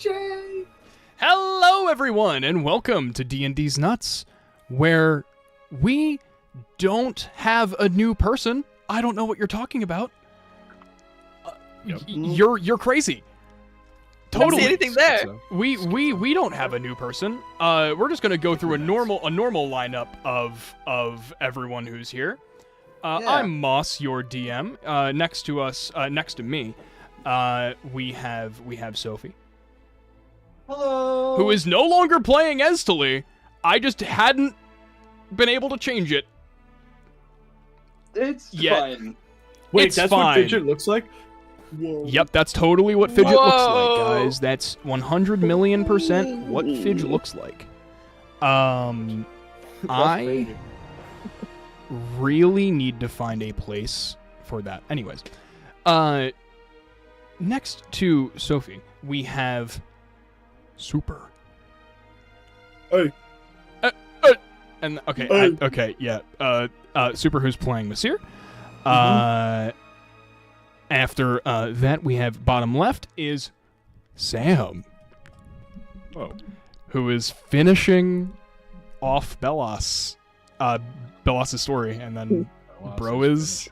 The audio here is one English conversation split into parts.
DJ! Hello, everyone, and welcome to D&Deez Nuts, where we don't have a new person. I don't know what you're talking about. You're crazy. Totally. I don't see anything there. We don't have a new person. We're just gonna go through a normal lineup of everyone who's here. I'm Moss, your DM. Next to us, next to me, we have Sophie. Hello! Who is no longer playing Esteli. I just hadn't been able to change it. It's yet. fine. Wait, It's that's fine. what Fidget looks like? Whoa. Yep, that's totally what Fidget looks like, Whoa. guys. That's 100,000,000% what Fidget looks like. I really need to find a place for that. Anyways, next to Sophie, we have Sooper. Hey. And okay, Hey. okay, yeah. Sooper, who's playing Masir. After that, we have bottom left is Sam. Oh. Who is finishing off Belos, Belos' story, and then Bro is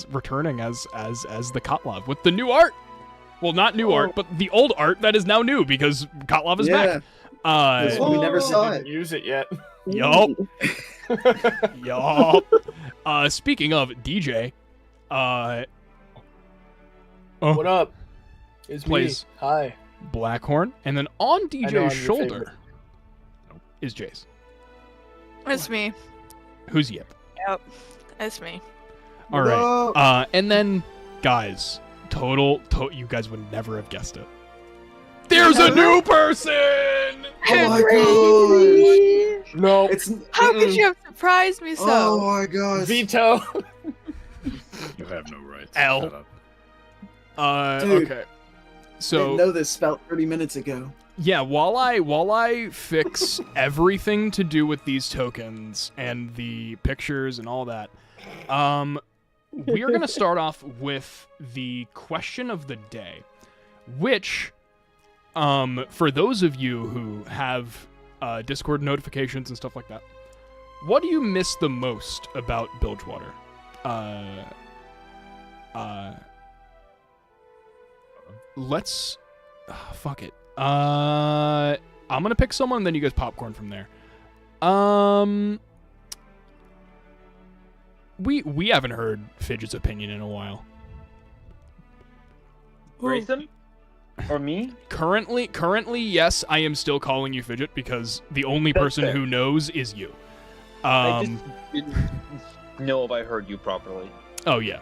returning as the Kotlov with the new art. Well, not new art, but the old art that is now new because Kotlov is back. We never saw it. Didn't use it yet. Yup. Yup. Speaking of DJ, What up? It's Plays. me. Hi. Blackhorn, and then on know I'm DJ's your shoulder favorite. is Jace. It's me. Who's Yip? Yep. It's me. All right. And then, guys, you guys would never have guessed it. There's a new person! Oh my gosh! No. It's How could you have surprised me so? Oh my gosh! Veto. You have no right. L. Shut up. Dude. Okay. Didn't So, know this about 30 minutes ago. yeah, while I fix everything to do with these tokens and the pictures and all that, we are going to start off with the question of the day, which, for those of you who have Discord notifications and stuff like that, what do you miss the most about Bilgewater? Let's fuck it. I'm gonna pick someone, then you guys popcorn from there. We haven't heard Fidget's opinion in a while. Grayson? Or me? Currently, yes, I am still calling you Fidget because the only That's person fair. who knows is you. I just didn't know if I heard you properly. Oh yeah.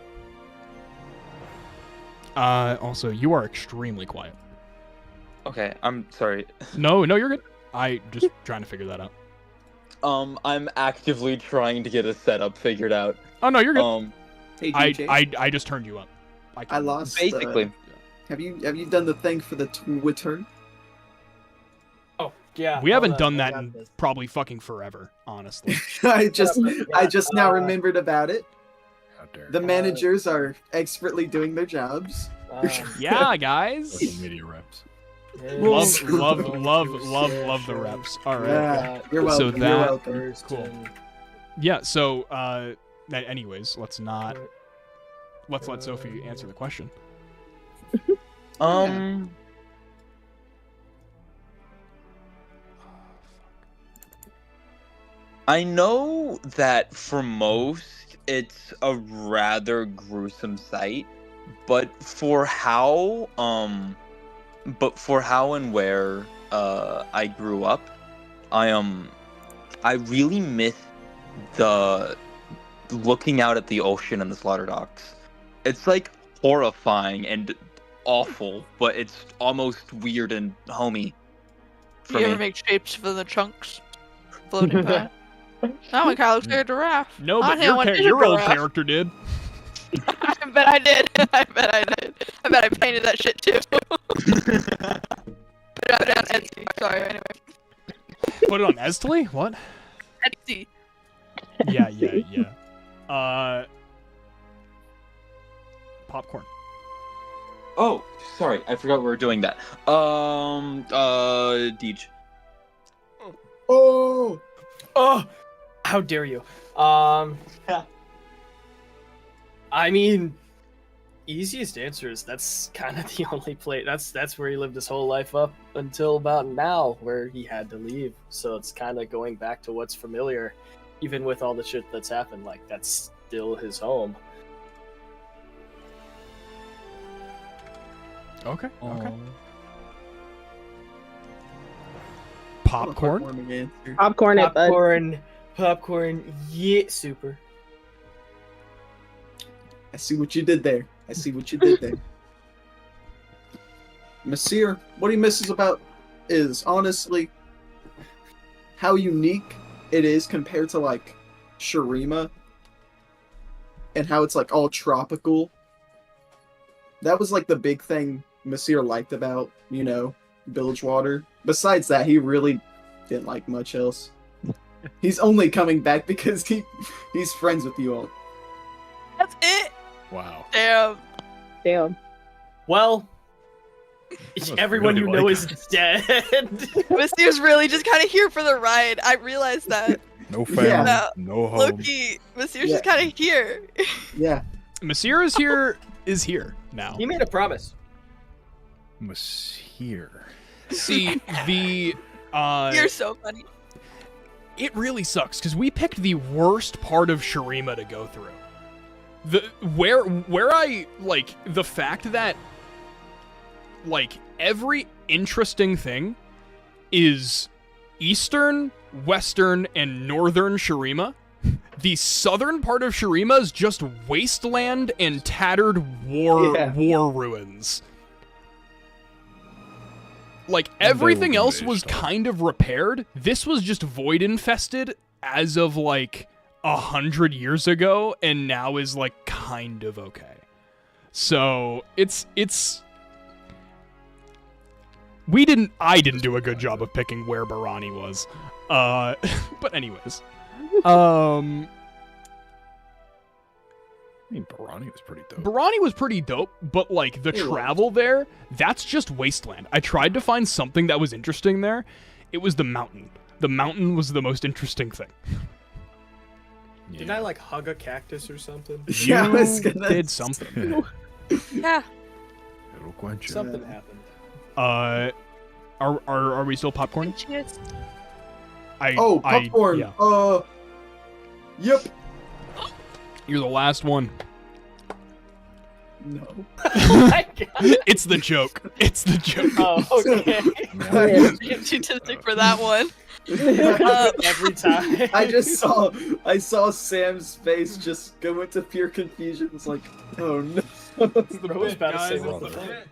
Also, you are extremely quiet. Okay, I'm sorry. No, you're good. I just trying to figure that out. I'm actively trying to get a setup figured out. Oh no, you're good. Hey DJ, I just turned you up. I lost. Basically. Have you done the thing for the Twitter? Oh, yeah. We haven't done that in probably fucking forever, honestly. I just now remembered about it. How dare The you. managers are expertly doing their jobs. Yeah, guys. Social media reps. Love the reps. All right. Yeah, you're So welcome. that- You're welcome. Cool. Yeah. So, anyways, let's let Sophie answer the question. I know that for most it's a rather gruesome sight, but for how and where I grew up, I really miss the looking out at the ocean and the slaughter docks. It's like horrifying and awful, but it's almost weird and homey Do for you me. ever make shapes for the chunks floating by? That one kind of looks like a giraffe. No, I but think one is a your old giraffe. character did. I bet I did. I bet I painted that shit too. Put it down Etsy. Sorry, anyway. Put it on Esteli? What? Etsy. Yeah. Popcorn. Oh, sorry, I forgot we were doing that. Deej. Oh, Oh, how dare you? I mean, easiest answer is that's kind of the only place. That's where he lived his whole life up until about now, where he had to leave. So it's kind of going back to what's familiar, even with all the shit that's happened. Like that's still his home. Okay. Okay. Oh. Popcorn. Heartwarming answer. Popcorn it, bud. Popcorn. Yeah, super. I see what you did there. I see what you did there. Monsieur, what he misses about is honestly how unique it is compared to like Shurima and how it's like all tropical. That was like the big thing Monsieur liked about, you know, Bilgewater. Besides that, he really didn't like much else. He's only coming back because he's friends with you all. That's it. Wow. Damn. Damn. Well, must everyone really you know like is dead. Monsieur's really just kind of here for the ride. I realized that. No family, Yeah. no home. Loki, Monsieur's just kind of here. Yeah. Monsieur is here now. He made a promise. Monsieur. See, the You're so funny. it really sucks because we picked the worst part of Shurima to go through. Where I like the fact that like every interesting thing is eastern, western, and northern Shurima. The southern part of Shurima is just wasteland and tattered war ruins. Like everything else was kind of repaired. This was just void infested as of like 100 years ago, and now is like kind of okay. So it's I didn't do a good job of picking where Barani was. But anyways. I mean, Barani was pretty dope. Barani was pretty dope, but like the travel there, that's just wasteland. I tried to find something that was interesting there. It was the mountain. The mountain was the most interesting thing. Yeah. Did I like hug a cactus or something? Yeah, I was You gonna did something. Yeah. It'll quench it. Something happened. Are we still popcorn? Cheers. popcorn. Yeah. Yep. You're the last one. No. Oh my god. It's the joke. It's the joke. Oh, okay. You're too tistic for that one. Every time. I saw Sam's face just go into pure confusion. It's like, oh no. I was about to say what the fuck.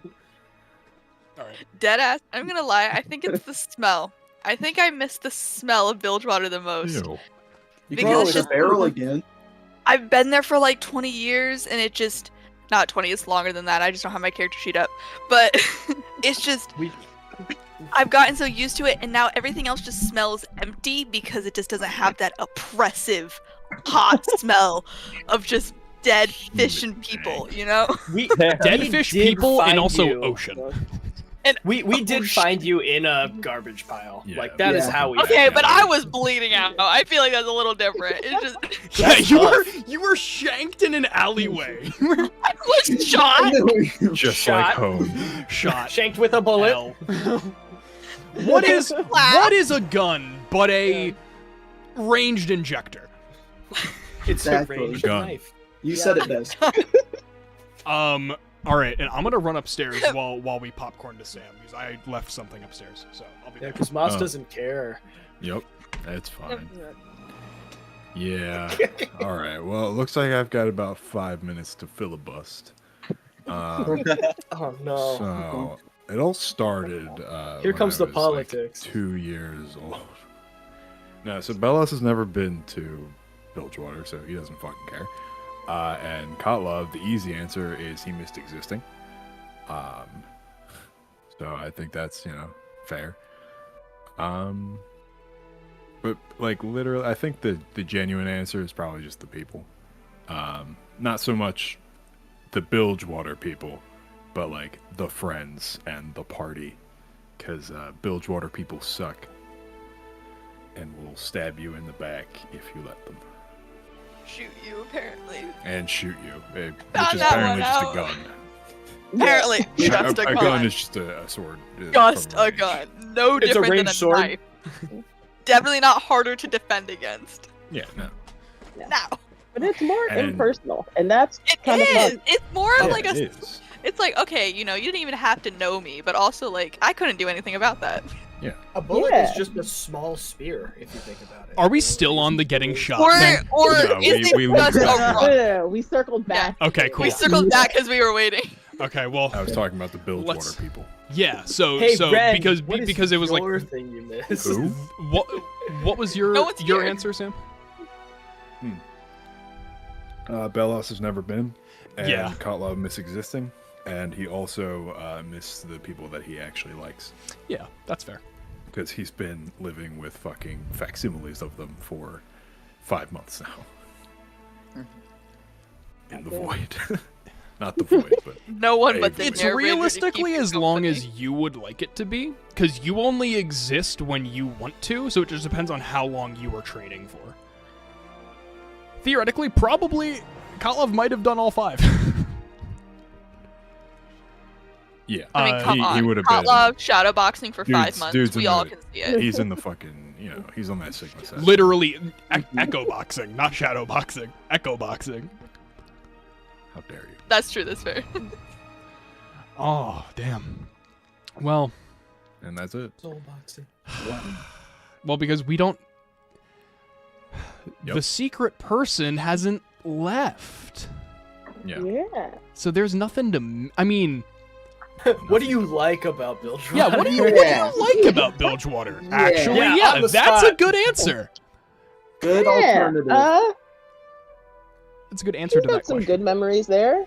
Deadass. I'm gonna lie. I think it's the smell. I think I miss the smell of Bilgewater the most. Ew. You Because can go it's to the just- barrel again. I've been there for like 20 years, and it just not 20. It's longer than that. I just don't have my character sheet up. But it's just I've gotten so used to it, and now everything else just smells empty because it just doesn't have that oppressive, hot smell of just dead fish and people. You know? Dead we fish, did people, and find also you. ocean. We did find you in a garbage pile. Yeah. Like that is Yeah. how we. Okay, found but you. I was bleeding out. I feel like that's a little different. It's just Yeah, you were shanked in an alleyway. I was shot. Just Shot. like home. Shot. shanked with a bullet. Hell. What is a gun but a ranged injector? It's Exactly. a ranged Gun. knife. You said it best. All right, and I'm gonna run upstairs while we popcorn to Sam because I left something upstairs. So I'll be Yeah, back. because Moss Oh. doesn't care. Yep, that's fine. Yeah. All right. Well, it looks like I've got about 5 minutes to filibust. Oh no. So it all started. Here when comes I the was, politics. Like 2 years old. No, so Bellas has never been to Bilgewater, so he doesn't fucking care. And Kotlov, the easy answer is he missed existing. So I think that's fair. But like literally, I think the genuine answer is probably just the people. Not so much the Bilgewater people, but like the friends and the party, because Bilgewater people suck and will stab you in the back if you let them. Shoot you, apparently. And shoot you, which Found is that apparently one just a out. gun. Apparently, just a gun gun. is just a sword. Just from a range. gun. No It's a different than ranged a sword. knife. Definitely not harder to defend against. Yeah, no. No. But it's more And- impersonal, and that's It kind of is. fun. It's more of Yeah, like it a. is. It's like, okay, you know, you didn't even have to know me, but also like I couldn't do anything about that. A bullet Yeah. is just a small spear, if you think about it. Are we still on the getting shot Or thing? or No, is we it just a rock? Yeah, we circled back. Okay, cool. We circled back because we were waiting. Okay, well, I was talking about the Bilgewater Let's- people. yeah. So Hey, so Ren, because what is because it was like your thing you missed. Who? what was your No one's here. answer, Sam? Belos has never been, and Yeah. Kotlov misexisting, and he also missed the people that he actually likes, Yeah, that's fair. because he's been living with fucking facsimiles of them for 5 months now. In the void. Not the void, but No one but the It's narrator to realistically keep as you long company. as you would like it to be, because you only exist when you want to, so it just depends on how long you are training for. Theoretically, probably, Kotlov might have done all 5. yeah. I mean, come he, on. He would have been. Kotlov shadowboxing for 5 Dude's- months. dude's We in all the- can see it. He's in the fucking, he's on that Sigma set. Literally, echo boxing, not shadow boxing. Echo boxing. How dare you? That's true. That's fair. Oh, damn. Well, And that's it. Soul boxing. well, because we don't... Yep. The secret person hasn't left. Yeah. Yeah. So there's nothing to... I mean... What do you like about Bilgewater? Yeah, what do you like about Bilgewater? Yeah. Actually, Yeah, yeah, on the that's a spot. good answer. Good Yeah. alternative. That's a good answer She's to got that some question. good memories there.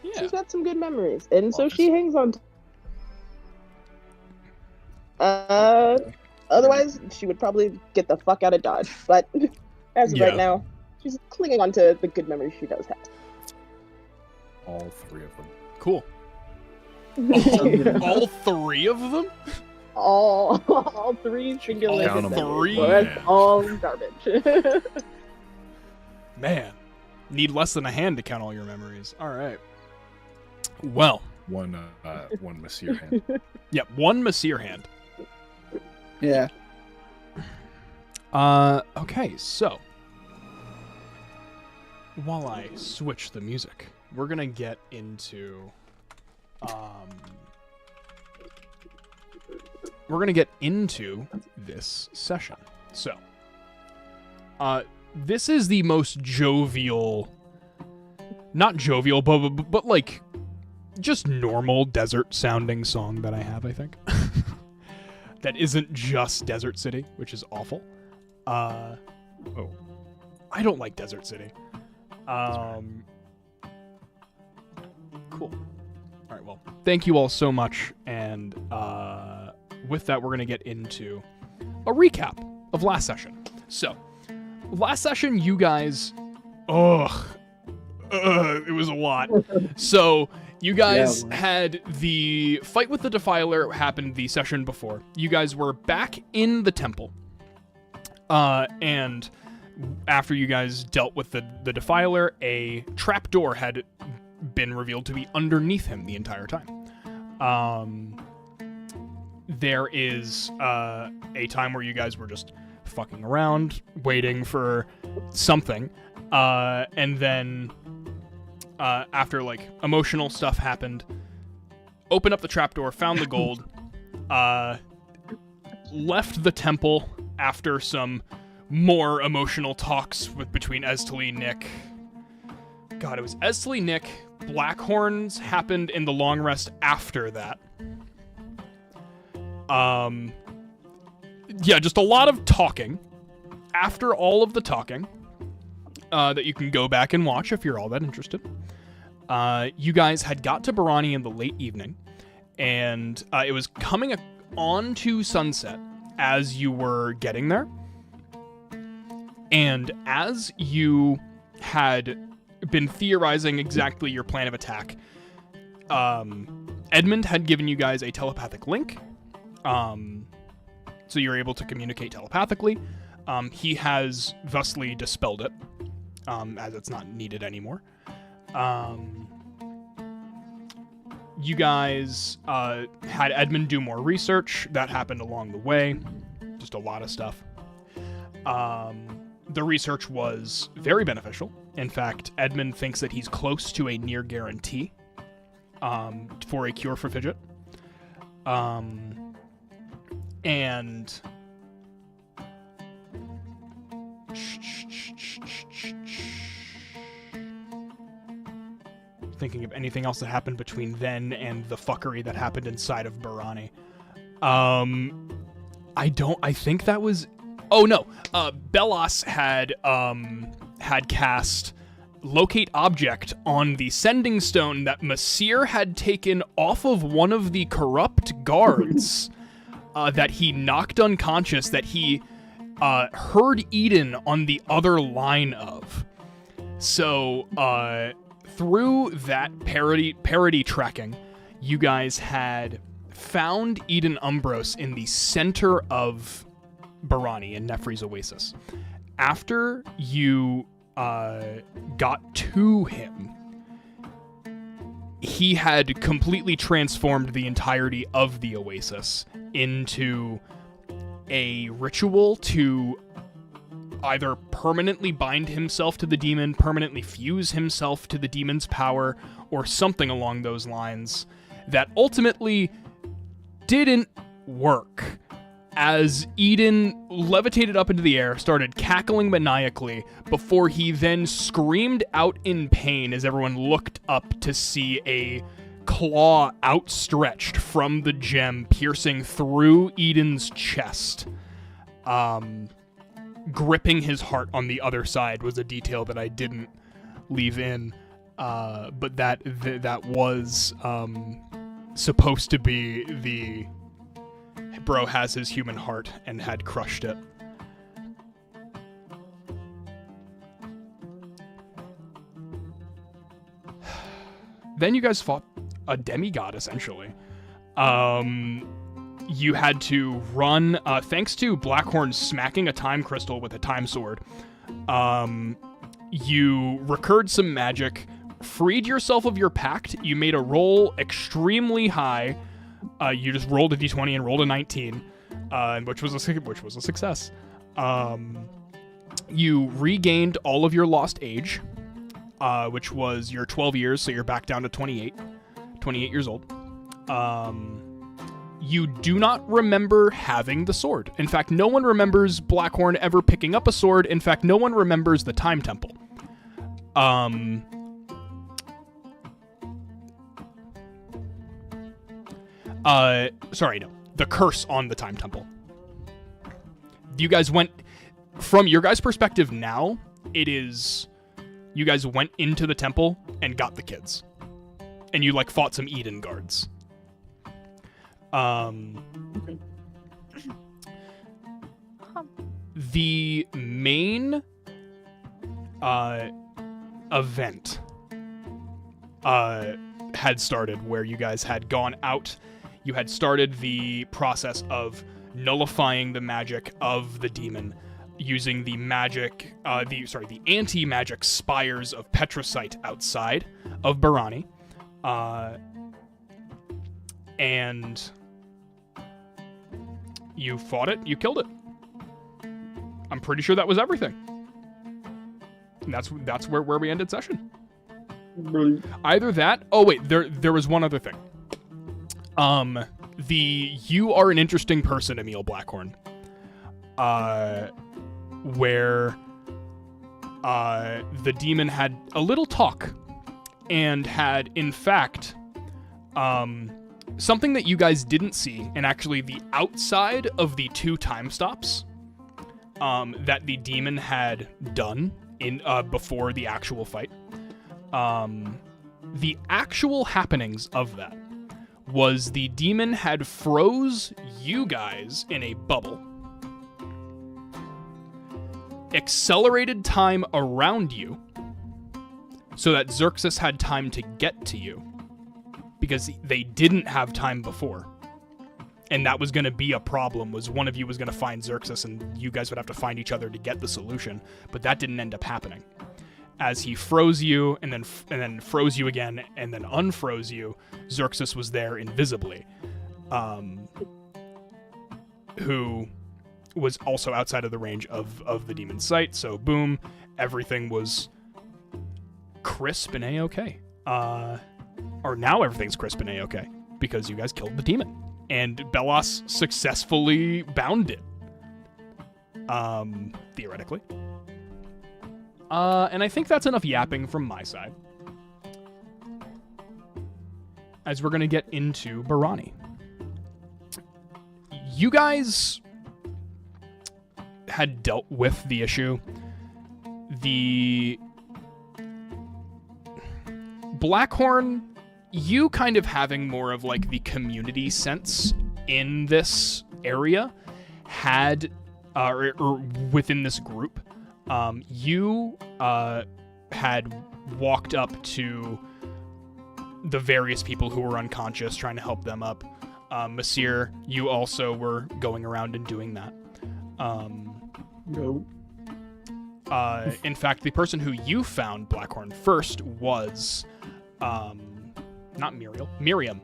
Yeah. She's got some good memories, and so Well, she hangs on. Otherwise, she would probably get the fuck out of Dodge. But as of Yeah. right now, she's clinging on to the good memories she does have. All 3 of them. Cool. Yeah. All 3 of them? all 3 singular Count 'em. good memories. Three? So that's Man. all garbage. Man, need less than a hand to count all your memories. All right. Well, One Monsieur hand. yeah, 1 Messir hand. Yeah. Okay, so while I switch the music, we're gonna get into this session. So, this is the most jovial, not jovial, but like just normal desert sounding song that I have, I think. That isn't just Desert City, which is awful. I don't like Desert City. Cool. All right, well, thank you all so much. And with that, we're going to get into a recap of last session. So, last session, you guys... it was a lot. So, you guys had the fight with the Defiler happened the session before. You guys were back in the temple. And after you guys dealt with the Defiler, a trapdoor had been revealed to be underneath him the entire time. There is a time where you guys were just fucking around, waiting for something, and then after like emotional stuff happened, opened up the trapdoor, found the gold, left the temple after some more emotional talks between Esteli, Nick. God, it was Esteli, Nick. Blackhorns happened in the long rest after that. Yeah, just a lot of talking. After all of the talking, that you can go back and watch if you're all that interested. You guys had got to Barani in the late evening, and it was coming on to sunset as you were getting there. And as you had been theorizing exactly your plan of attack, Edmund had given you guys a telepathic link, so you're able to communicate telepathically. He has thusly dispelled it, as it's not needed anymore. You guys had Edmund do more research. That happened along the way. Just a lot of stuff. The research was very beneficial. In fact, Edmund thinks that he's close to a near guarantee for a cure for fidget. And thinking of anything else that happened between then and the fuckery that happened inside of Barani. I think that was... Oh, no. Belos had cast Locate Object on the Sending Stone that Masir had taken off of one of the corrupt guards that he knocked unconscious, that he heard Eden on the other line of. So, through that parody tracking, you guys had found Eden Umbros in the center of Barani in Nefri's Oasis. After you got to him, he had completely transformed the entirety of the Oasis into a ritual to either permanently bind himself to the demon, permanently fuse himself to the demon's power, or something along those lines that ultimately didn't work, as Eden levitated up into the air, started cackling maniacally, before he then screamed out in pain as everyone looked up to see a claw outstretched from the gem piercing through Eden's chest. Gripping his heart on the other side was a detail that I didn't leave in, but that was supposed to be the bro has his human heart and had crushed it. Then you guys fought a demigod, essentially. You had to run, thanks to Blackhorn smacking a time crystal with a time sword. You recurred some magic, freed yourself of your pact. You made a roll extremely high. You just rolled a d20 and rolled a 19, which was a success. You regained all of your lost age, which was your 12 years, so you're back down to 28 years old. You do not remember having the sword. In fact, no one remembers Blackhorn ever picking up a sword. In fact, no one remembers the Time Temple. Sorry, no. The curse on the Time Temple. You guys went... From your guys' perspective now, it is... You guys went into the temple and got the kids. And you, fought some Eden guards. The main event had started where you guys had gone out. You had started the process of nullifying the magic of the demon using the magic, the anti-magic spires of Petrosite outside of Barani. And you fought it, you killed it. I'm pretty sure that was everything. And that's where we ended session. Either that... Oh, wait, there was one other thing. You are an interesting person, Emil Blackhorn. Where the demon had a little talk and had, in fact, something that you guys didn't see, and actually the outside of the 2 time stops that the demon had done in before the actual fight. The actual happenings of that was the demon had froze you guys in a bubble, accelerated time around you so that Xerxes had time to get to you because they didn't have time before. And that was going to be a problem, was one of you was going to find Xerxes and you guys would have to find each other to get the solution. But that didn't end up happening. As he froze you and then froze you again and then unfroze you, Xerxes was there invisibly, who was also outside of the range of the demon's sight. So boom, everything was crisp and A-okay. Or now everything's crisp and A-okay because you guys killed the demon. And Belos successfully bound it. Theoretically. And I think that's enough yapping from my side. As we're going to get into Barani. You guys had dealt with the issue. The Blackhorn, you kind of having more of like the community sense in this area had, or within this group, you had walked up to the various people who were unconscious, trying to help them up. Monsieur, you also were going around and doing that. No. In fact, the person who you found Blackhorn first was not Miriam,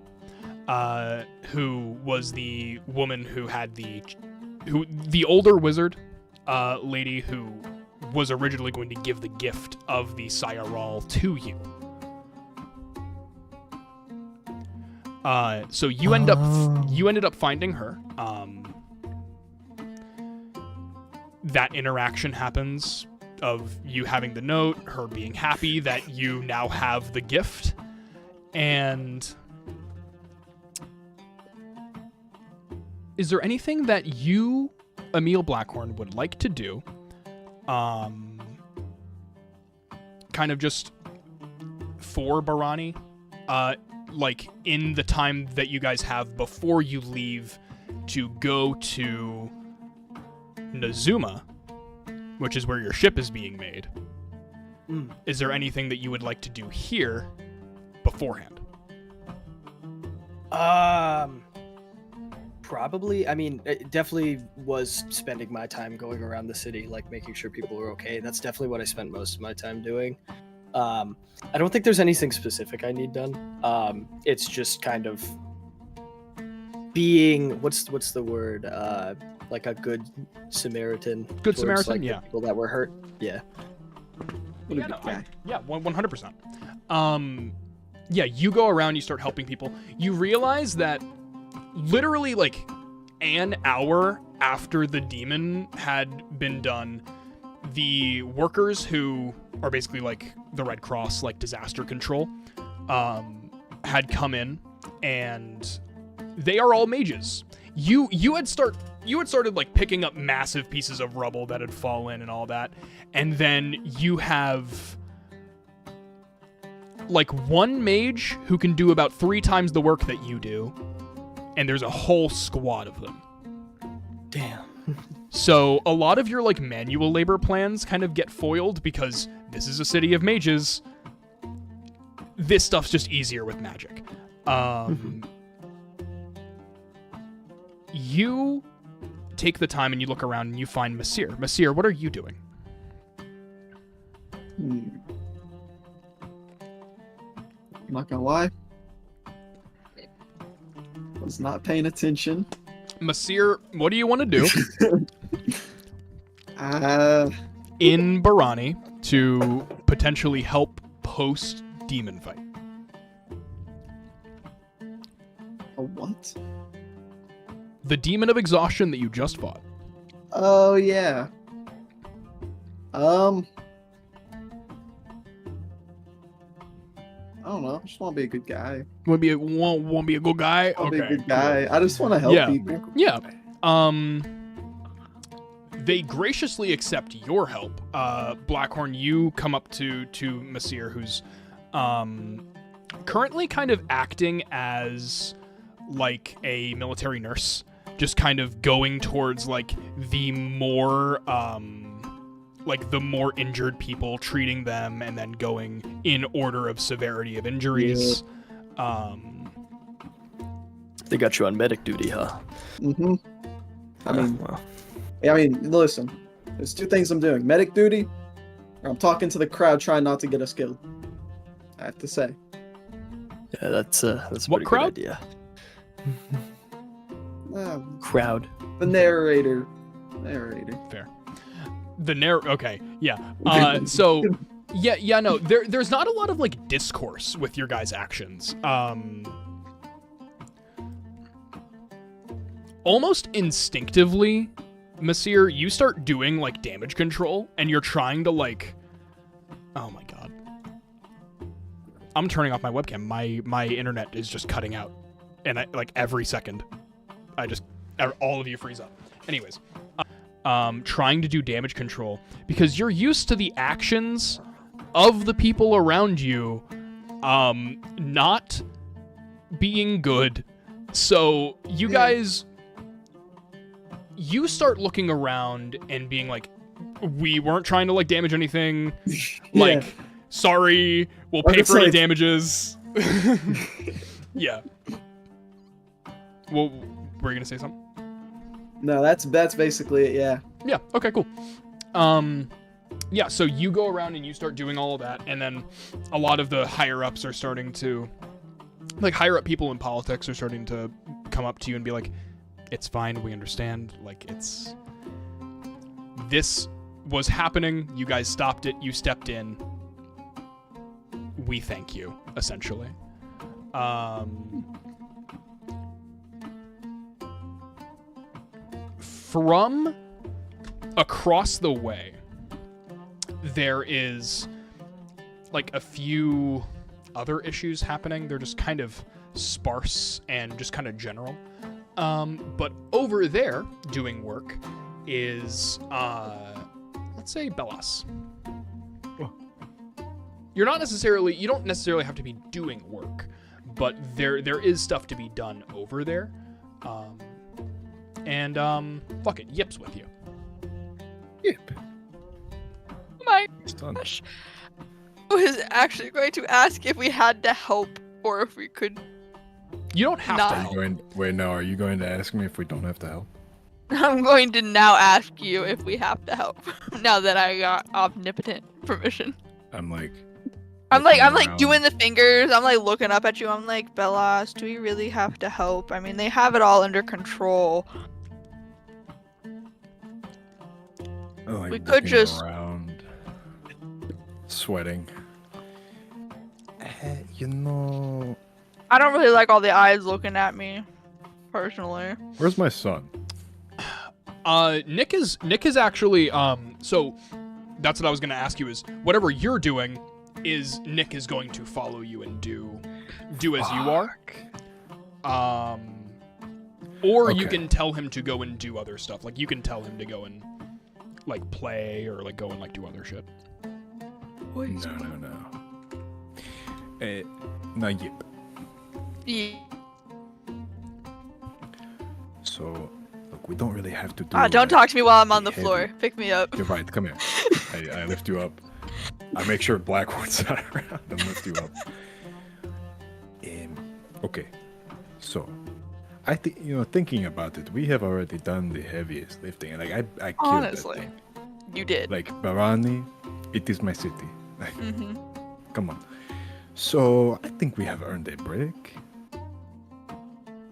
who was the woman who had the older wizard lady who was originally going to give the gift of the Sayaral to you. So you ended up finding her. That interaction happens of you having the note, her being happy that you now have the gift, and is there anything that you, Emil Blackhorn, would like to do? Kind of just for Barani, like in the time that you guys have before you leave to go to Nazuma, which is where your ship is being made. Is there anything that you would like to do here beforehand? Probably. I mean, it definitely was spending my time going around the city, like making sure people were okay. That's definitely what I spent most of my time doing. I don't think there's anything specific I need done. It's just kind of being, what's the word? Like a good Samaritan. Good Samaritan, like, yeah. People that were hurt. Yeah. Yeah, no, 100%. Yeah, you go around, you start helping people. You realize that literally like an hour after the demon had been done, the workers who are basically like the Red Cross, like disaster control, had come in, and they are all mages. You had started like picking up massive pieces of rubble that had fallen and all that, and then you have like one mage who can do about 3 times the work that you do, and there's a whole squad of them. Damn. So a lot of your like manual labor plans kind of get foiled because this is a city of mages. This stuff's just easier with magic. You take the time and you look around and you find Monsieur. Monsieur, what are you doing? I'm not gonna lie. Was not paying attention. Monsieur, what do you want to do Uh, in Barani to potentially help post demon fight? a what? The demon of exhaustion that you just fought. Oh yeah. I don't know. I just want to be a good guy. Want to be a good guy? I want to be Okay. a good guy. I just want to help Yeah. people. Yeah. They graciously accept your help. Blackhorn, you come up to Monsieur, who's currently kind of acting as like a military nurse, just kind of going towards like the more injured people, treating them, and then going in order of severity of injuries. They got you on medic duty, huh? Mm-hmm. Well. I mean, listen. There's two things I'm doing: medic duty, or I'm talking to the crowd, trying not to get us killed. I have to say. Yeah, that's a What pretty crowd? good idea. Crowd. The narrator. Fair. Okay, yeah. So, no. There's not a lot of like discourse with your guys' actions. Almost instinctively, Masir, you start doing like damage control, and you're trying to like. Oh my god. I'm turning off my webcam. My internet is just cutting out, and like every second, all of you freeze up. Anyways. Trying to do damage control because you're used to the actions of the people around you not being good. So you guys, you start looking around and being like, we weren't trying to like damage anything. Like, sorry, we'll pay for any damages. Yeah. Well, were you gonna say something? No, that's basically it, yeah. Yeah, okay, cool. Yeah, so you go around and you start doing all of that, and then a lot of the higher-ups are starting to... Like, higher-up people in politics are starting to come up to you and be like, it's fine, we understand, like, it's... This was happening, you guys stopped it, you stepped in. We thank you, essentially. From across the way, there is like a few other issues happening. They're just kind of sparse and just kind of general. But over there, doing work, is, let's say Bellas. You don't necessarily have to be doing work, but there is stuff to be done over there. And fuck it, Yip's with you. Yip. Oh my It's done. gosh. I was actually going to ask if we had to help or if we could. You don't have Not- to Are you help. going, now, are you going to ask me if we don't have to help? I'm going to now ask you if we have to help. Now that I got omnipotent permission. I'm like I'm around. like doing the fingers. I'm like looking up at you. I'm like, Bellas, do we really have to help? I mean, they have it all under control. I'm like we could looking just- around, sweating. You know, I don't really like all the eyes looking at me, personally. where's my son? Nick is actually, so that's what I was going to ask you is, whatever you're doing is Nick is going to follow you and do as you are. Or you Okay. can tell him to go and do other stuff. Like, you can tell him to go and, like, play or, like, go and, like, do other shit. No. No, yip. Yeah. So, look, we don't really have to do. Don't like, talk to me while I'm on the heavy- floor. Pick me up. You're right. Come here. I lift you up. I make sure Blackwood's not around and lift you up. Okay. So, I think thinking about it, we have already done the heaviest lifting. Like I killed Honestly, that thing. you did. Like Barani, it is my city. Like, Mm-hmm. come on. So I think we have earned a break.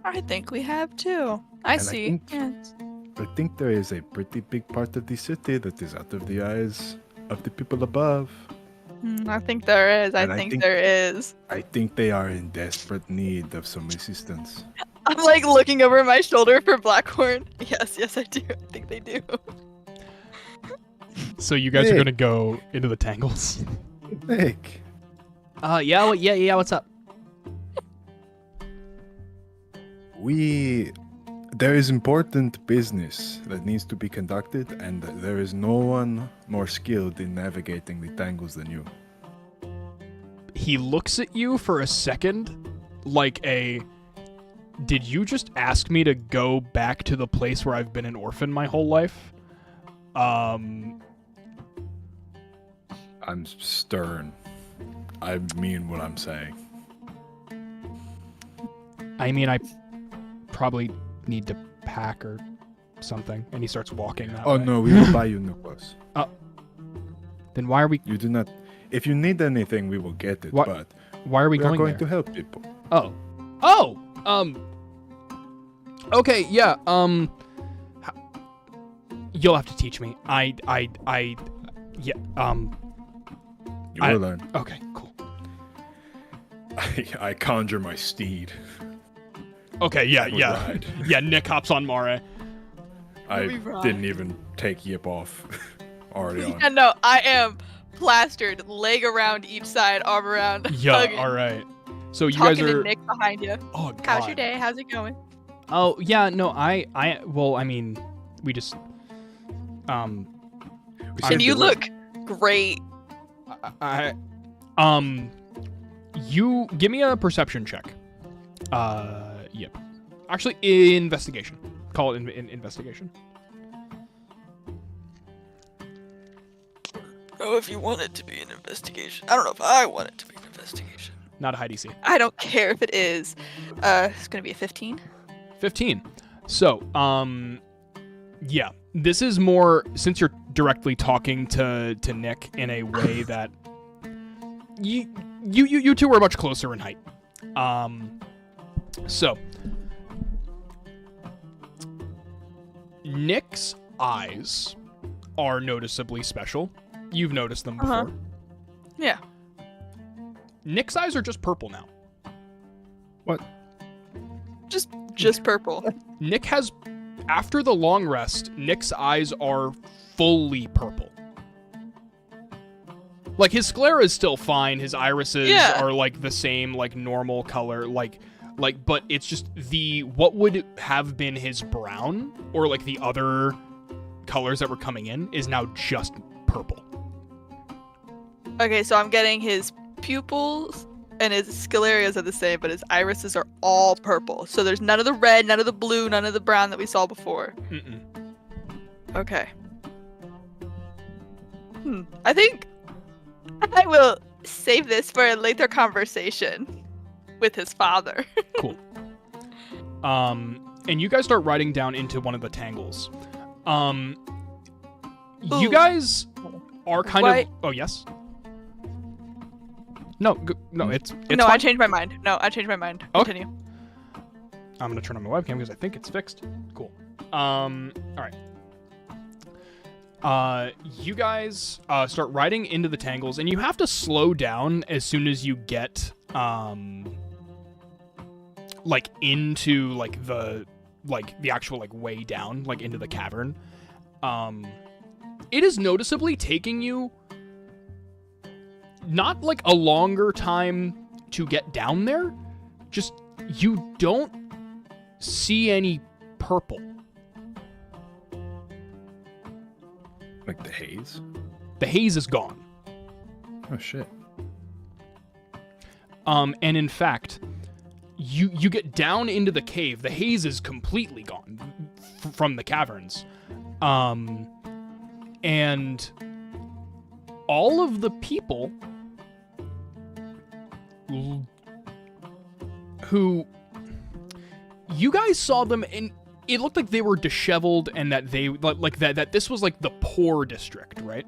I think we have too. I And I see. think- Yes. I think there is a pretty big part of the city that is out of the eyes of the people above. I think there is. I And I think think- there is. I think they are in desperate need of some assistance. I'm like looking over my shoulder for Blackhorn. Yes, I do. I think they do. So you guys are Hey. going to go into the tangles? Nick, Yeah, what's up? there is important business that needs to be conducted, and there is no one more skilled in navigating the tangles than you. He looks at you for a second like did you just ask me to go back to the place where I've been an orphan my whole life? I'm stern. I mean what I'm saying. I mean, probably need to pack or something. And he starts walking that Oh way. no, we will buy you new clothes. Then why are we? You do not. If you need anything, we will get it. What? But Why are we we are going going there? to help people. Oh. Okay, yeah, you'll have to teach me. Yeah, You will learn. okay, cool. I conjure my steed. Okay, yeah, and we yeah. ride. Yeah, Nick hops on Mare. I We ride. didn't even take Yip off. Already on. Yeah, no, I am plastered, leg around each side, arm around. Yeah, hugging, alright. So you talking guys are... to Nick behind you. Oh, God. How's your day? How's it going? Oh, yeah, no, well, I mean, we just... We And saved you the way. look great. You give me a perception check. Yep. Actually, investigation. Call it investigation. Oh, if you want it to be an investigation. I don't know if I want it to be an investigation. Not a high DC. I don't care if it is. It's gonna be a 15. 15. So, yeah, this is more, since you're directly talking to Nick in a way that you two are much closer in height. So Nick's eyes are noticeably special. You've noticed them before. Uh-huh. Yeah. Nick's eyes are just purple now. Just purple. Nick has, after the long rest, Nick's eyes are fully purple. Like, his sclera is still fine. His irises Yeah. are, like, the same, like, normal color. Like, but it's just what would have been his brown, or, like, the other colors that were coming in, is now just purple. Okay, so I'm getting his pupils and his sclerias are the same, but his irises are all purple. So there's none of the red, none of the blue, none of the brown that we saw before. Mm-mm. Okay. I think I will save this for a later conversation with his father. Cool. And you guys start riding down into one of the tangles. You Ooh. guys are kind Why- of... Oh, yes? No, it's no, fine. I changed my mind. No, I changed my mind. Okay. Continue. I'm gonna turn on my webcam because I think it's fixed. Cool. All right. You guys start riding into the tangles, and you have to slow down as soon as you get like into like the actual like way down, like into the cavern. It is noticeably taking you not like a longer time to get down there, just you don't see any purple. Like the haze? The haze is gone. Oh shit. And in fact, you get down into the cave. The haze is completely gone from the caverns. And all of the people who you guys saw them, and it looked like they were disheveled, and that they like that this was like the poor district, right?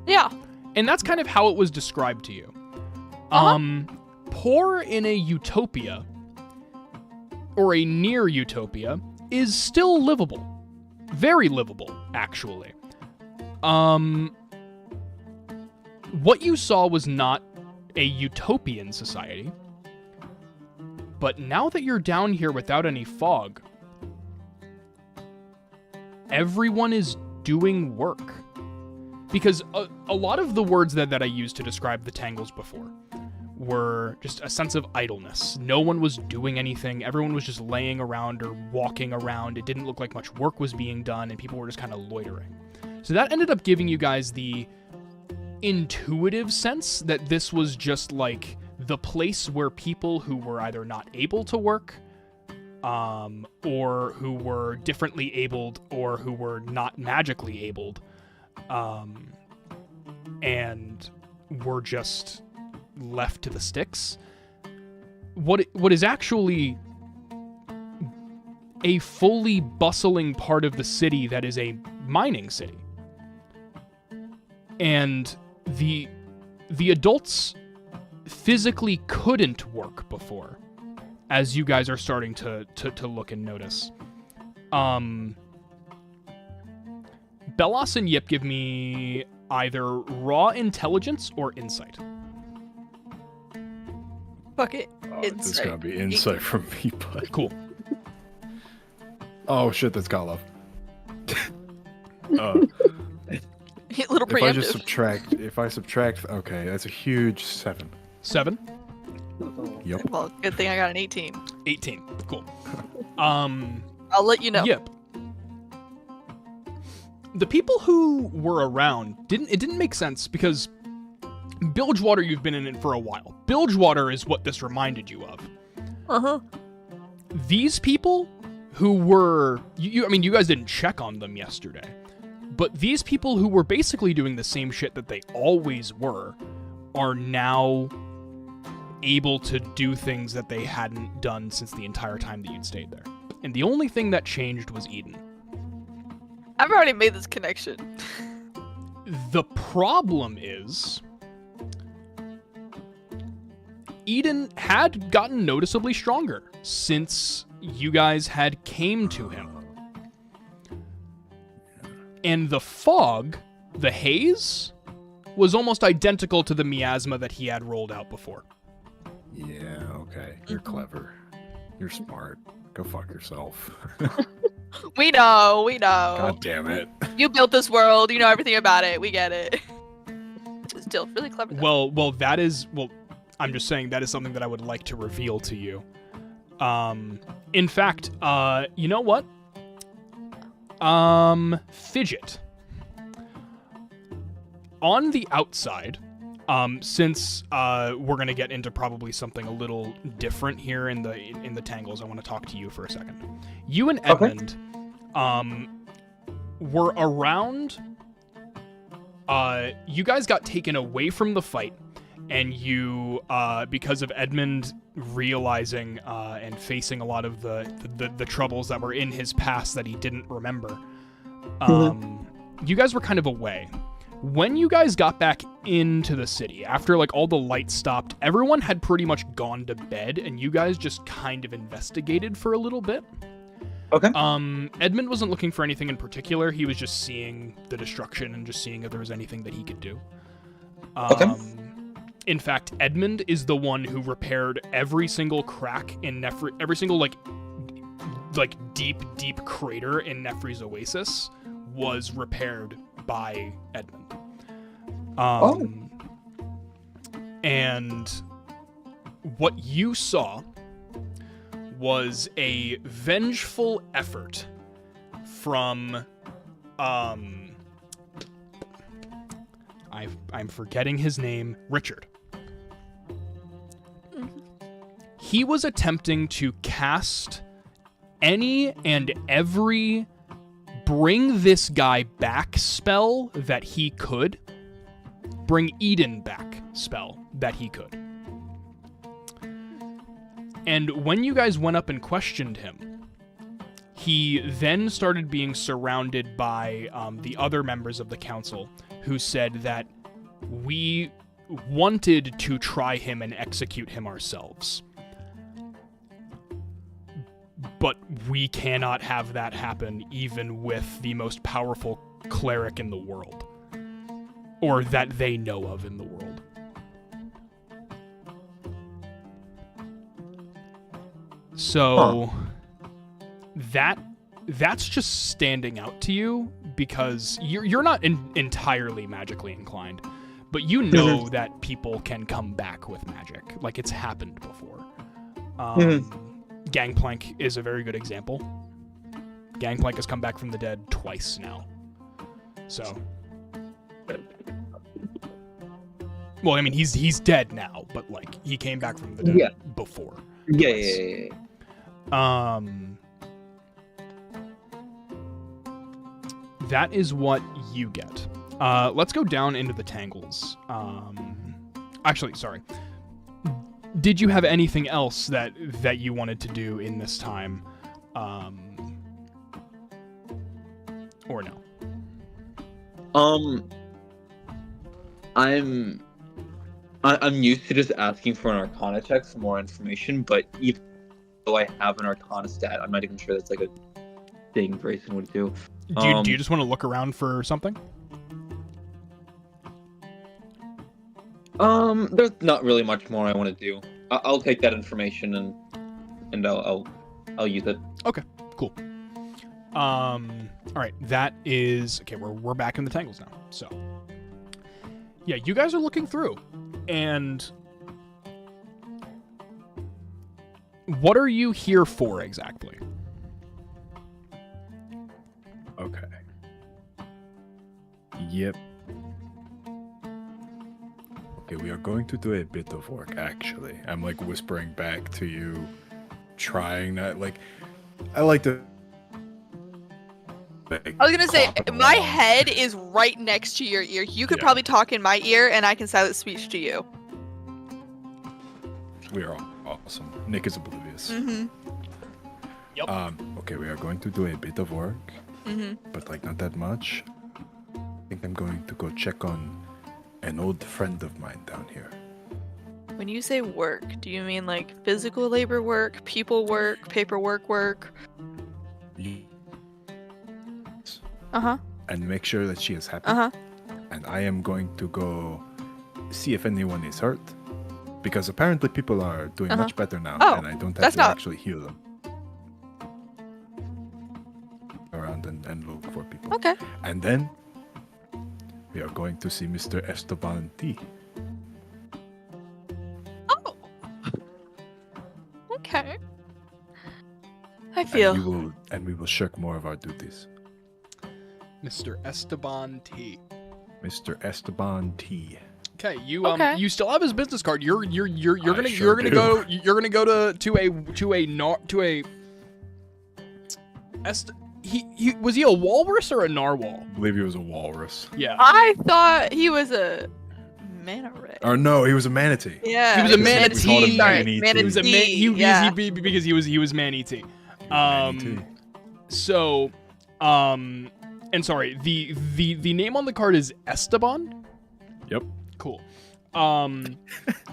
Yeah. And that's kind of how it was described to you. Poor in a utopia, or a near utopia, is still livable. Very livable, actually. What you saw was not a utopian society. But now that you're down here without any fog, everyone is doing work. Because a lot of the words that I used to describe the tangles before were just a sense of idleness. No one was doing anything. Everyone was just laying around or walking around. It didn't look like much work was being done, and people were just kind of loitering. So that ended up giving you guys the intuitive sense that this was just like the place where people who were either not able to work, or who were differently abled, or who were not magically abled, and were just left to the sticks. What is actually a fully bustling part of the city that is a mining city. And the adults physically couldn't work before, as you guys are starting to look and notice. Bellas and Yip, give me either raw intelligence or insight. Fuck it. This is gonna be insight from me, but Cool. oh shit, that's got love. Little preemptive. if I subtract, okay, that's a huge 7. 7? Yep. Well, good thing I got an 18. 18. Cool. I'll let you know. Yep. The people who were around didn't make sense because Bilgewater, you've been in it for a while. Bilgewater is what this reminded you of. Uh-huh. These people who were I mean, you guys didn't check on them yesterday. But these people who were basically doing the same shit that they always were are now able to do things that they hadn't done since the entire time that you'd stayed there. And the only thing that changed was Eden. I've already made this connection. The problem is, Eden had gotten noticeably stronger since you guys had came to him. And the fog, the haze, was almost identical to the miasma that he had rolled out before. Yeah, okay. You're clever. You're smart. Go fuck yourself. We know. God damn it. You built this world. You know everything about it. We get it. Still really clever. Though. Well, I'm just saying that is something that I would like to reveal to you. In fact, you know what? Fidget. On the outside, since we're gonna get into probably something a little different here in the tangles, I want to talk to you for a second. You and Edmund, were around. You guys got taken away from the fight, and you, because of Edmund realizing and facing a lot of the troubles that were in his past that he didn't remember, you guys were kind of away. When you guys got back into the city, after like all the lights stopped, everyone had pretty much gone to bed, and you guys just kind of investigated for a little bit. Okay. Edmund wasn't looking for anything in particular. He was just seeing the destruction and just seeing if there was anything that he could do. Okay. In fact, Edmund is the one who repaired every single crack in every single like deep crater in Nefri's Oasis was repaired by Edmund. And what you saw was a vengeful effort from I'm forgetting his name, Richard. He was attempting to cast any and every bring this guy back spell that he could. Bring Eden back spell that he could. And when you guys went up and questioned him, he then started being surrounded by the other members of the council who said that we wanted to try him and execute him ourselves. But we cannot have that happen even with the most powerful cleric in the world. Or that they know of in the world. So that's just standing out to you because you're not entirely magically inclined, but you know that people can come back with magic. Like, it's happened before. Gangplank is a very good example. Gangplank has come back from the dead twice now. So, well, I mean, he's dead now, but like he came back from the dead before. Yeah. That is what you get. Let's go down into the tangles. Actually, sorry. Did you have anything else that you wanted to do in this time Or no? I'm used to just asking for an Arcana check for more information, but even though I have an Arcana stat, I'm not even sure that's like a thing Grayson would do. Do you just want to look around for something? There's not really much more I want to do. I'll take that information and I'll use it. Okay, cool. All right, that is okay. We're back in the tangles now. So, yeah, you guys are looking through, and what are you here for exactly? Okay. Yep. Okay, we are going to do a bit of work, actually. I'm, like, whispering back to you, trying not, like... I like to... I was gonna say, my head is right next to your ear. You could probably talk in my ear, and I can silent speech to you. We are awesome. Nick is oblivious. Mm-hmm. Yep. Okay, we are going to do a bit of work, but, like, not that much. I think I'm going to go check on an old friend of mine down here. When you say work, do you mean like physical labor work, people work, paperwork work? Uh-huh. And make sure that she is happy. Uh-huh. And I am going to go see if anyone is hurt. Because apparently people are doing much better now, and I don't have to actually heal them. Around and look for people. Okay. And then we are going to see Mr. Esteban T. Oh. Okay. I feel. And we will shirk more of our duties. Mr. Esteban T. Mr. Esteban T. Okay, you still have his business card. You're gonna go to a he was he a walrus or a narwhal? I believe he was a walrus. Yeah. I thought he was a manta ray. Or no, he was a manatee. Yeah. He was a manatee. Sorry, He was a because he was man-eating. So, and sorry, the name on the card is Esteban? Yep. Cool.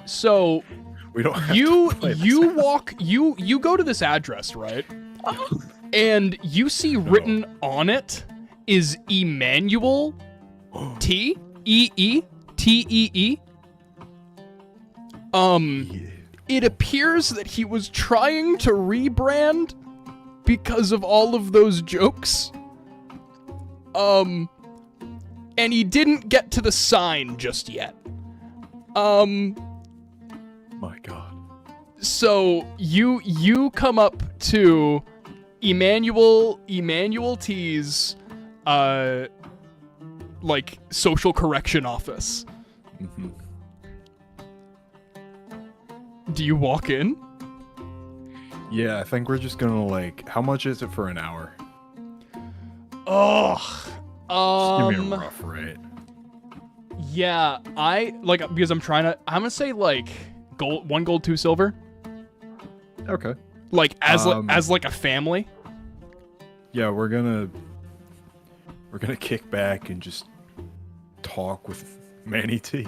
So we don't have you to play you this. walk you go to this address, right? And you see written on it is Emmanuel T E-E-T-E-E. It appears that he was trying to rebrand because of all of those jokes. And he didn't get to the sign just yet. My God. So you come up to Emmanuel T's like social correction office. Mm-hmm. Do you walk in? Yeah, I think we're just gonna like. How much is it for an hour? Ugh. Just give me a rough rate. Yeah, because I'm gonna say like gold, 1 gold, 2 silver. Okay. Like as like a family. Yeah, we're gonna kick back and just talk with Manny T.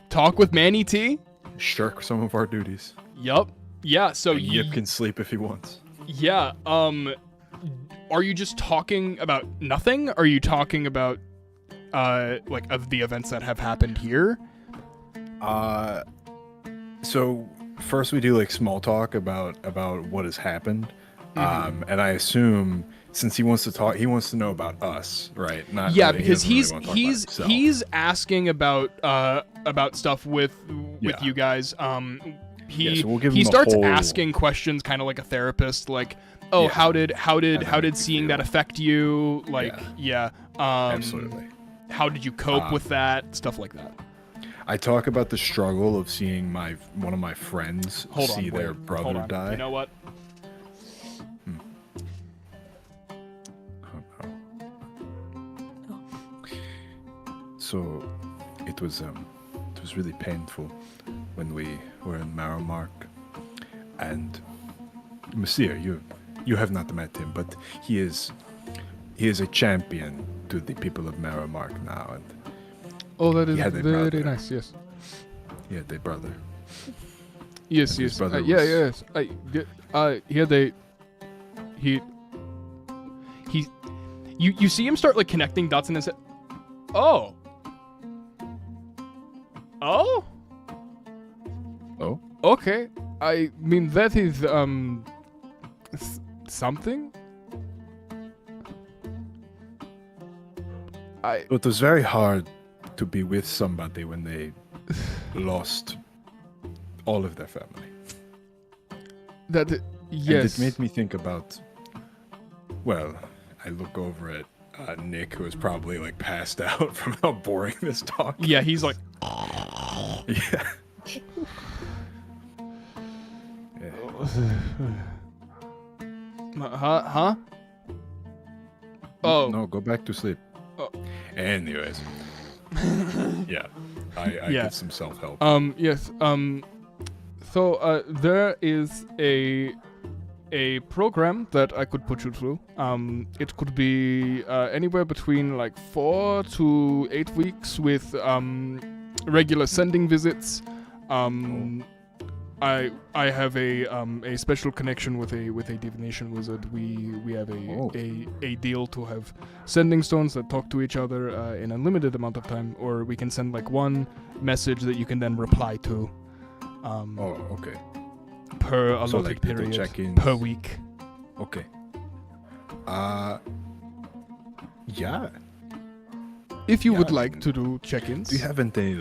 Talk with Manny T. Shirk some of our duties. Yup. Yeah. So And Yip can sleep if he wants. Yeah. Are you just talking about nothing? Are you talking about like of the events that have happened here? So first we do like small talk about what has happened. And I assume since he wants to talk, he wants to know about us, right? Not yeah, really, because he doesn't really want to talk about himself. he's asking about stuff with Yeah. you guys. So we'll give him He the starts whole- asking questions kind of like a therapist, like, oh, Yeah. how did How did it make you seeing feel? that affect you? Like, yeah. Absolutely. How did you cope with that? Stuff like that. I talk about the struggle of seeing one of my friends Hold see on, their wait, brother hold on. die. You know what? Oh, no. So it was really painful when we were in Marromark, and Monsieur, you have not met him, but he is a champion to the people of Maramark now, and Oh, that is Yeah, they very brother. nice. Yes. he had their brother. Yes, And his yes. brother Yeah, was- yes. Here they. He. You see him start like connecting dots in his head. Oh. Oh. Oh, Okay. I mean that is something. it was very hard to be with somebody when they lost all of their family. That yes. And it made me think about. Well, I look over at Nick, who is probably like passed out from how boring this talk. Yeah, he's like. Yeah. Yeah. Huh? Oh. No, go back to sleep. Oh. Anyways. Yeah. I Yeah. get some self-help. Yes. So there is a program that I could put you through. It could be anywhere between like 4 to 8 weeks with regular sending visits. I have a special connection with a divination wizard. We have a deal to have sending stones that talk to each other in unlimited amount of time, or we can send like one message that you can then reply to. Okay. Per So, allotted like, little period check-ins. per week. Okay. Yeah. If you Yeah, would I like mean, to do check-ins. Do you have any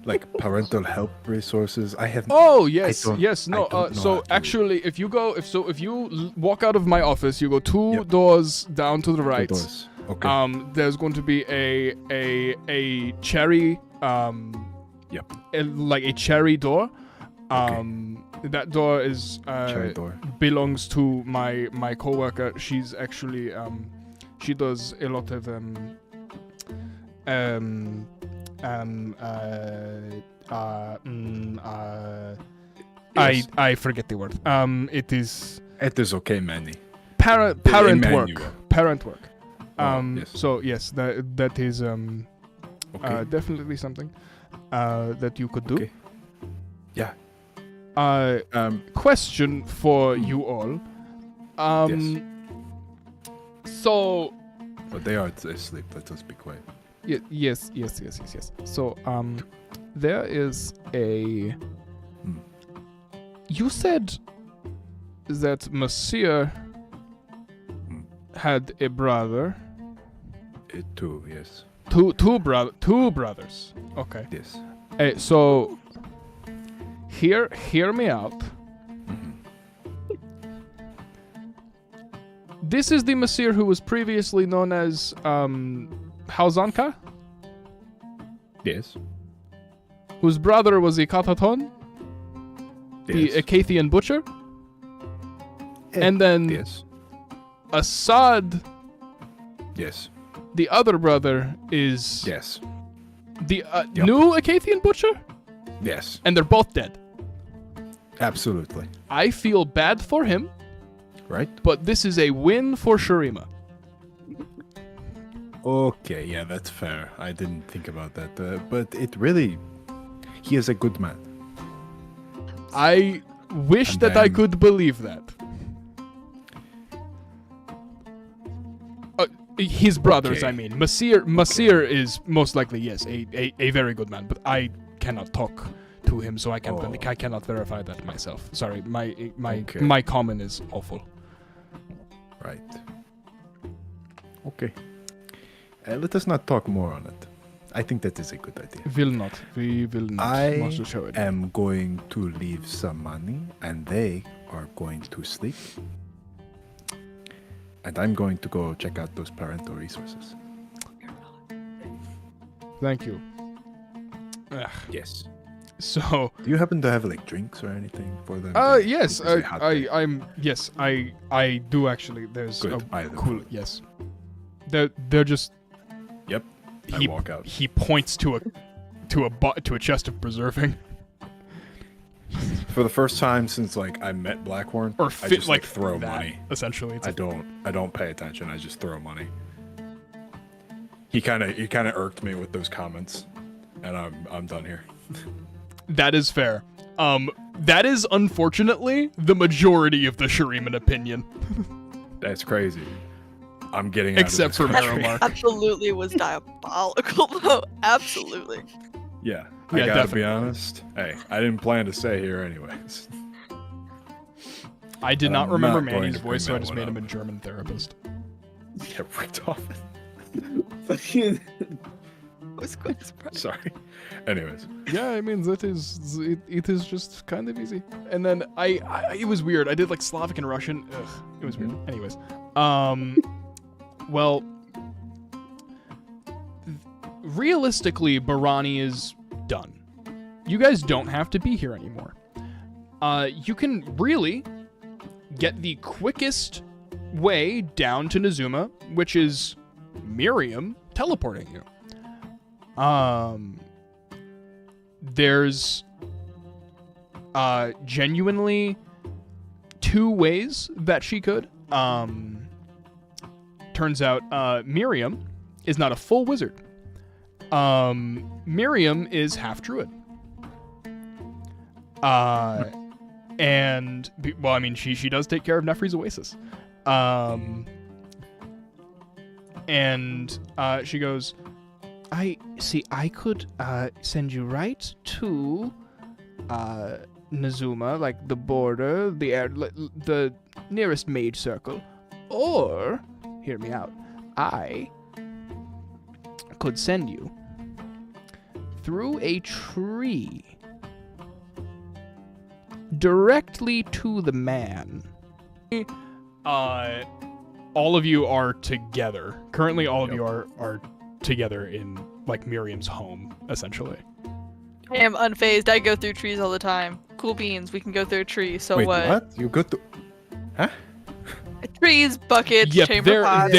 like parental help resources? I have. Oh yes, don't- yes. No. I don't know how So to- actually, if you walk out of my office, you go two Yep. doors down to the the right. doors. Okay. There's going to be a cherry. Yep. Like a cherry door. That door is Cherry door. belongs to my coworker. She's actually she does a lot of I forget the word. It is It is okay, Manny. parent Emmanuel. work. Parent work. Yes. So yes, that is Okay. definitely something that you could do. Okay. Yeah. Question for you all. Yes. So But they are asleep. Let us be quiet. yes. So there is a. Hmm. You said that Monsieur Hmm. had a brother. It too. Yes. Two brothers. Okay. Yes. So hear me out. Mhm. This is the Monsieur who was previously known as Hauzanka, Yes. whose brother was the Kataton, the Yes. Acathian butcher, Eh, and then Yes. Assad, Yes. the other brother, is Yes. the Yep. new Acathian butcher, Yes. and they're both dead. Absolutely. I feel bad for him, Right? but this is a win for Shurima. Okay. Yeah, that's fair. I didn't think about that. But it really. He is a good man. I wish And that I then- could believe that. His brothers, Okay. I mean. Masir is most likely, yes, a very good man, but I cannot talk to him, so I cannot verify that myself. Sorry, Okay. my common is awful. Right. Okay. Let us not talk more on it. I think that is a good idea. We will not. I Must show it. am going to leave some money, and they are going to sleep. And I'm going to go check out those parental resources. Thank you. Ugh. Yes. So, Do you happen to have like drinks or anything for them? yes, It is a hot day. I do actually. There's Good, a I look cool, forward. yes. They're just. Yep. I He walk out. He points to a chest of preserving. For the first time since like I met Blackhorn, Or I fit just like throw that, money. essentially. It's I don't pay attention. I just throw money. He kind of irked me with those comments, and I'm done here. That is fair. That is unfortunately the majority of the Shuriman opinion. That's crazy. I'm getting Except out of for this country. Maramark. Absolutely was diabolical, though. Absolutely. Yeah, Yeah, I gotta definitely. be honest. Hey, I didn't plan to stay here anyways. I did And not I'm remember not going Manny's to bring voice, so I that just one made him up. a German therapist. Get ripped off. Fucking- I was quite surprised. Sorry. Anyways, Yeah, I mean it is just kind of easy. And then I it was weird. I did like Slavic and Russian. Ugh, it was weird. Anyways, well, realistically, Barani is done. You guys don't have to be here anymore. You can really get the quickest way down to Nazuma, which is Miriam teleporting you. There's genuinely two ways that she could. Turns out Miriam is not a full wizard. Miriam is half druid. And well, I mean, she does take care of Nefri's Oasis. And she goes, I could send you right to Nazuma, like the border, the nearest mage circle, or hear me out, I could send you through a tree directly to the man. All of you are together. Currently, all of you are together in like Miriam's home, essentially. I am unfazed. I go through trees all the time. Cool beans. We can go through a tree. So wait, what? You go through? Huh? Trees, buckets, Yep, chamber pots.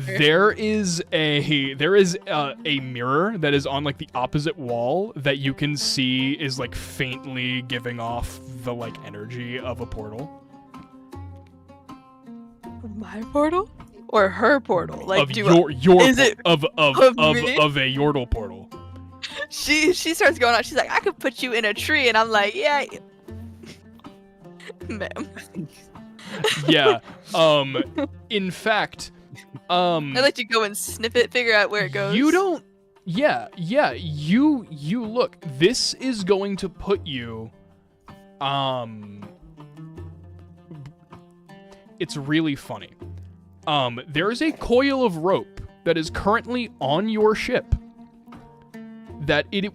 there is a mirror that is on like the opposite wall that you can see is like faintly giving off the like energy of a portal. My portal or her portal? Like Of do your is it of me? a Yordle portal. she starts going on. She's like, I could put you in a tree, and I'm like, yeah, ma'am. Yeah. In fact, I like to go and sniff it, figure out where it goes. you don't. Yeah. You look. This is going to put you. It's really funny. There is a coil of rope that is currently on your ship that it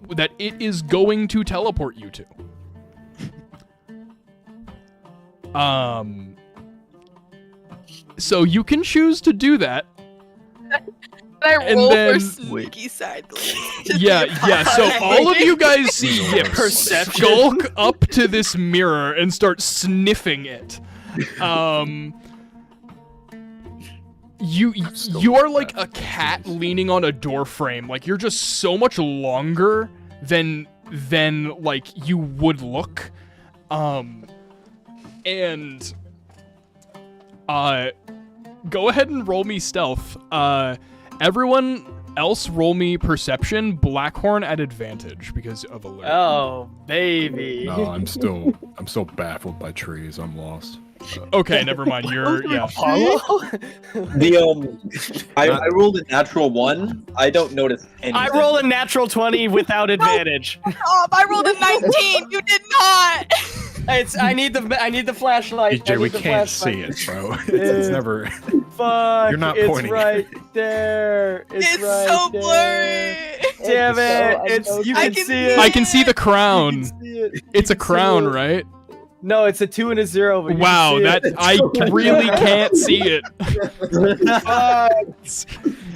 is going to teleport you to. So you can choose to do that. I and roll then- for sneaky side glance. to see Yeah. if So I- all of you guys see Yip Perception. skulk up to this mirror and start sniffing it. You are like a cat leaning on a door frame. Like you're just so much longer than like you would look. And go ahead and roll me stealth. Everyone else roll me perception. Blackhorn at advantage because of alert. Oh, baby. No, I'm still baffled by trees. I'm lost. Okay, never mind. You're yeah. Apollo? I rolled a natural 1. I don't notice anything. I roll a natural 20 without advantage. I rolled a 19. You did not. I need the flashlight. I EJ, we need the can't flashlight. see it, bro. It's never. Fuck. You're not it's pointing. right there. It's right so there. blurry. Damn it. It's so You I can can see it. I can see the You crown. can see it. It's a You can see crown, it. right? No, it's a 2 and a 0. But you can Wow, see that it. I really can't see it.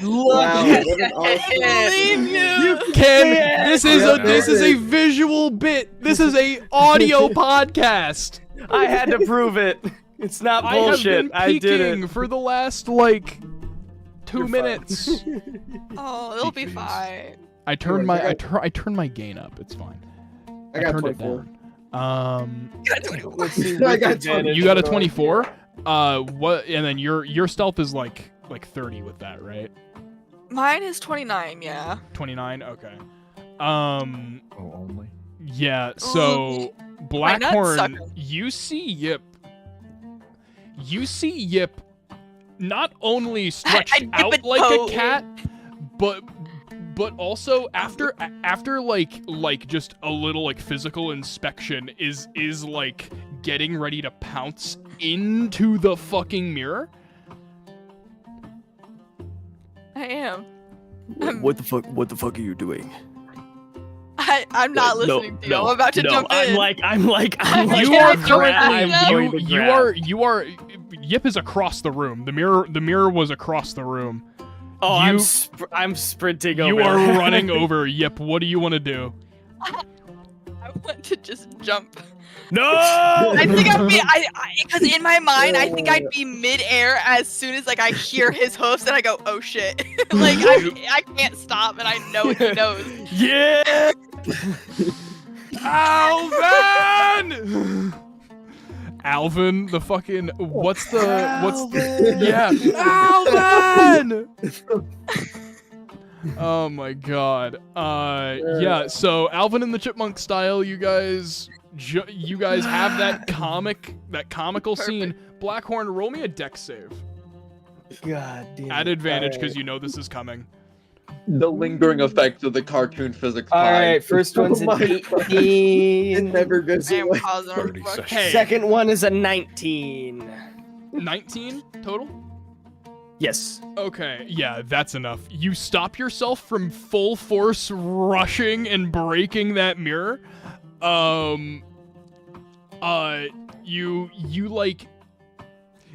Wow, what an I awesome. believe you. Ken, this is Yeah, this is a visual bit. This is a audio podcast. I had to prove it. It's not I have bullshit. been I did peeking it. for the last like 2 You're fine. minutes. Oh, it'll be Please. fine. I turned my gain up. It's fine. I got turned it 24. down. Let's see. I got advantage You got a what do I 24. get? What? And then your stealth is like 30 with that, right? Mine is 29, yeah. 29. Okay. Oh, only. Yeah. So My nuts Blackhorn, suck. you see Yip. Not only stretched I dip out a like toe. a cat, but also after like just a little like physical inspection is like getting ready to pounce into the fucking mirror. I am. What the fuck are you doing? I'm not No, listening to you. I'm about to jump in. You Yeah, are currently I'm you are Yip is across the room. The mirror was across the room. Oh, You- I'm sprinting over. You are there. running over Yip. What do you want to do? I want to just jump. No! I think I'd be, because in my mind, I think I'd be mid-air as soon as like I hear his hoofs and I go, oh shit. Like I can't stop and I know he knows. Yeah! Alvin! Alvin, the fucking what's the yeah Alvin! Oh my god. Yeah. So Alvin and the Chipmunk style, you guys have that comical scene. Blackhorn, roll me a dex save God damn. at advantage because you know this is coming. The lingering effects of the cartoon physics. All pie. right, first one's an Oh my God. It 18. never goes I am away. pausing. 30 Fuck. seconds. Hey, Second one is a 19. 19 total. Yes. Okay, yeah, that's enough. You stop yourself from full force rushing and breaking that mirror.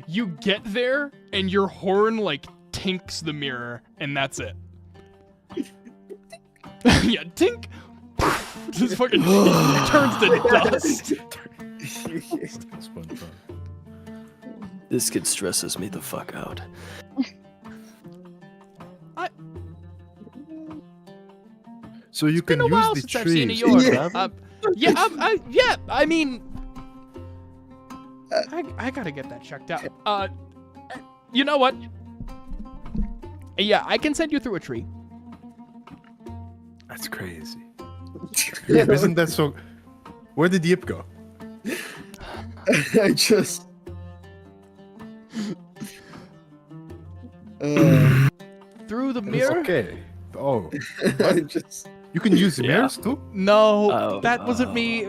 You get there and your horn like tinks the mirror and that's it. Yeah, tink. Just fucking turns to dust. SpongeBob. This kid stresses me the fuck out. So you Been can a while use the since I've seen a trees. yard. I mean, I gotta get that checked out. You know what? Yeah, I can send you through a tree. That's crazy. Isn't that so? Where did Yip go? I just. Through the It's mirror? okay. Oh, I just. you can use the Yeah. mirrors too. No, Oh, that wasn't me.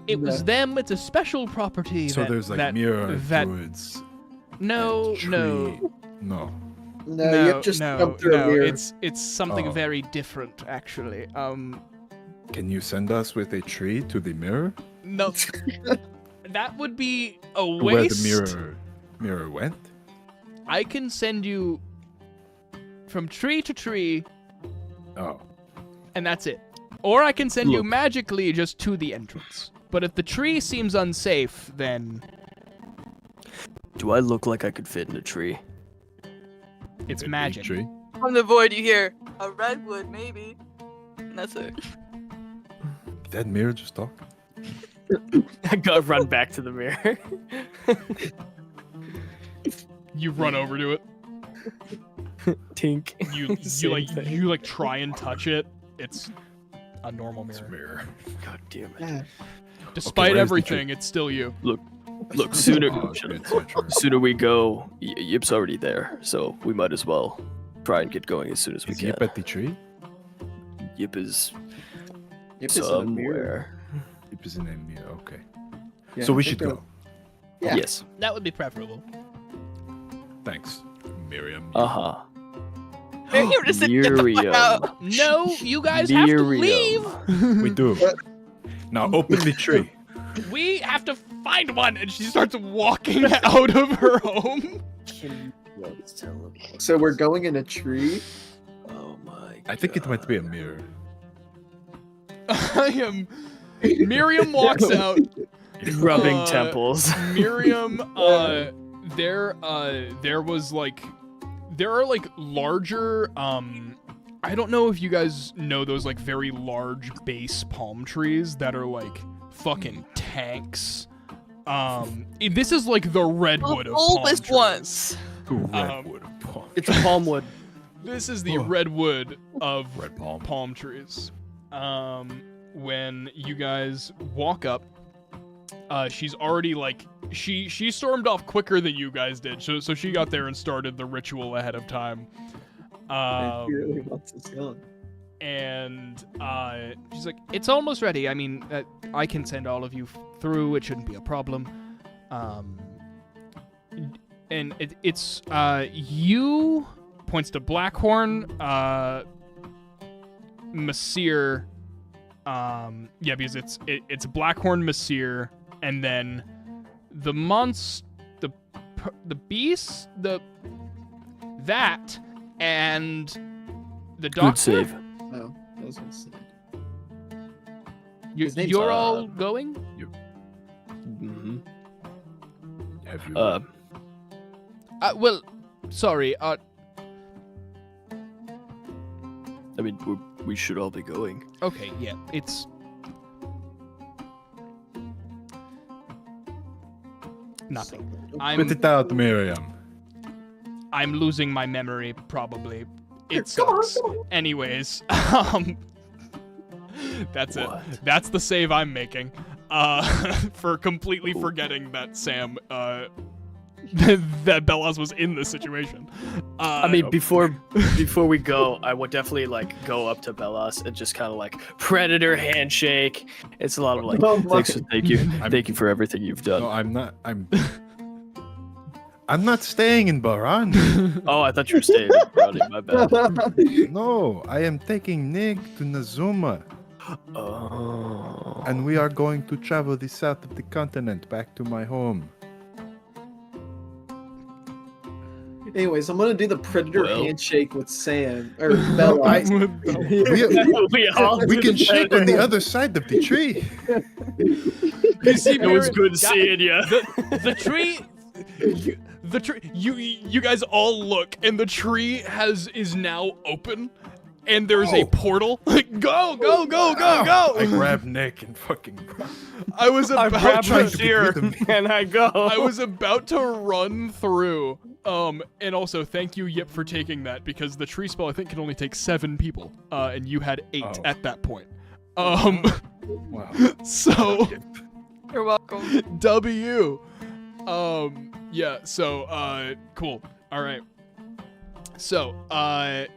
It was No. them. It's a special property. So that, there's like that, mirror that- druids. No, and no, tree- No. No, no, you have just no, jump through a no. mirror. It's something Oh. very different, actually. Can you send us with a tree to the mirror? No, that would be a To where waste. the mirror went? I can send you from tree to tree, Oh. and that's it. Or I can send you Look. magically just to the entrance. But if the tree seems unsafe, then Do I look like I could fit in a tree? it's A big magic. tree. From the void, you hear a redwood, maybe. And that's it. Did that mirror just talk? I gotta run back to the mirror. You run over to it. Tink. You Same thing. you like try and touch it. It's a normal It's a mirror. mirror. God damn it. Yeah. Despite where's the everything, it's still you. Look, sooner Oh, shit, so true. sooner we go, Yip's already there, so we might as well try and get going as soon as we Is can. Yip at the tree? Yip is Yip is in a mirror. somewhere. Yip is in a mirror. Okay. Yeah, So I we think should they'll- go. Yeah. Yes. That would be preferable. Thanks, Miriam. Uh-huh. You just said, get the fuck Miriam. out. No, you guys have to leave. We do. Now open the tree. We have to find one, and she starts walking out of her home. Let's tell him. So we're going in a tree. Oh my. I think it might be a mirror. I am. Miriam walks out. Rubbing temples. Miriam, there was like, there are like larger I don't know if you guys know those like very large base palm trees that are like fucking tanks. This is like the redwood of palm trees. Ones. Redwood of palm. It's a palm wood. This is the redwood of Red palm. palm trees. When you guys walk up, she's already like she stormed off quicker than you guys did. So she got there and started the ritual ahead of time. Really wants this going. And she's like, "It's almost ready. I mean, I can send all of you through. It shouldn't be a problem." And it's you points to Blackhorn, Masir. Yeah, because it's Blackhorn, Masir, and then the beast, that, and the doctor. Good save. Oh, that was insane. You're name's, all going? Mm-hmm. Have you? Well, sorry. I mean, we should all be going. Okay, yeah, it's nothing. Spit it out, Miriam. I'm losing my memory, probably. It Come on, sucks. come on. Anyways, that's it. What? That's the save I'm making. For completely forgetting that Sam, that Bellas was in this situation. I mean, before we go, I would definitely like go up to Bellas and just kind of like predator handshake. It's a lot of like, Oh my- Thank you for everything you've done. No, I'm not. I'm not staying in Baran. oh, I thought you were staying. Brownie, my bad. No, I am taking Nig to Nazuma, Oh. and we are going to travel the south of the continent back to my home. Anyways, I'm gonna do the predator Well. handshake with Sam or Bella. We can shake on the other side of the tree. You see, It was Miriam, good seeing you. the tree. The tree. You guys all look, and the tree is now open, and there's a portal. Go! I grab Nick and fucking. I was I about grab my to. deer and I go. I was about to run through. And also thank you, Yip, for taking that because the tree spell I think can only take 7 people, and you had 8 at that point. Wow. So You're welcome. W. Yeah. So cool. All right. So I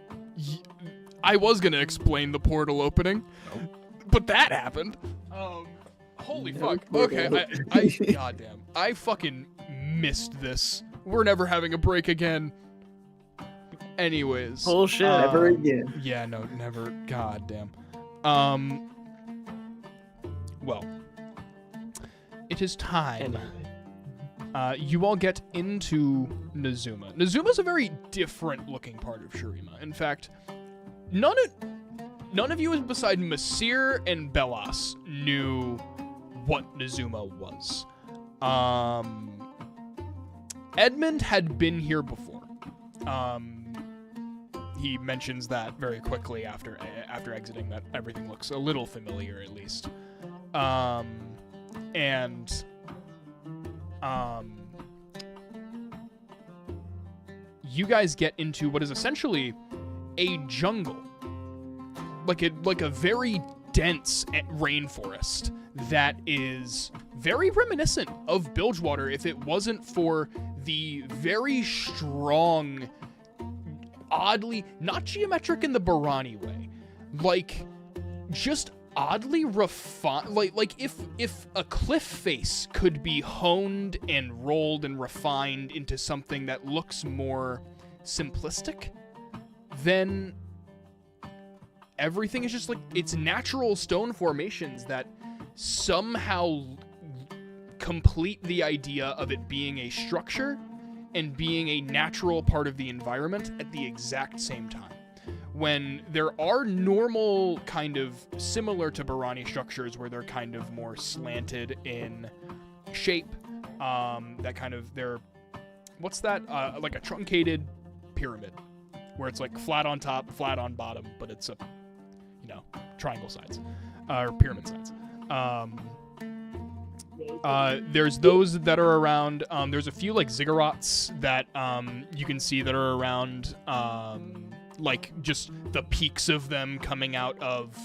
was gonna explain the portal opening, but that happened. Holy fuck. Okay. I goddamn. I fucking missed this. We're never having a break again. Anyways. Bullshit. Never again. Yeah, no, never. Goddamn. Well, it is time. You all get into Nazuma. Nazuma's a very different looking part of Shurima. In fact, none of you beside Masir and Bellas knew what Nazuma was. Edmund had been here before. He mentions that very quickly after exiting, that everything looks a little familiar, at least. You guys get into what is essentially a jungle, like a very dense rainforest that is very reminiscent of Bilgewater if it wasn't for the very strong, oddly, not geometric in the Barani way, like just oddly refined, like if a cliff face could be honed and rolled and refined into something that looks more simplistic, then everything is just like, it's natural stone formations that somehow complete the idea of it being a structure and being a natural part of the environment at the exact same time. When there are normal, kind of similar to Barani structures where they're kind of more slanted in shape, that kind of, they're, what's that? Like a truncated pyramid. where it's like flat on top, flat on bottom, but it's a, triangle sides, or pyramid sides. There's those that are around. There's a few like ziggurats that you can see that are around, like just the peaks of them coming out of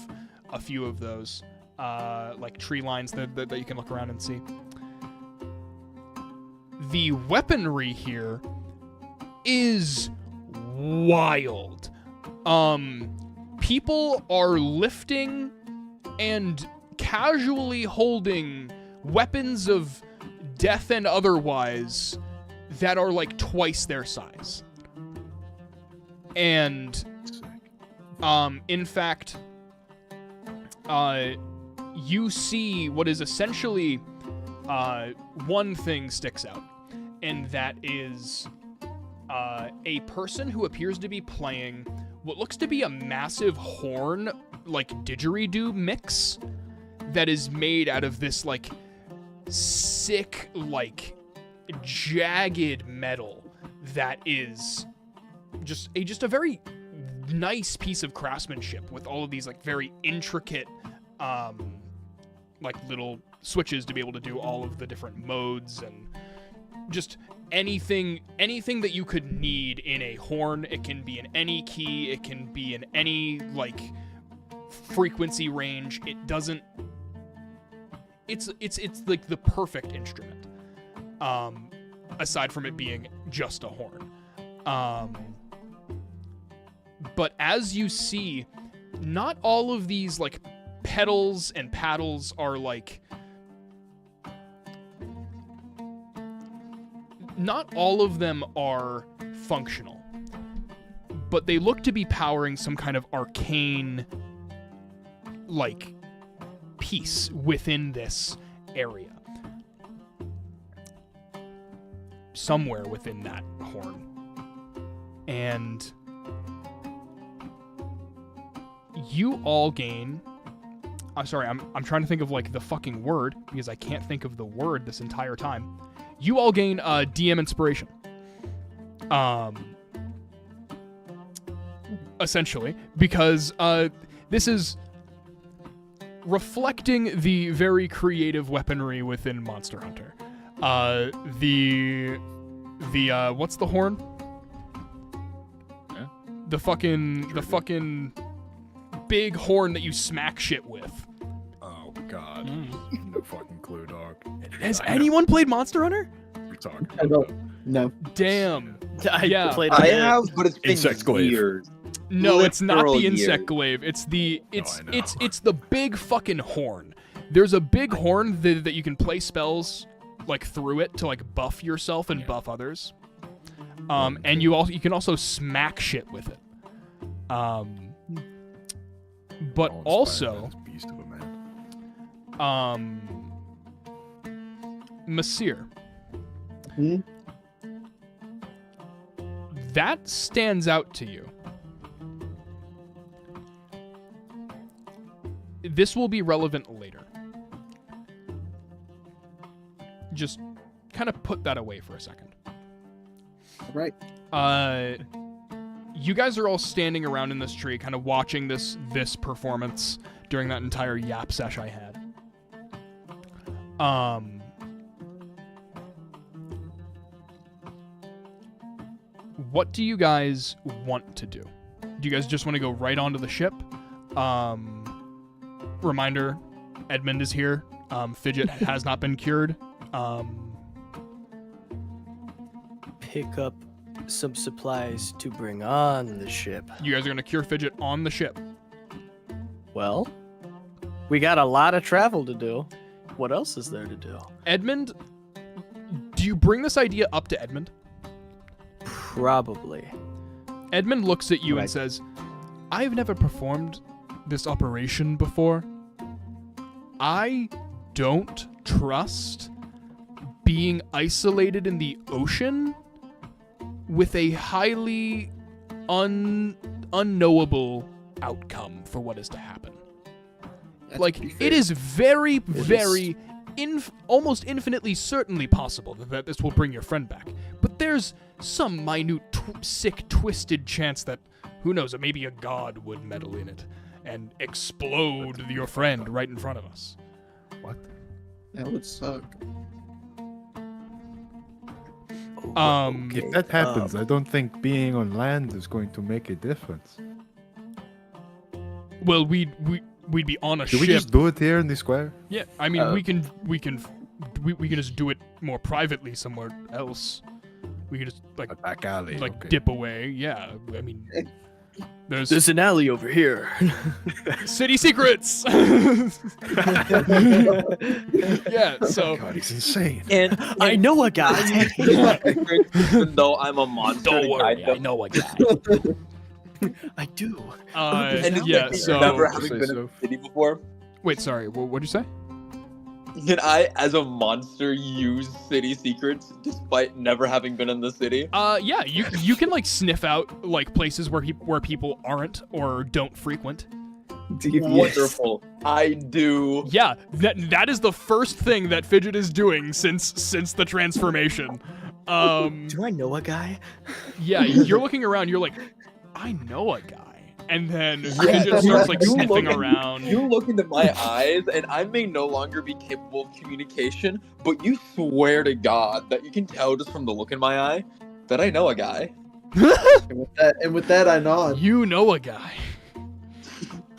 a few of those, like tree lines that you can look around and see. The weaponry here is wild. People are lifting and casually holding weapons of death and otherwise that are like twice their size. And in fact, you see what is essentially one thing sticks out, and that is a person who appears to be playing what looks to be a massive horn, like didgeridoo mix that is made out of this like sick, like jagged metal that is just a very nice piece of craftsmanship with all of these like very intricate like little switches to be able to do all of the different modes and just anything that you could need in a horn. It can be in any key, it can be in any like frequency range. It's like the perfect instrument, aside from it being just a horn. But as you see, not all of these like pedals and paddles are like, not all of them are functional, but they look to be powering some kind of arcane like piece within this area. Somewhere within that horn. And you all gain, I'm sorry, I'm trying to think of like the fucking word because I can't think of the word this entire time. You all gain DM inspiration. Essentially, because this is reflecting the very creative weaponry within Monster Hunter. The what's the horn? Yeah. The fucking big horn that you smack shit with. Oh god. No fucking clue, dog. Has anyone played Monster Hunter? We're talking I don't. No. Damn. I Yeah. played I it. have, but it's been Insect glaive. years. No, it's not Literal the insect years. glaive. It's the I know. it's the big fucking horn. There's a big horn that you can play spells like through it to like buff yourself and buff others. And you can also smack shit with it. But All inspired also, by this beast of a man. Masir. Hmm? That stands out to you. This will be relevant later. Just kind of put that away for a second. All right. You guys are all standing around in this tree, kind of watching this performance during that entire yap sesh I had. What do you guys want to do? Do you guys just want to go right onto the ship? Reminder, Edmund is here. Fidget has not been cured. Pick up some supplies to bring on the ship. You guys are going to cure Fidget on the ship. Well, we got a lot of travel to do. What else is there to do? Edmund, do you bring this idea up to Edmund? Probably. Edmund looks at you Right. and says, I've never performed this operation before. I don't trust being isolated in the ocean with a highly unknowable outcome for what is to happen. That's Like, pretty fair. it is very, is. very, almost infinitely certainly possible that this will bring your friend back. But there's some minute, sick, twisted chance that, who knows, maybe a god would meddle in it and explode your friend right in front of us. What? That would suck. If that happens, I don't think being on land is going to make a difference. Well, we'd be on a Do ship. we just do it here in the square? Yeah, I mean, we can just do it more privately somewhere else. We can just A back alley. okay. dip away. Yeah, I mean, there's There's an alley over here. city secrets. Yeah, so God, he's insane. And I know a guy. even though I'm a monster, don't to worry, guide I them, know a guy. I do. and it's yeah. like So never having Say been in so. the city before. wait, sorry. What'd you say? Can I, as a monster, use city secrets despite never having been in the city? Yeah, you can like sniff out like places where people aren't or don't frequent. Wonderful. I do. Yeah, that is the first thing that Fidget is doing since the transformation. Do I know a guy? Yeah, you're looking around. You're like, I know a guy, and then Fidget starts like You sniffing look- around. You look into my eyes, and I may no longer be capable of communication, but you swear to God that you can tell just from the look in my eye that I know a guy. And with that, I nod. You know a guy,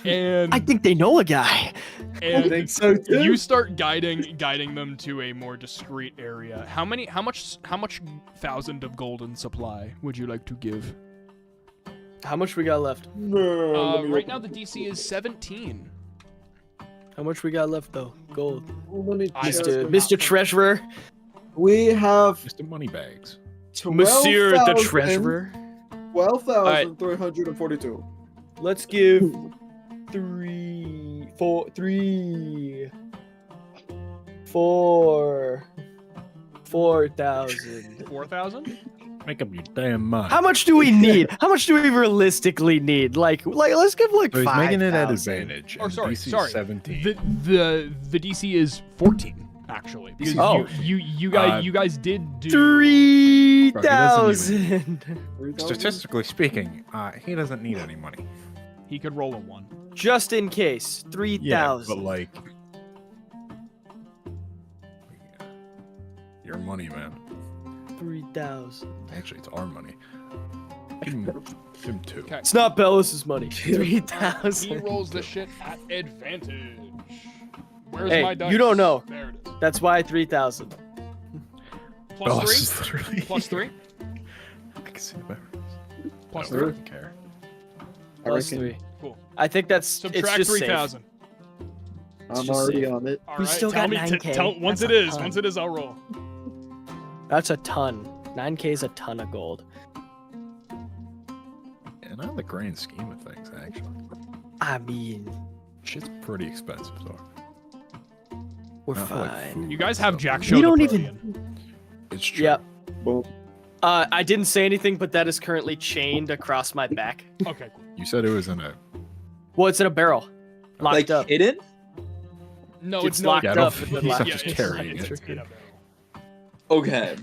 and I think they know a guy. I think so too. you start guiding them to a more discreet area. How much thousand of golden supply would you like to give? How much we got left? Right now the DC is 17. How much we got left though? Gold. Let me I- check. Mr. Treasurer. We have Mr. Moneybags. Monsieur the 12,000 Treasurer. 12,342. Let's give 4,000. 4,000? Make up your damn mind. How much do we need? How much do we realistically need? Like let's give like So he's 5,000. making it at advantage. Or and sorry, DC is sorry. 17. The DC is 14 actually. Because Oh. you guys did do 3,000. 3,000? Statistically speaking, he doesn't need any money. He could roll a 1. Just in case. Yeah, 3,000. but like, your money, man. 3,000. Actually, it's our money. Give him 2. Okay. It's not Bellis's money. He 3,000. rolls the shit at advantage. Where's Hey, my dice? you don't know. There it is. That's why 3,000. Bellis Plus is literally. 3? Plus 3? I can see the memories. Plus I don't 3? fucking care. Plus reckon- 3. Cool. I think that's it's Subtract just 3,000. I'm just already safe. on it. All We right, still tell got me, 9K. once That's it a is, ton. I'll roll. safe. That's a ton. 9K is a ton of gold. And on the grand scheme of things, actually, I mean, shit's pretty expensive, though. we're Not like fine. food You guys and have stuff. Jack Show We the don't Protean. It's true. Yep. Boom. I didn't say anything, but that is currently chained across my back. Okay, cool. You said it was in a. Well, it's in a barrel. Locked Like up. hidden? No, It's it's not. locked Yeah, I don't up. think and he's locked. just it's- carrying it's it. in a barrel. Okay.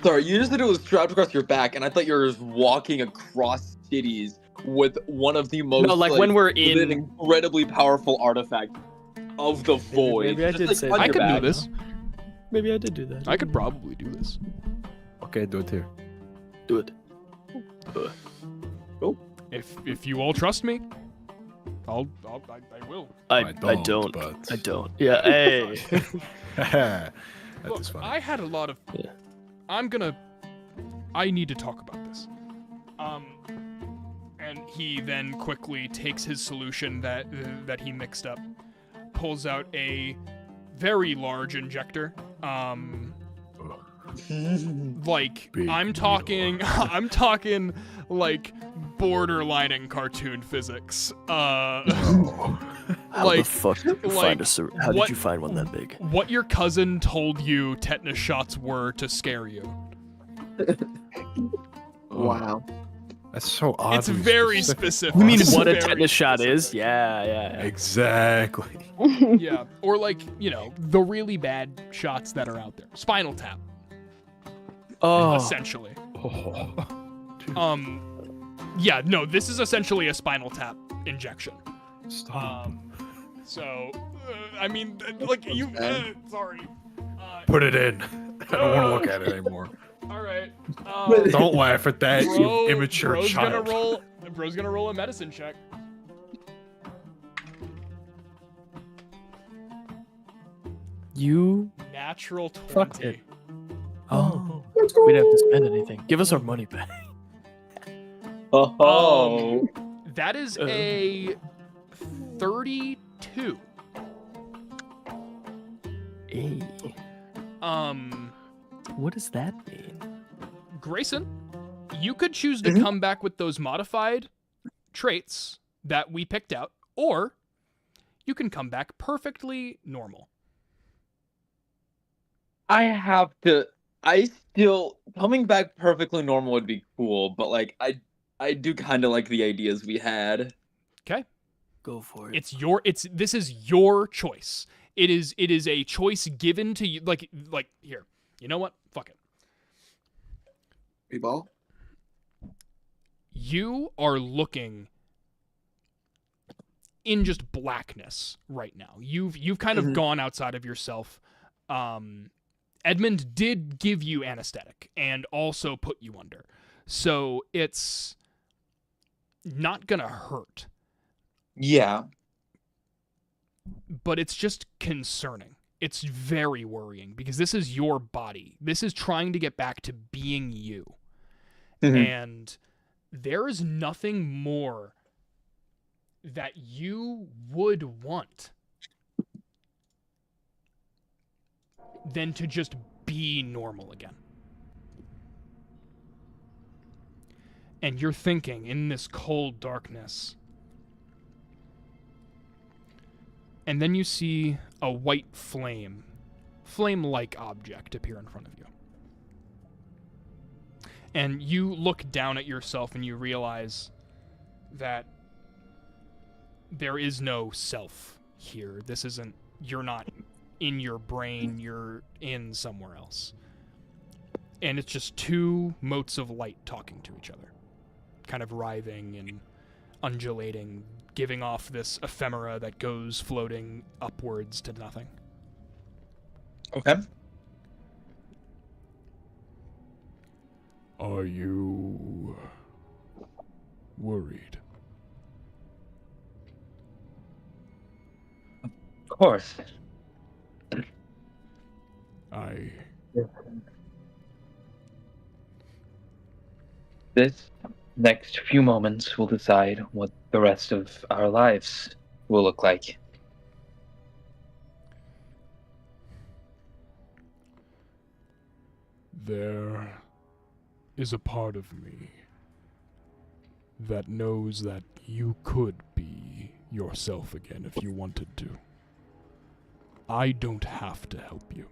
Sorry, you just said it was strapped across your back, and I thought you were just walking across cities with one of the most. No, like when we're with in. an incredibly powerful artifact of the void. maybe I Just, did like, say on that. I your could do back. this. Maybe I did do that. I could probably do this. Okay, do it here. do it. If you all trust me, I will. I don't. but I don't. Yeah. Hey. that Look, is funny. I had a lot of. Yeah. I need to talk about this. And he then quickly takes his solution that he mixed up, pulls out a very large injector. Like Big I'm deal. talking, I'm talking like borderlining cartoon physics. How Like- the fuck did you like, find a How what- did you find one that big? What your cousin told you tetanus shots were to scare you. Wow. That's so odd. It's very specific. You mean It's what a very tetanus shot is? specific. Yeah. Exactly. Yeah, or like, the really bad shots that are out there. Spinal Tap, Oh. essentially. Oh. Yeah, no, this is essentially a spinal tap injection. Stop. So, I mean, like, you, sorry. Put it in. I don't want to look at it anymore. All right. Don't laugh at that, you immature bro's child. Bro's gonna roll a medicine check. You Natural 20. fucked it. Oh, we didn't have to spend anything. Give us our money back. Oh. That is a 32. Hey, what does that mean? Grayson, you could choose to come back with those modified traits that we picked out, or you can come back perfectly normal. I still coming back perfectly normal would be cool, but like I do kind of like the ideas we had. Okay. Go for it. This is your choice. It is a choice given to you. Like here. You know what? Fuck it. Ball. You are looking in just blackness right now. You've kind of gone outside of yourself. Edmund did give you anesthetic and also put you under. So it's not gonna hurt. Yeah. But it's just concerning. It's very worrying because this is your body. This is trying to get back to being you. And there is nothing more that you would want than to just be normal again. And you're thinking in this cold darkness. And then you see a white flame-like object appear in front of you. And you look down at yourself and you realize that there is no self here. This isn't, you're not in your brain, you're in somewhere else. And it's just two motes of light talking to each other, kind of writhing and undulating, giving off this ephemera that goes floating upwards to nothing. Okay. Are you worried? Of course. This next few moments will decide what the rest of our lives will look like. There is a part of me that knows that you could be yourself again if you wanted to. I don't have to help you.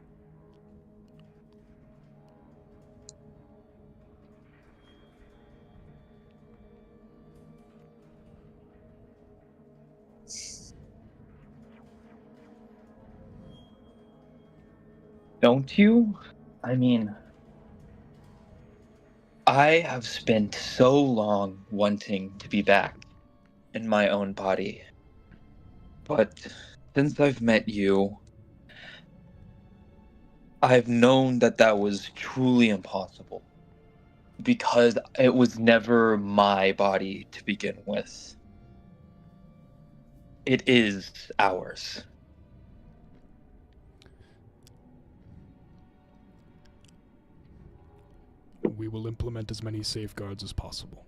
Don't you? I mean, I have spent so long wanting to be back in my own body. But since I've met you, I've known that that was truly impossible. Because it was never my body to begin with. It is ours. We will implement as many safeguards as possible.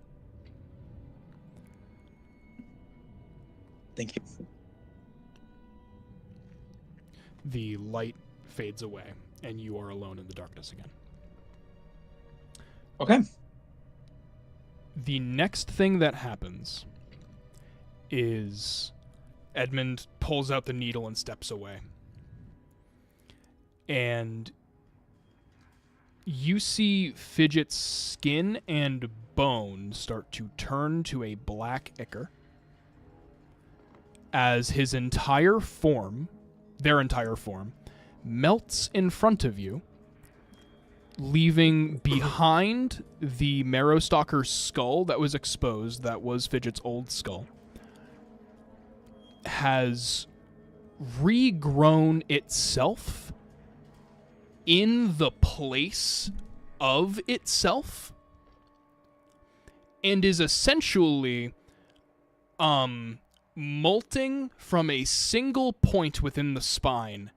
Thank you. The light fades away, and you are alone in the darkness again. Okay. The next thing that happens is Edmund pulls out the needle and steps away. And you see Fidget's skin and bone start to turn to a black ichor as his entire form, their entire form, melts in front of you leaving behind the Marrowstalker's skull that was exposed, that was Fidget's old skull, has regrown itself in the place of itself and is essentially molting from a single point within the spine,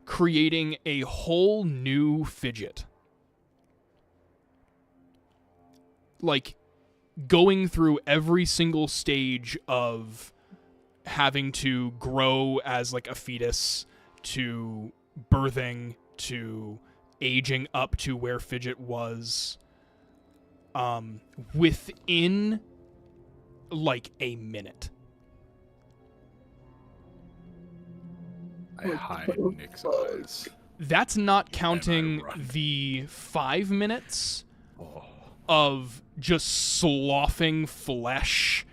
creating a whole new Fidget. Like, going through every single stage of having to grow as, like, a fetus, to birthing, to aging up to where Fidget was, within, like, a minute. I hide Nick's eyes. That's not counting the 5 minutes of just sloughing flesh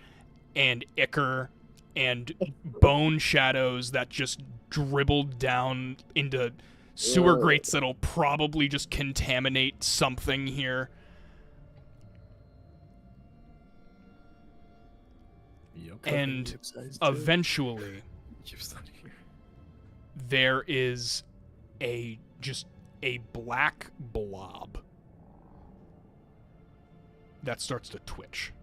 and ichor and bone shadows that just dribbled down into sewer grates that'll probably just contaminate something here. And eventually, there is just a black blob that starts to twitch.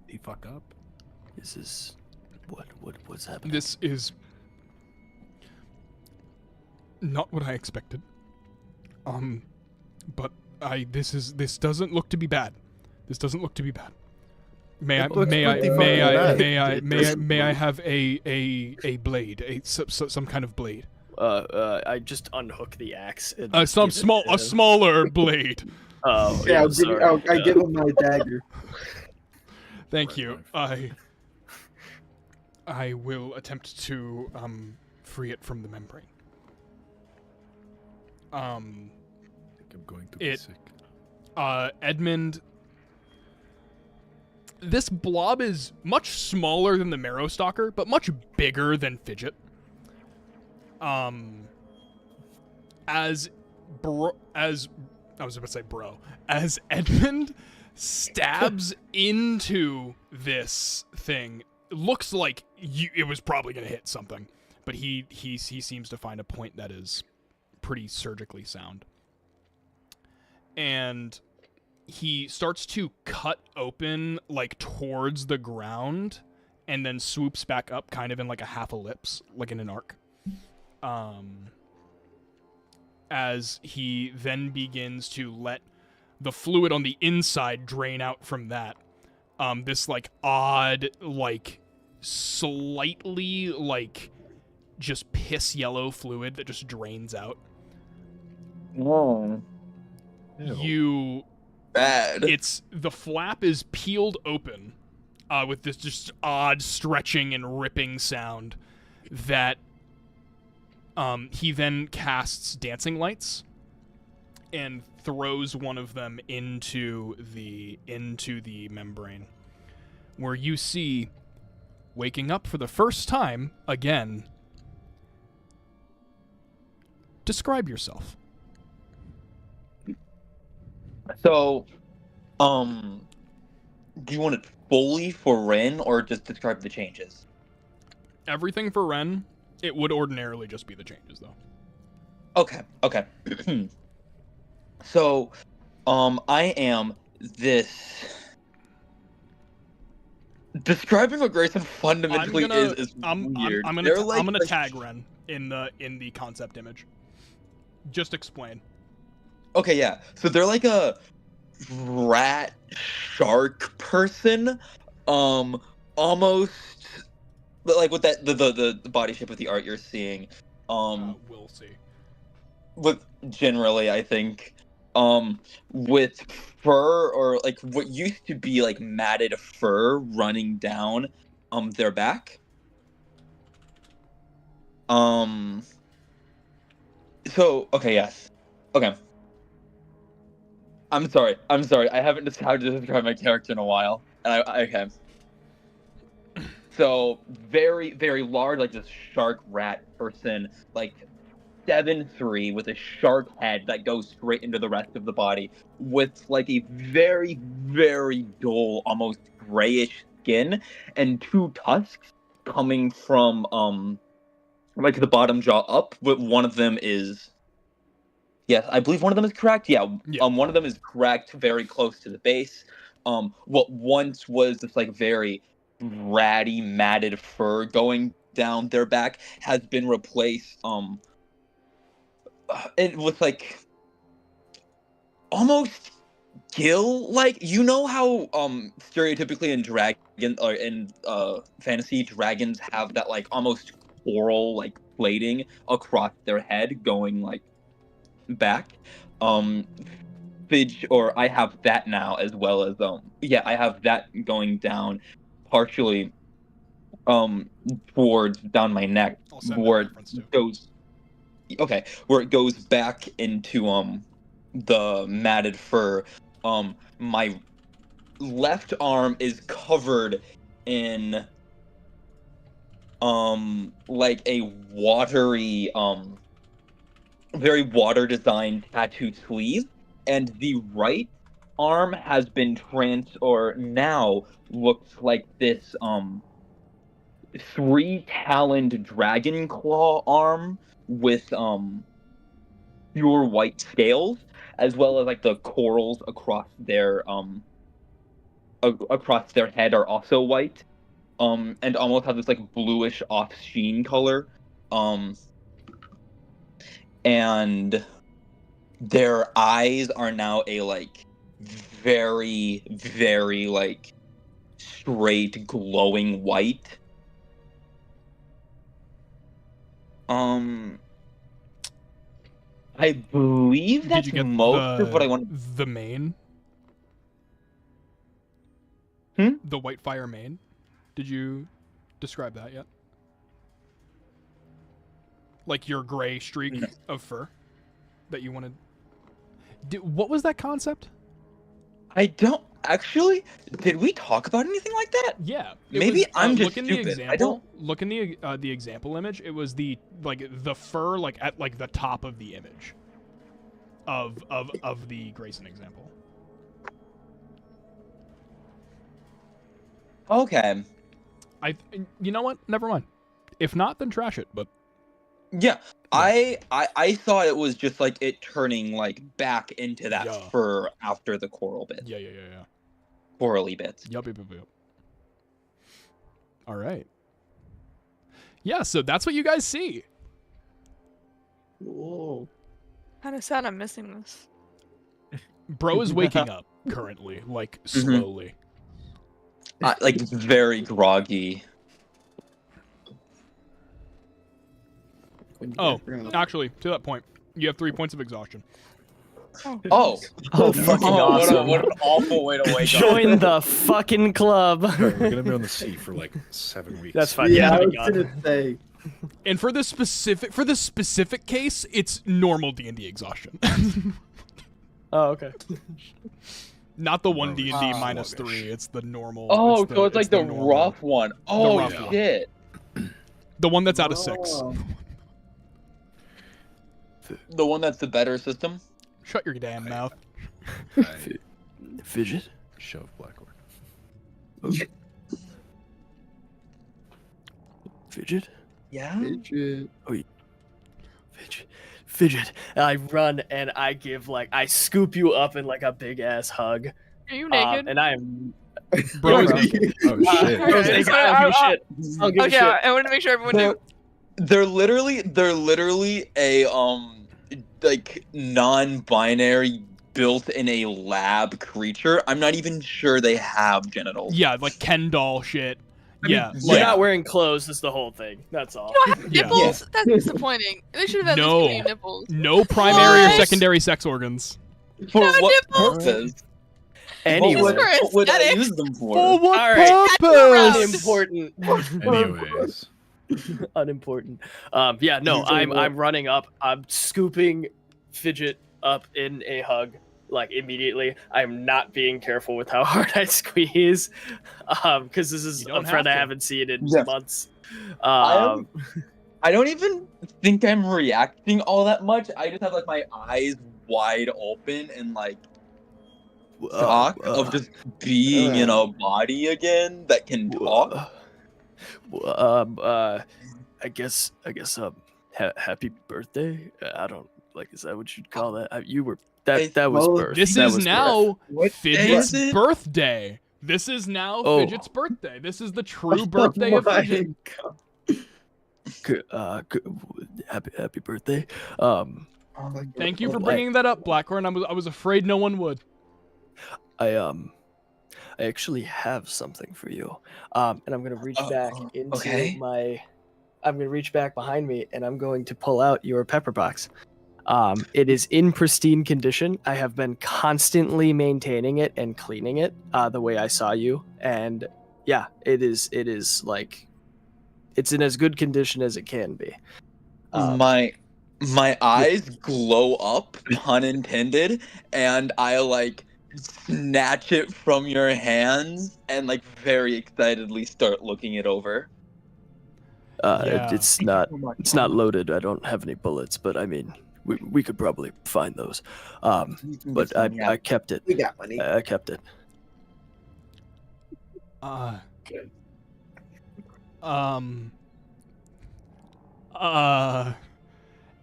He fuck up. This is what's happening? This is not what I expected. But this doesn't look to be bad. This doesn't look to be bad. May I have a blade, some kind of blade? I just unhook the axe. And A smaller blade. Oh, Yeah, sorry. I give him my dagger. Thank you. I will attempt to free it from the membrane. I think I'm going to be sick. Edmund, this blob is much smaller than the Marrowstalker, but much bigger than Fidget. As Edmund stabs into this thing, it looks like it was probably going to hit something, but he seems to find a point that is pretty surgically sound. And he starts to cut open, like, towards the ground, and then swoops back up kind of in like a half ellipse, like in an arc. As he then begins to let the fluid on the inside drain out from that. This, like, odd, like, slightly, like, just piss yellow fluid that just drains out. Whoa. Bad. The flap is peeled open, with this just odd stretching and ripping sound that, he then casts dancing lights and throws one of them into the membrane, where you see, waking up for the first time again, describe yourself. So, do you want it fully for Ren, or just describe the changes? Everything for Ren. It would ordinarily just be the changes, though. Okay. So, I am this. Describing what Grayson fundamentally is weird. I'm gonna tag Ren in the concept image. Just explain. Okay, yeah. So they're like a rat shark person, almost like with that the body shape of the art you're seeing. We'll see. With generally, I think, with fur, or like what used to be like matted fur running down their back. So okay, yes, okay. I'm sorry. I haven't decided to describe my character in a while. And okay. So very, very large, like this shark rat person, like 7'3" with a shark head that goes straight into the rest of the body, with like a very, very dull, almost grayish skin, and 2 tusks coming from like the bottom jaw up. But one of them is, yes, I believe one of them is cracked. Yeah. One of them is cracked very close to the base. What once was this like very ratty, matted fur going down their back has been replaced. It was like almost gill, like, you know how stereotypically in dragon or in fantasy, dragons have that like almost coral like plating across their head going like back. Or I have that now, as well as I have that going down partially towards down my neck, where it goes where it goes back into the matted fur. My left arm is covered in like a watery very water designed tattoo sleeve, and the right arm has been now looks like this 3-taloned dragon claw arm with pure white scales, as well as like the corals across their head are also white, and almost have this like bluish off sheen color, and their eyes are now a like very, very like straight glowing white. I believe that's Did you get most of what I want. The main? Hmm? The Whitefire main? Did you describe that yet? Like your gray streak of fur that you wanted. What was that concept? I don't actually. Did we talk about anything like that? Yeah. Maybe I'm just look in stupid. The example, I don't look in the example image. It was the fur like at like the top of the image of the Grayson example. Okay. You know what? Never mind. If not, then trash it. But yeah, I thought it was just like it turning like back into that fur after the coral bit. Yeah. Corally bits. Yup. All right. Yeah, so that's what you guys see. Whoa. Kind of sad I'm missing this. Bro is waking up currently, like slowly. Like very groggy. Oh, actually, to that point, you have 3 points of exhaustion. Oh, fucking awesome. What an awful way to wake up. Join the fucking club. We're gonna be on the sea for like 7 weeks. That's fine. Yeah, I Yeah, was gonna say. And for this specific case, it's normal D&D exhaustion. Oh, okay. Not the 1 D&D minus 3. It's the normal. Oh, so it's like the normal- rough one. Oh rough one. shit. The one that's out of 6. Oh. The one that's the better system. Shut your damn mouth. Fidget? Shove Blackwood. Fidget? Yeah. Fidget. Fidget. And I run and I scoop you up in like a big ass hug. Are you naked? And I am. Bro is Oh shit. I don't give a shit. I don't give a Okay, shit. I want to make sure everyone knew. They're literally a like non-binary built in a lab creature. I'm not even sure they have genitals. Yeah, like Ken doll shit. Yeah. You're not wearing clothes. That's the whole thing. That's all. You don't have nipples? That's disappointing. They should have had No. these nipples. No primary or What? secondary sex organs. For No what nipples. purpose? Anyway. What would I aesthetics. use them for? For what All right. purpose? Unimportant. Anyways. Unimportant. Yeah, no, I'm running up. I'm scooping Fidget up in a hug like immediately. I'm not being careful with how hard I squeeze, because this is You don't a friend I have to. haven't seen in Yes. months. I don't even think I'm reacting all that much. I just have like my eyes wide open and like shock of just being in a body again that can talk. I guess happy birthday. I don't like. Is that what you'd call that? You were that was well, birth. This that is was now What Fidget's is it? birthday. This is now Oh. Fidget's birthday. This is the true birthday of my Fidget. God. Happy birthday. Thank you for Like- bringing that up, Blackhorn. I was afraid no one would. I actually have something for you. And I'm gonna reach back into okay. I'm gonna reach back behind me and I'm going to pull out your pepper box. It is in pristine condition. I have been constantly maintaining it and cleaning it the way I saw you, and yeah, it is like it's in as good condition as it can be. My eyes glow up, pun intended, and I like snatch it from your hands and like very excitedly start looking it over. Yeah. It's not loaded. I don't have any bullets, but I mean, we could probably find those. But I kept it. We got money. I kept it.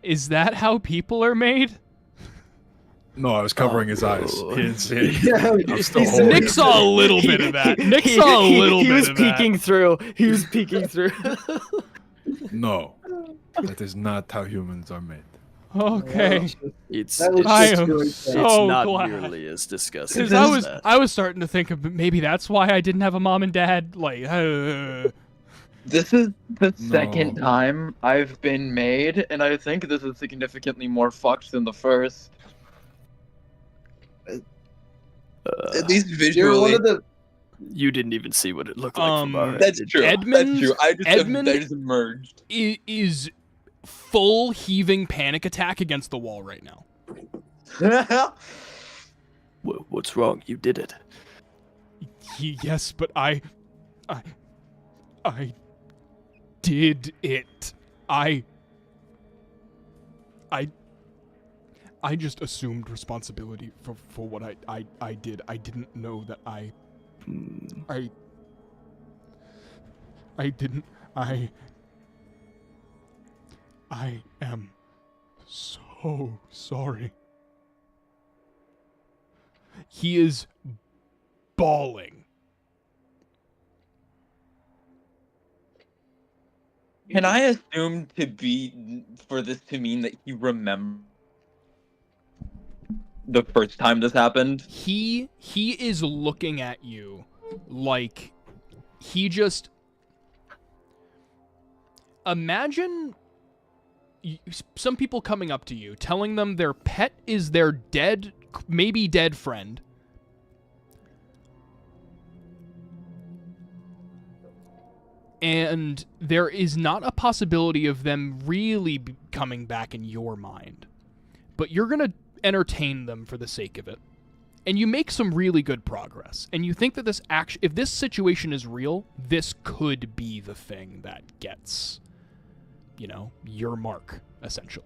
Is that how people are made? No, I was covering his eyes. Oh. He didn't see it. Yeah, I'm still he's- holding Nick it. saw a little bit of that. Nick saw a little He bit was of that. peeking through. He was peeking through. No, that is not how humans are made. Okay. It's That was I just am really so sad. it's not glad. nearly as disgusting. Because as that. I was starting to think of maybe that's why I didn't have a mom and dad. Like, This is the second No. time I've been made, and I think this is significantly more fucked than the first. At least You're one visually. of the. You didn't even see what it looked like from our That's end. true. Edmund- That's true. I Edmund- just emerged. is full heaving panic attack against the wall right now. What's wrong? You did it. Yes, but I did it. I just assumed responsibility for what I did. I didn't know that I didn't. I am so sorry. He is bawling. Can I assume for this to mean that he remembers the first time this happened? He is looking at you like he just imagine some people coming up to you telling them their pet is their dead, maybe dead friend, and there is not a possibility of them really coming back in your mind, but you're gonna entertain them for the sake of it, and you make some really good progress, and you think that if this situation is real, this could be the thing that gets, your mark, essentially.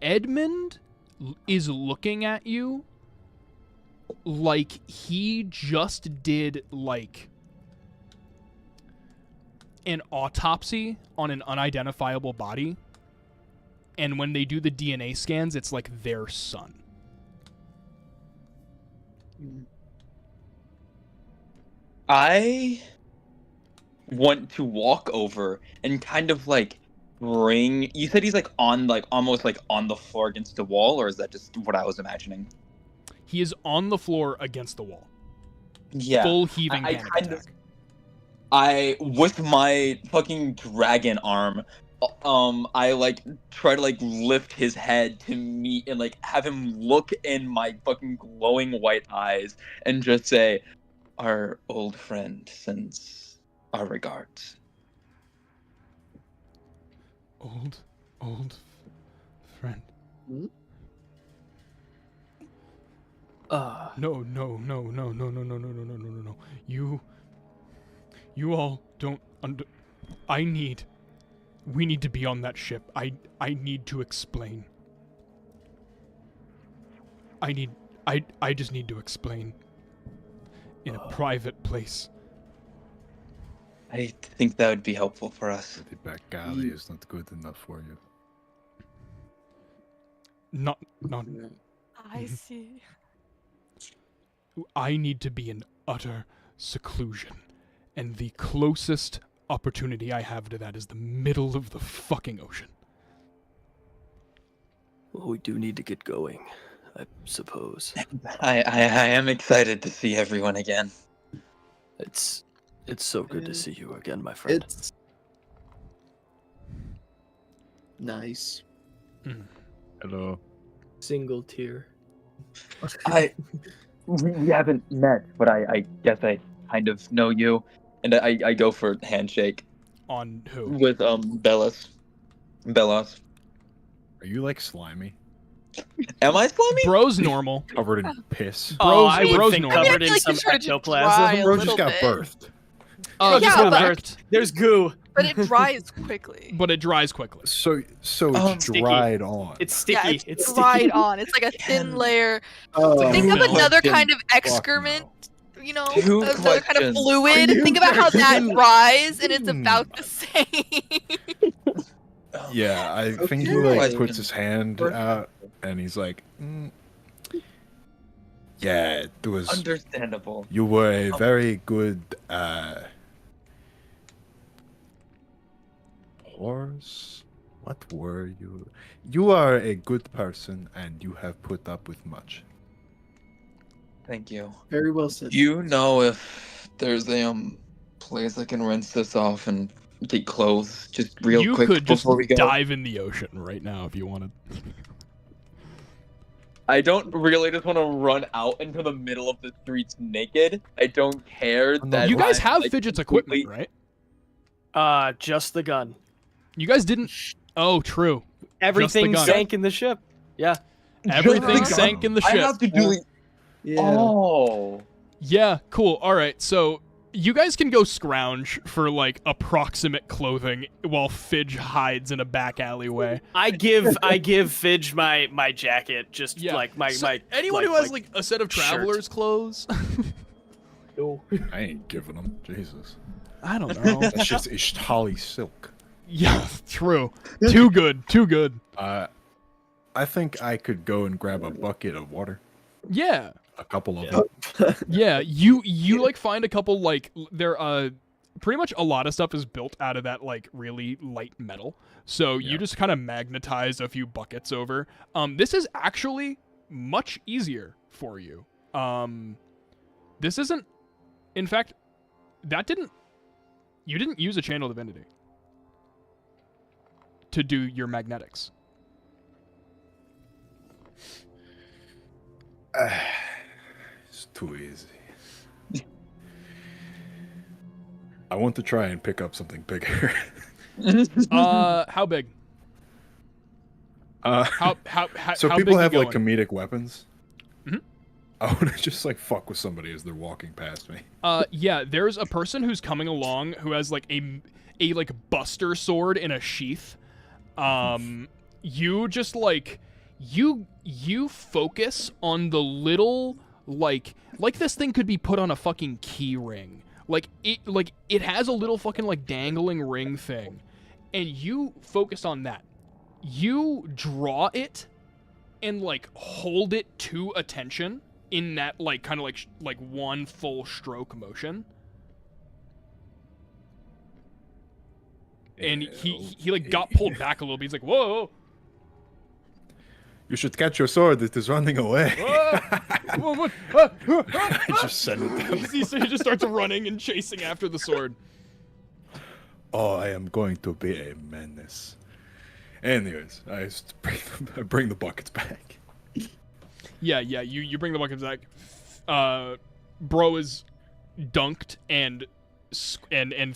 Edmund is looking at you like he just did an autopsy on an unidentifiable body, and when they do the DNA scans, it's like their son. I want to walk over and kind of bring. You said he's almost on the floor against the wall, or is that just what I was imagining? He is on the floor against the wall. Yeah. Full heaving I panic kind of- attack. With my fucking dragon arm, I try to lift his head to meet and have him look in my fucking glowing white eyes and just say, "Our old friend sends our regards." Old friend. No. You all don't we need to be on that ship. I need to explain. I just need to explain in a private place. I think that would be helpful for us. The back alley is not good enough for you. Not I see. I need to be in utter seclusion, and the closest opportunity I have to that is the middle of the fucking ocean. Well, we do need to get going, I suppose. I am excited to see everyone again. It's so good to see you again, my friend. It's nice. Hello. Single tear. We haven't met, but I guess I kind of know you, and I go for handshake On who? with Bellas. Are you like slimy? Am I slimy? Bro's normal. Covered in piss? Oh, I would Bro's think normal. covered in I feel like some you started to dry ectoplasm. a Bro little just got bit. birthed. Oh, Yeah, just but- wrecked, There's goo. But it dries quickly. but it dries quickly. So Oh, it's sticky. dried on. It's sticky. Yeah, it's sticky. dried on. It's like a thin layer. Oh, Think of no. another Question. kind of Fuck excrement, you know, Two another kind of questions. fluid. You Think about how that guys- dries, and it's about the same. Yeah, I think he Okay. like puts his hand out and he's like, yeah, it was. Understandable. You were a very good horse. What were you? You are a good person, and you have put up with much. Thank you. Very well said. Do you know if there's a place I can rinse this off and get clothes just real You quick could just before we go? dive in the ocean right now if you wanted. I don't really just want to run out into the middle of the streets naked. I don't care that You guys I'm, have like, fidget's completely- equipment, right? Just the gun. You guys didn't. Oh, true. Everything gun. sank in the ship. Yeah. Everything Just the sank in the I ship. have to do it. Yeah. Oh. Yeah, cool. All right, so you guys can go scrounge for like approximate clothing while Fidge hides in a back alleyway. I give Fidge my jacket, just Yeah. like my anyone who has like a set of shirt. traveler's clothes. I ain't giving them. Jesus. I don't know. That's just Ishtali silk. Yeah, true. Too good. Too good. I think I could go and grab a bucket of water. Yeah. A couple of them. Yeah, you like find a couple like there pretty much a lot of stuff is built out of that like really light metal. So you just kind of magnetize a few buckets over. This is actually much easier for you. This isn't in fact you didn't use a channel divinity to do your magnetics. It's too easy. I want to try and pick up something bigger. How big? So How people big have you like going? comedic weapons. Mhm. I want to just like fuck with somebody as they're walking past me. Yeah, there's a person who's coming along who has like a like buster sword in a sheath. You just like you focus on the little like this thing could be put on a fucking key ring. Like it has a little fucking like dangling ring thing. And you focus on that. You draw it and like hold it to attention in that like kind of like one full stroke motion. And he like got pulled back a little bit. He's like, "Whoa, You should catch your sword. It is running away. what? I just send it down. He just starts running and chasing after the sword. Oh, I am going to be a menace. Anyways, I bring the buckets back. Yeah. You bring the buckets back. Bro is dunked and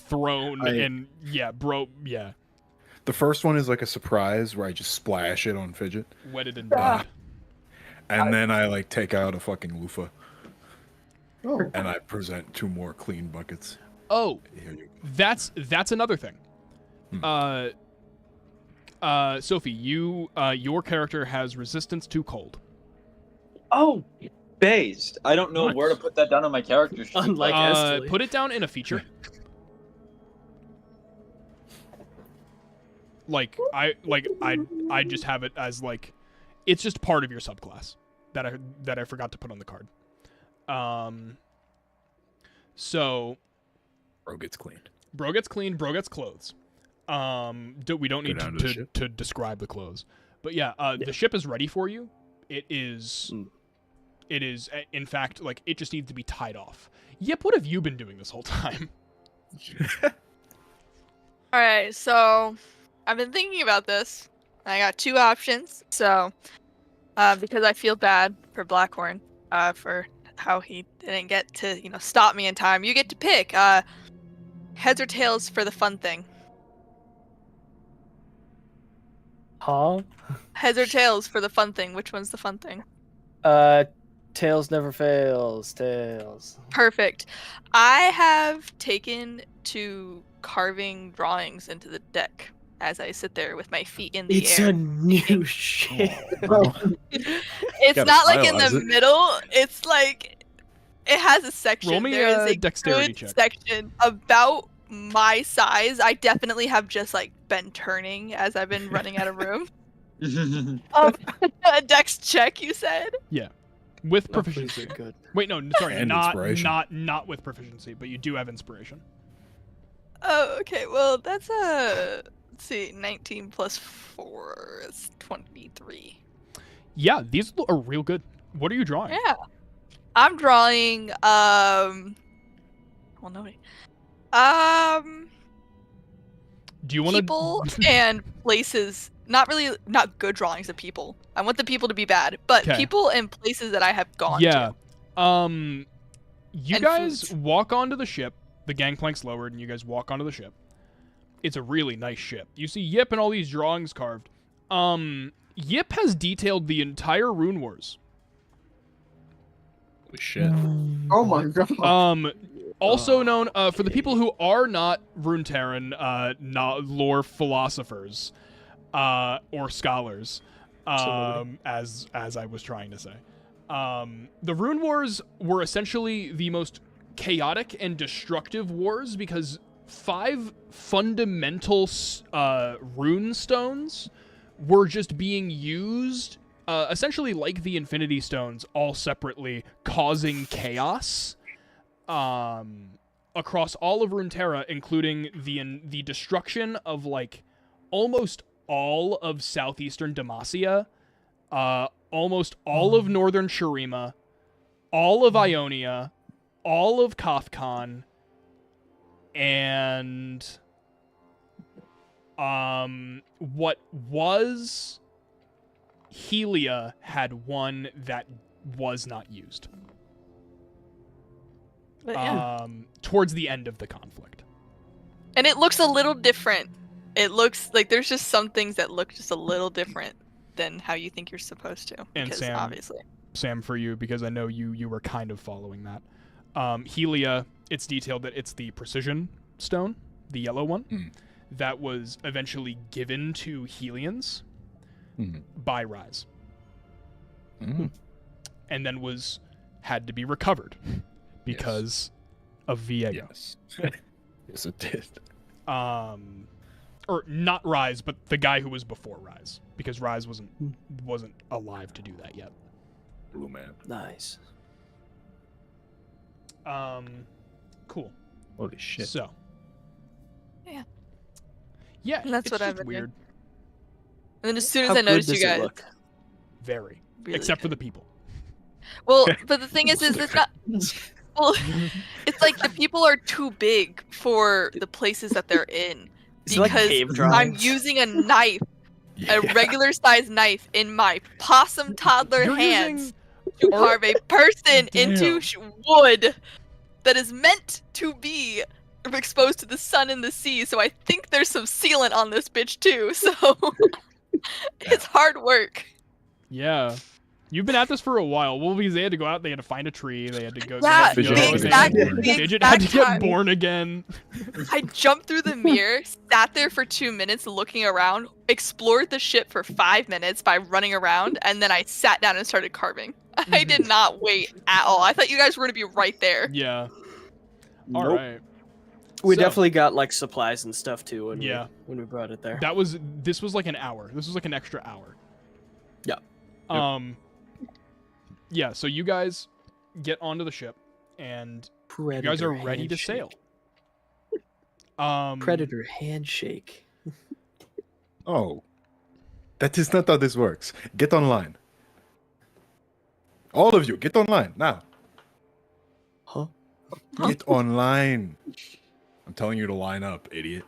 thrown, and yeah, bro, yeah. The first one is like a surprise where I just splash it on Fidget, Wetted and dead. and then I like take out a fucking loofah, Oh. and I present 2 more clean buckets. Oh, Here you go. that's another thing. Sophie, your character has resistance to cold. Oh, based. I don't know Nice. where to put that down on my character sheet. Unlike Esteli. Put it down in a feature. I just have it as like, it's just part of your subclass that I forgot to put on the card. So, Bro gets cleaned. bro gets clean, bro gets clothes. We don't need down to the to, ship. to describe the clothes, but yeah, the ship is ready for you. It is. It is, in fact, like, it just needs to be tied off. Yep, what have you been doing this whole time? Alright, so I've been thinking about this. I got 2 options. So, because I feel bad for Blackhorn, for how he didn't get to, stop me in time, you get to pick heads or tails for the fun thing. Huh? Heads or tails for the fun thing. Which one's the fun thing? Tails never fails. Tails. Perfect. I have taken to carving drawings into the deck as I sit there with my feet in the It's air. a new shit. It's Gotta not like in stylize the it. middle. It's like it has a section. Roll me there is a a dexterity good check. section about my size. I definitely have just like been turning as I've been running out of room. A dex check, you said? With Numbers proficiency. are good. Wait, no, sorry, And not inspiration. not with proficiency, but you do have inspiration. Oh, okay. Well, that's let's see, 19 plus 4 is 23. Yeah, these are real good. What are you drawing? Yeah. I'm drawing well, nobody. Do you want to People and places. Not good drawings of people. I want the people to be bad, but 'Kay. people and places that I have gone Yeah. to. You And guys foods. walk onto the ship. The gangplank's lowered, and you guys walk onto the ship. It's a really nice ship. You see Yip and all these drawings carved. Yip has detailed the entire Rune Wars. Holy shit. Oh my god. Also known for the people who are not Runeterran, not lore philosophers, or scholars, as I was trying to say. The Rune Wars were essentially the most chaotic and destructive wars because 5 fundamental rune stones were just being used, essentially like the Infinity Stones, all separately, causing chaos across all of Runeterra, including the destruction of like almost all of southeastern Demacia, almost all of northern Shurima, all of Ionia, all of Kothkon, and what was Helia had one that was not used. But yeah. Towards the end of the conflict. And it looks a little different. It looks like there's just some things that look just a little different than how you think you're supposed to. And Because Sam, obviously. Sam, for you, because I know you were kind of following that. Helia, it's detailed that it's the precision stone, the yellow one, that was eventually given to Helians by Rise. And then had to be recovered because of Viego. Yes. Yes, it did. Or not Rise, but the guy who was before Rise, because Rise wasn't alive to do that yet. Blue man. Nice. Cool. Holy shit. So. Yeah. Yeah, And that's it's what just I've been doing. weird. And then as soon as How I good noticed you does it guys. look? Very. Really Except for good. the people. Well, but the thing is it's not. Well, it's like the people are too big for the places that they're in. It's like Because cave I'm drawings. using a knife, Yeah. a regular sized knife, in my possum toddler You're hands using- to carve a person into Damn. wood that is meant to be exposed to the sun and the sea, so I think there's some sealant on this bitch too. So it's hard work. Yeah. You've been at this for a while. Well, because they had to go out, they had to find a tree, they had to go. Yeah, they the had to exact- go, the Fidget had to exact get time. born again. I jumped through the mirror, sat there for 2 minutes looking around, explored the ship for 5 minutes by running around, and then I sat down and started carving. I did not wait at all. I thought you guys were gonna be right there. Yeah. All Nope. right. We So, definitely got like supplies and stuff too when Yeah. when we brought it there. This was like an hour. This was like an extra hour. Yeah. Yeah, so you guys get onto the ship and you guys are ready to sail. Predator handshake. Oh, that is not how this works. Get online. All of you, get online now. Huh? Get online. I'm telling you to line up, idiot.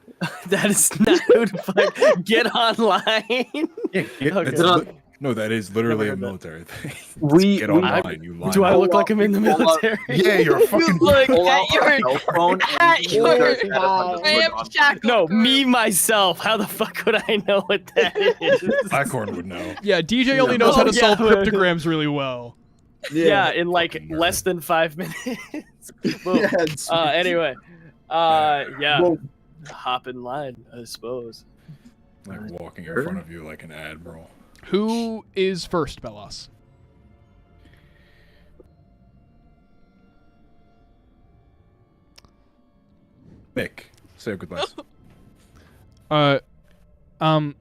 That is not who to fuck. Get online. Yeah, Okay. no, that is literally a Never heard that. military thing. We- Get we- online. You line Do I up. look like I'm in the military? Yeah, you're a fucking. Look Pull at out your our cell phone at and your you guys had a bunch of ramshackle No, group. me myself. How the fuck would I know what that is? Blackhorn would know. Yeah, DJ only knows how to Oh, yeah. solve cryptograms really well. Yeah, in like Fucking nerd. less than 5 minutes. Boom. Yeah, it's- Anyway. Yeah. Well, Hop in line, I suppose. Like walking in front of you like an admiral. Who is first, Belos? Nick, say your goodbyes. Um,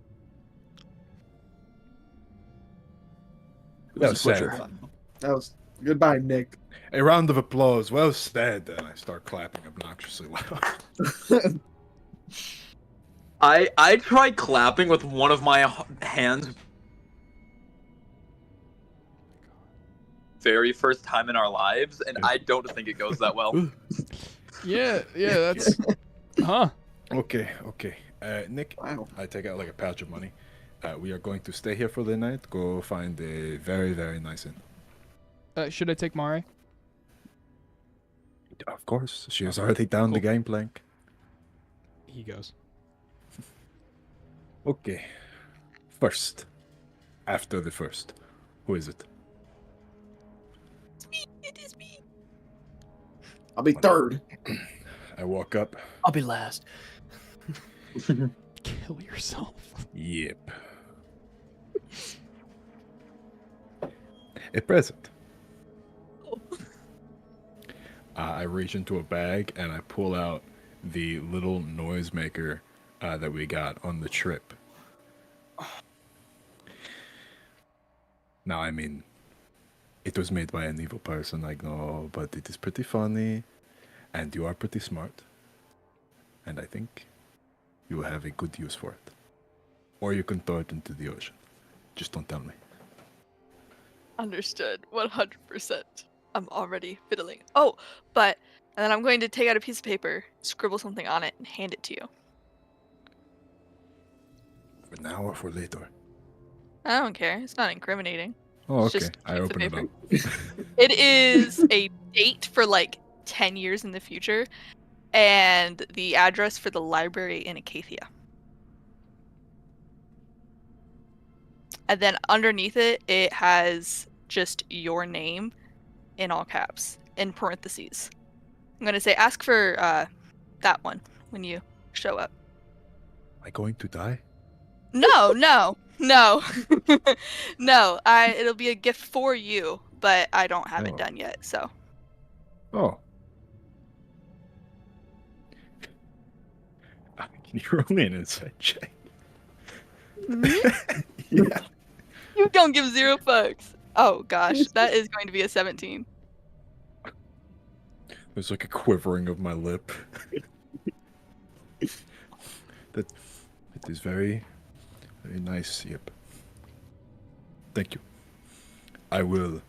That was sad. that was goodbye, Nick. A round of applause. Well said. And I start clapping obnoxiously loud. I tried clapping with one of my hands. Very first time in our lives, and I don't think it goes that well. yeah, that's, huh? Okay. Nick, Wow. I take out like a pouch of money. We are going to stay here for the night. Go find a very, very nice inn. Should I take Mare? Of course. She is already down the gangplank. He goes. Okay. First. After the first. Who is it? It is me. I'll be third. I walk up. I'll be last. Kill yourself. Yep. A present. I reach into a bag and I pull out the little noisemaker that we got on the trip. Now, I mean, it was made by an evil person, I know, but it is pretty funny, and you are pretty smart. And I think you will have a good use for it. Or you can throw it into the ocean. Just don't tell me. Understood. 100%. I'm already fiddling. Oh, but and then I'm going to take out a piece of paper, scribble something on it, and hand it to you. For now or for later? I don't care. It's not incriminating. Oh, It's okay. just I piece of open it paper. up. It is a date for like 10 years in the future, and the address for the library in Acacia. And then underneath it, it has just your name in all caps, in parentheses. I'm going to say, ask for that one when you show up. Am I going to die? No. No, it'll be a gift for you, but I don't have it Oh. done yet, so. Oh. Can you roll me an insight check? Yeah. You don't give 0 fucks. Oh gosh, that is going to be a 17. There's like a quivering of my lip. That it is very, very nice. Yep. Thank you. I will.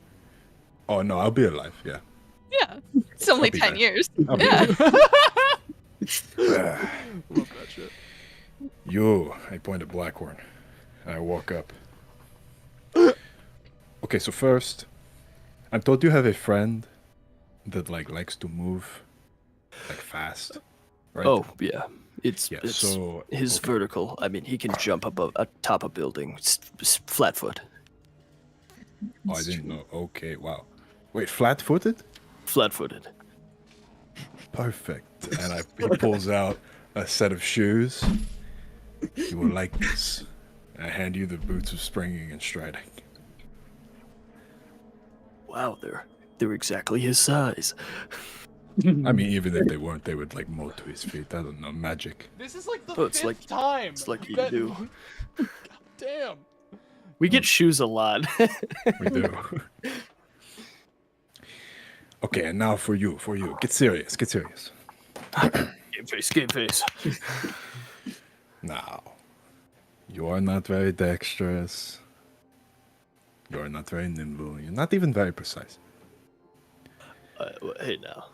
Oh no, I'll be alive. Yeah. Yeah, it's only I'll be 10 back. years. I'll be Yeah. alive. Love that shit. You, I point at Blackhorn. I walk up. Okay, so first, I'm told you have a friend that like likes to move like fast. right? Oh yeah, it's Yeah, it's so his okay. vertical. I mean, he can jump above atop a building, flat foot. Oh, I didn't know. Okay, wow. Wait, flat-footed? Flat-footed. Perfect. And he pulls out a set of shoes. You will like this. I hand you the boots of springing and striding. Wow, they're exactly his size. I mean, even if they weren't, they would like mold to his feet. I don't know, magic. This is like the Oh, it's fifth like- time. it's like you that- do. God damn. We get shoes a lot. We do. Okay, and now for you. Get serious. Game face. Now, you are not very dexterous. You are not very nimble. You're not even very precise. Hey now.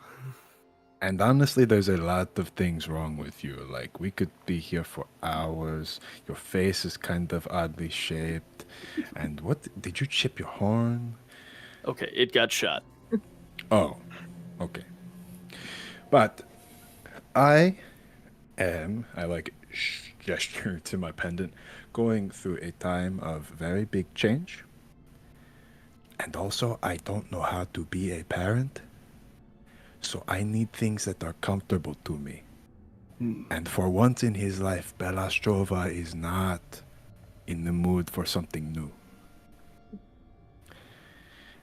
And honestly, there's a lot of things wrong with you. Like, we could be here for hours. Your face is kind of oddly shaped. And what? Did you chip your horn? Okay, it got shot. Oh, okay. But I like gesture to my pendant, going through a time of very big change. And also, I don't know how to be a parent. So I need things that are comfortable to me. And for once in his life, Belastrova is not in the mood for something new.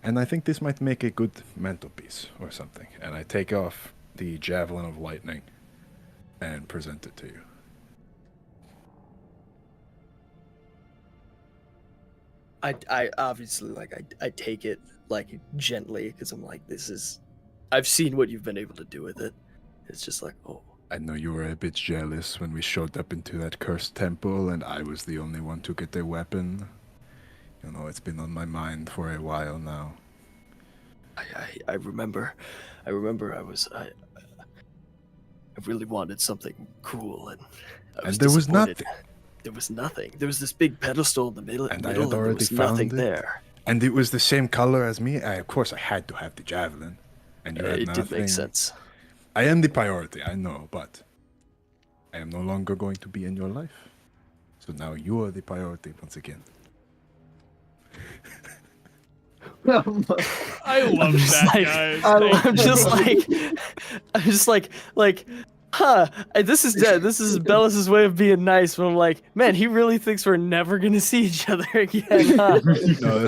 And I think this might make a good mantelpiece or something. And I take off the javelin of lightning and present it to you. I obviously I take it like gently because I'm like, I've seen what you've been able to do with it. It's just like, oh. I know you were a bit jealous when we showed up into that cursed temple and I was the only one to get a weapon. You know, it's been on my mind for a while now. I remember I really wanted something cool and there was disappointed. nothing. There was nothing. There was this big pedestal in the middle, And I and had there already was found nothing it. there. And it was the same color as me. Of course, I had to have the javelin. And you had It nothing. did make sense. I am the priority, I know, but I am no longer going to be in your life. So now you are the priority once again. I love just that, like- guys. I'm just like, huh? This is dead. This is Bellas's way of being nice. But I'm like, man, he really thinks we're never gonna see each other again, huh? No,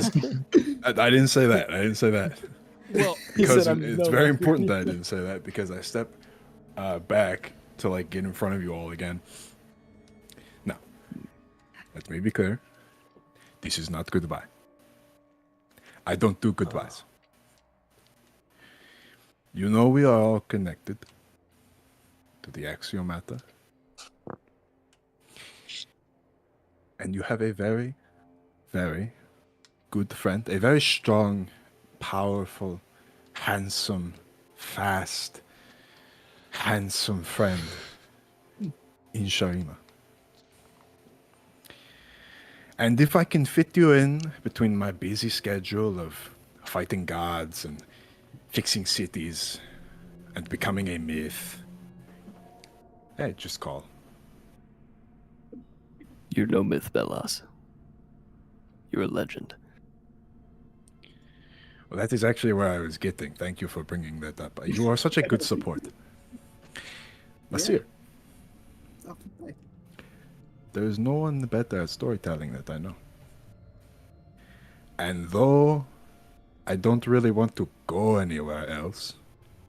I didn't say that. I didn't say that. Well, Because said, "I'm it's no very longer important that I didn't say that because I step back to like get in front of you all again. Now, let me be clear. This is not goodbye. I don't do goodbyes. You know we are all connected to the axiomata. And you have a very, very good friend, a very strong, powerful, handsome, fast, handsome friend in Sharima. And if I can fit you in between my busy schedule of fighting gods and fixing cities and becoming a myth, hey, just call. You're no myth, Bellas. You're a legend. Well, that is actually where I was getting. Thank you for bringing that up. You are such a good support. Nasir, Oh, hey. there is no one better at storytelling that I know. And though I don't really want to go anywhere else,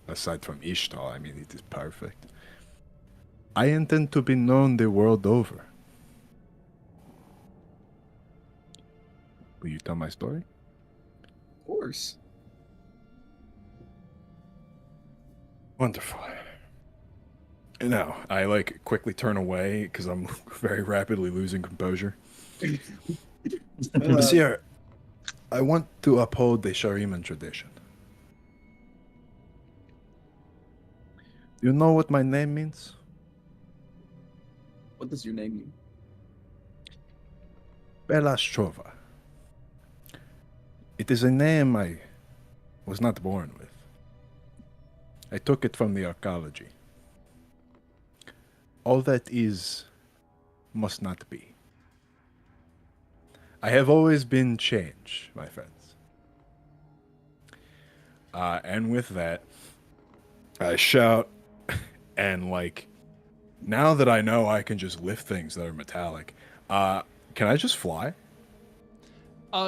aside from Ishtar, I mean, it is perfect, I intend to be known the world over. Will you tell my story? Of course. Wonderful. Now, I like quickly turn away because I'm very rapidly losing composure. Nasir, I want to uphold the Shariman tradition. Do you know what my name means? What does your name mean? Belastrova. It is a name I was not born with. I took it from the archaeology. all that is must not be. I have always been change, my friends. And with that, I shout, and like, now that I know I can just lift things that are metallic, can I just fly?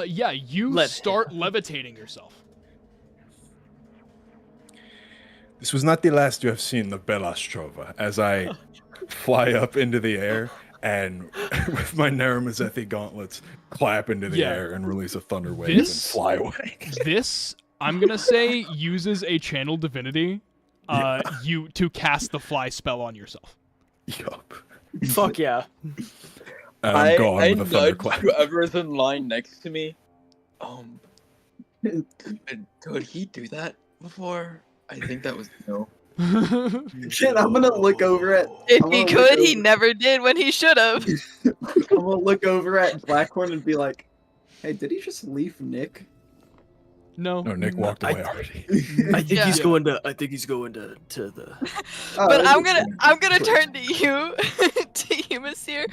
Yeah, you start levitating yourself. This was not the last you have seen of Belastrova, as I fly up into the air and with my Naramazethi gauntlets clap into the air and release a thunder wave and fly away. This, I'm gonna say, uses a channel divinity you to cast the fly spell on yourself. Yup. Fuck yeah. And I'm gone I with a nudge thunderclap. whoever's in line next to me. Could he do that before? I think that was no. Shit, I'm gonna look over at. If I'm he gonna look could, he over- never did when he should have. I'm gonna look over at Blackhorn and be like, "Hey, did he just leave Nick?" No. No, Nick walked away already. I think Yeah. he's going to. I think he's going to the. Oh, But I'm okay. gonna turn to you, to you, Monsieur,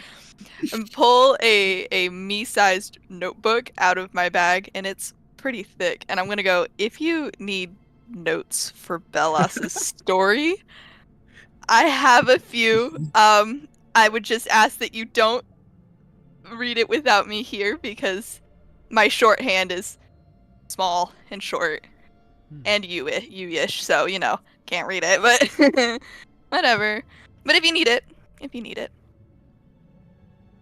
and pull a me-sized notebook out of my bag, and it's pretty thick. And I'm gonna go, if you need notes for Belas's story, I have a few. I would just ask that you don't read it without me here, because my shorthand is small and short, and you-ish, so can't read it, but whatever. But if you need it.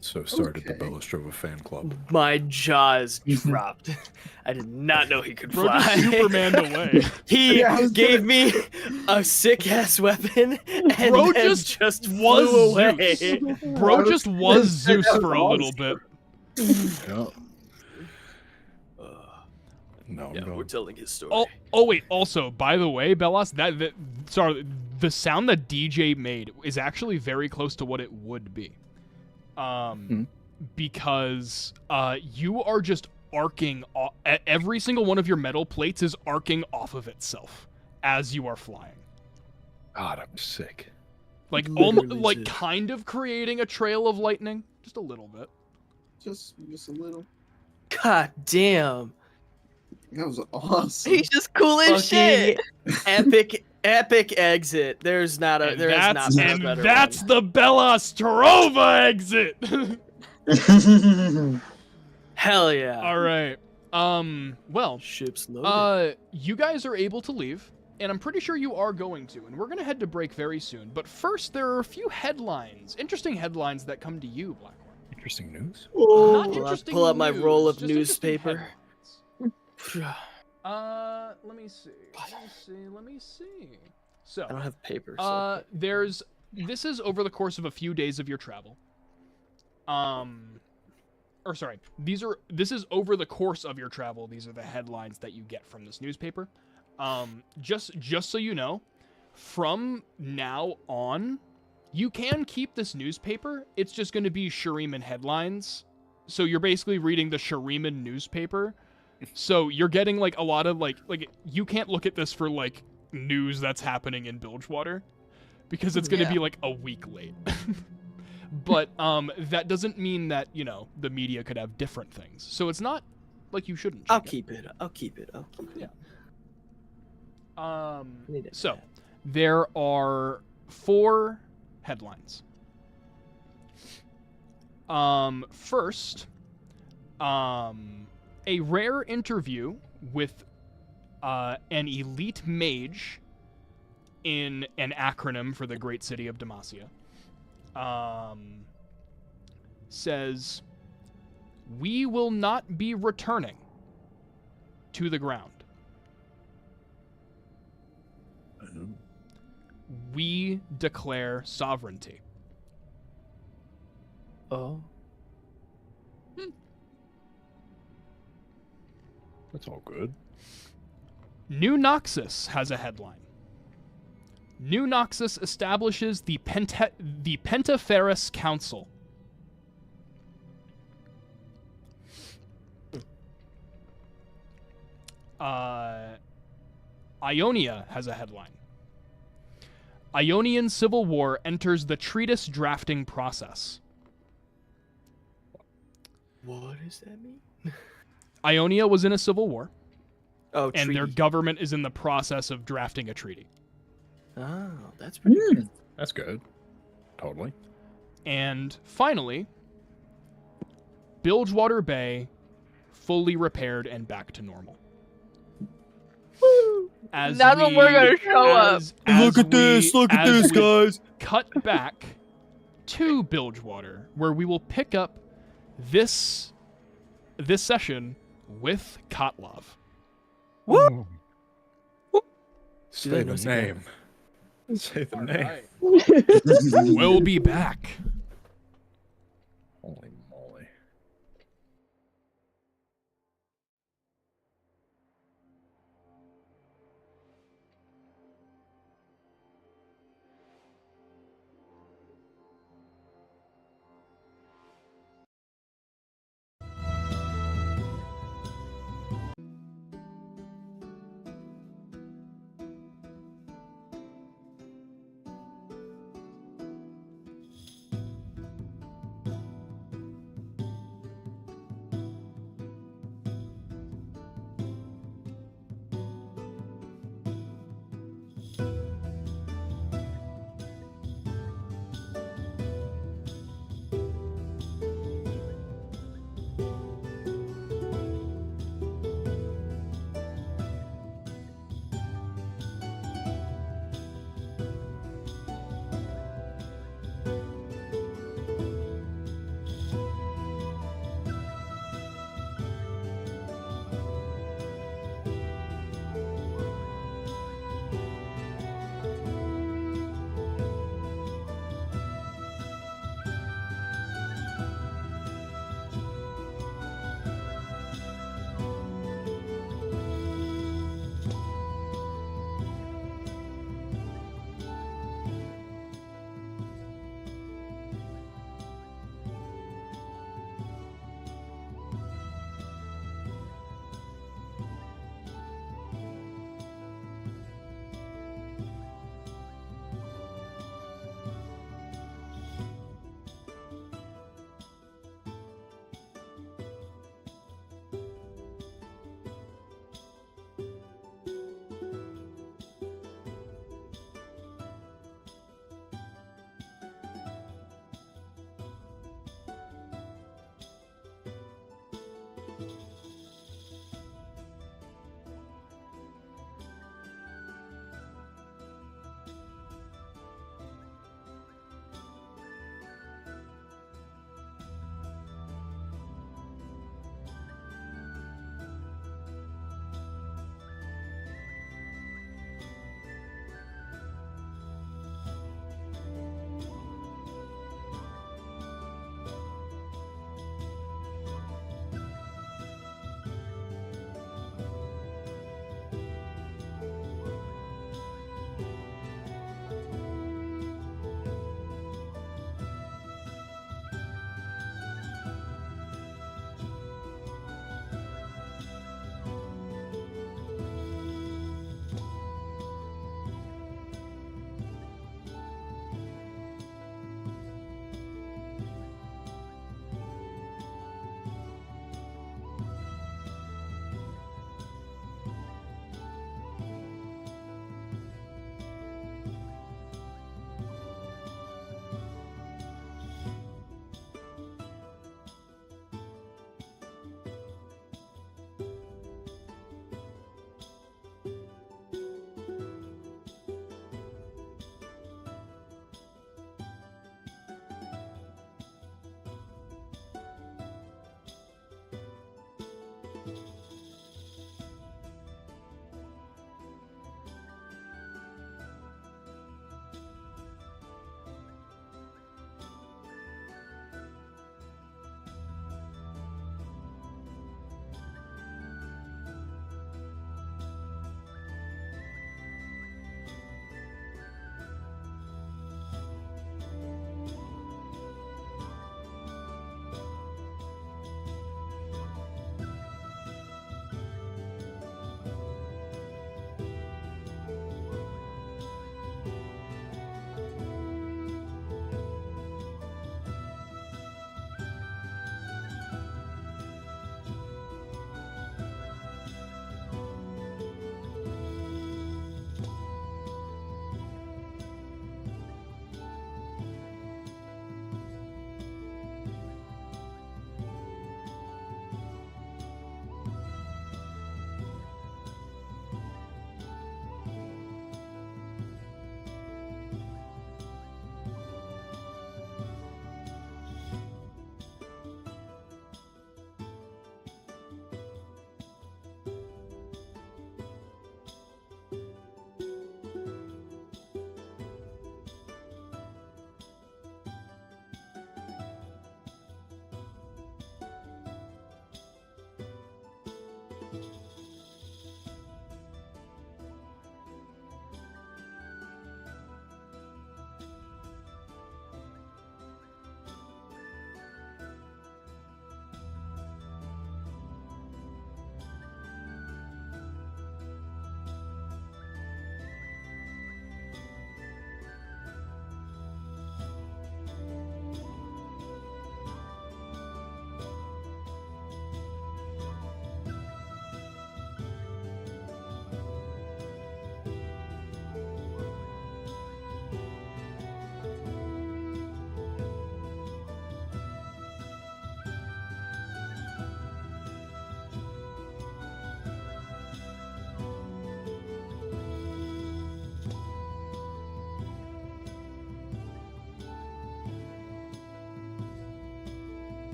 So started the Okay. Belastrova fan club. My jaws dropped. I did not know he could Bro just fly. Superman'd away. He Yeah, I was gave me a sick ass weapon, and Bro then just flew was away. Zeus. Bro just was Zeus for a little bit. Yeah. No, I'm Yeah, going. we're telling his story. Oh wait, also, by the way, Belas, sorry, the sound that DJ made is actually very close to what it would be. Because you are just arcing every single one of your metal plates is arcing off of itself as you are flying. God, I'm sick. Like Literally like did. kind of creating a trail of lightning, just a little bit. just a little. God damn. That was awesome. He's just cool as shit. Epic exit. There's not a. There has not been a And better that's one. the Bellastrova exit. Hell yeah. All right. Well, Ships loaded. you guys are able to leave, and I'm pretty sure you are going to, and we're gonna head to break very soon. But first, there are a few headlines, interesting headlines that come to you, Blackhorn. Interesting news. Not Will I interesting pull out my news, roll of just interesting newspaper? headlines. Let me see. So, I don't have paper. So. this is over the course of a few days of your travel. This is over the course of your travel. These are the headlines that you get from this newspaper. Just so you know, from now on, you can keep this newspaper. It's just going to be Shuriman headlines. So you're basically reading the Shuriman newspaper. So you're getting like a lot of like you can't look at this for like news that's happening in Bilgewater because it's going to be like a week late. But that doesn't mean that, the media could have different things. So it's not like you shouldn't. I'll check keep it. Yeah. Need it. So there are 4 headlines. First, a rare interview with an elite mage in an acronym for the great city of Demacia. Says, "We will not be returning to the ground. We declare sovereignty." Oh. That's all good. New Noxus has a headline. New Noxus establishes the Pentaferous Council. Ionia has a headline. Ionian Civil War enters the treatise drafting process. What does that mean? Ionia was in a civil war, Oh, and their treaty. government is in the process of drafting a treaty. Oh, that's pretty good. That's good. Totally. And finally, Bilgewater Bay fully repaired and back to normal. As That's when we're gonna show up. Look at this, guys. Cut back to Bilgewater, where we will pick up this session with Kotlov. Woo! Say that the noise again. name. Say the name. We'll be back. Holy moly.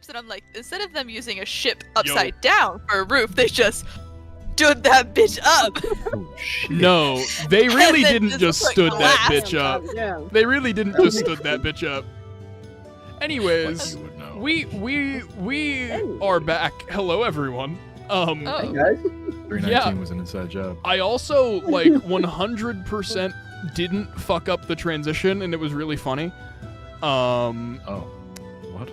ships, and I'm like, instead of them using a ship upside down for a roof, they just stood that bitch up. Oh, shit. No, they really then didn't just, just like, stood that laughed. bitch up. Yeah. They really didn't just stood that bitch up. Anyways, You would know. we are back. Hello, everyone. Oh. Hey guys. 319 yeah. was an inside job. I also like 100% didn't fuck up the transition, and it was really funny. Oh. What?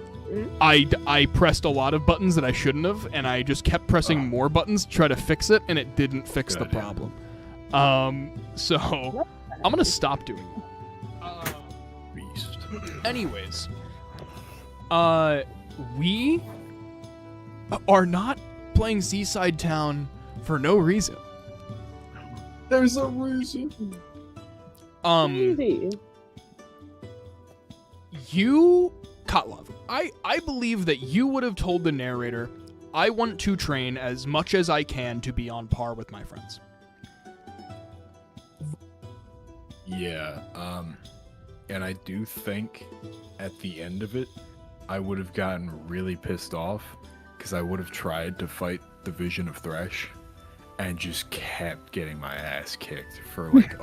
I pressed a lot of buttons that I shouldn't have, and I just kept pressing more buttons to try to fix it, and it didn't fix Good the idea. problem. So I'm gonna stop doing that. Beast. Anyways, we are not playing Seaside Town for no reason. There's a reason. Easy. You, Kotlov, I believe that you would have told the narrator, I want to train as much as I can to be on par with my friends. Yeah, and I do think at the end of it, I would have gotten really pissed off because I would have tried to fight the Vision of Thresh and just kept getting my ass kicked for like,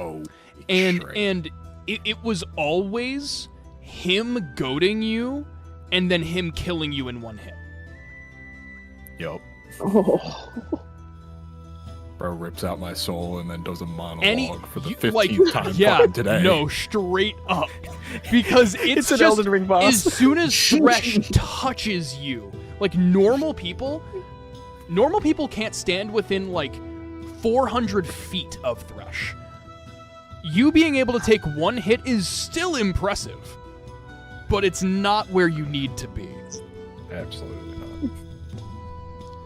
And it was always him goading you and then him killing you in one hit. Yup. Oh. Bro rips out my soul and then does a monologue for the 15th like, time yeah, fucking today. no, straight up. Because it's an just, Elden Ring boss. as soon as Thresh touches you, like normal people can't stand within like 400 feet of Thresh. You being able to take one hit is still impressive, but it's not where you need to be. Absolutely not.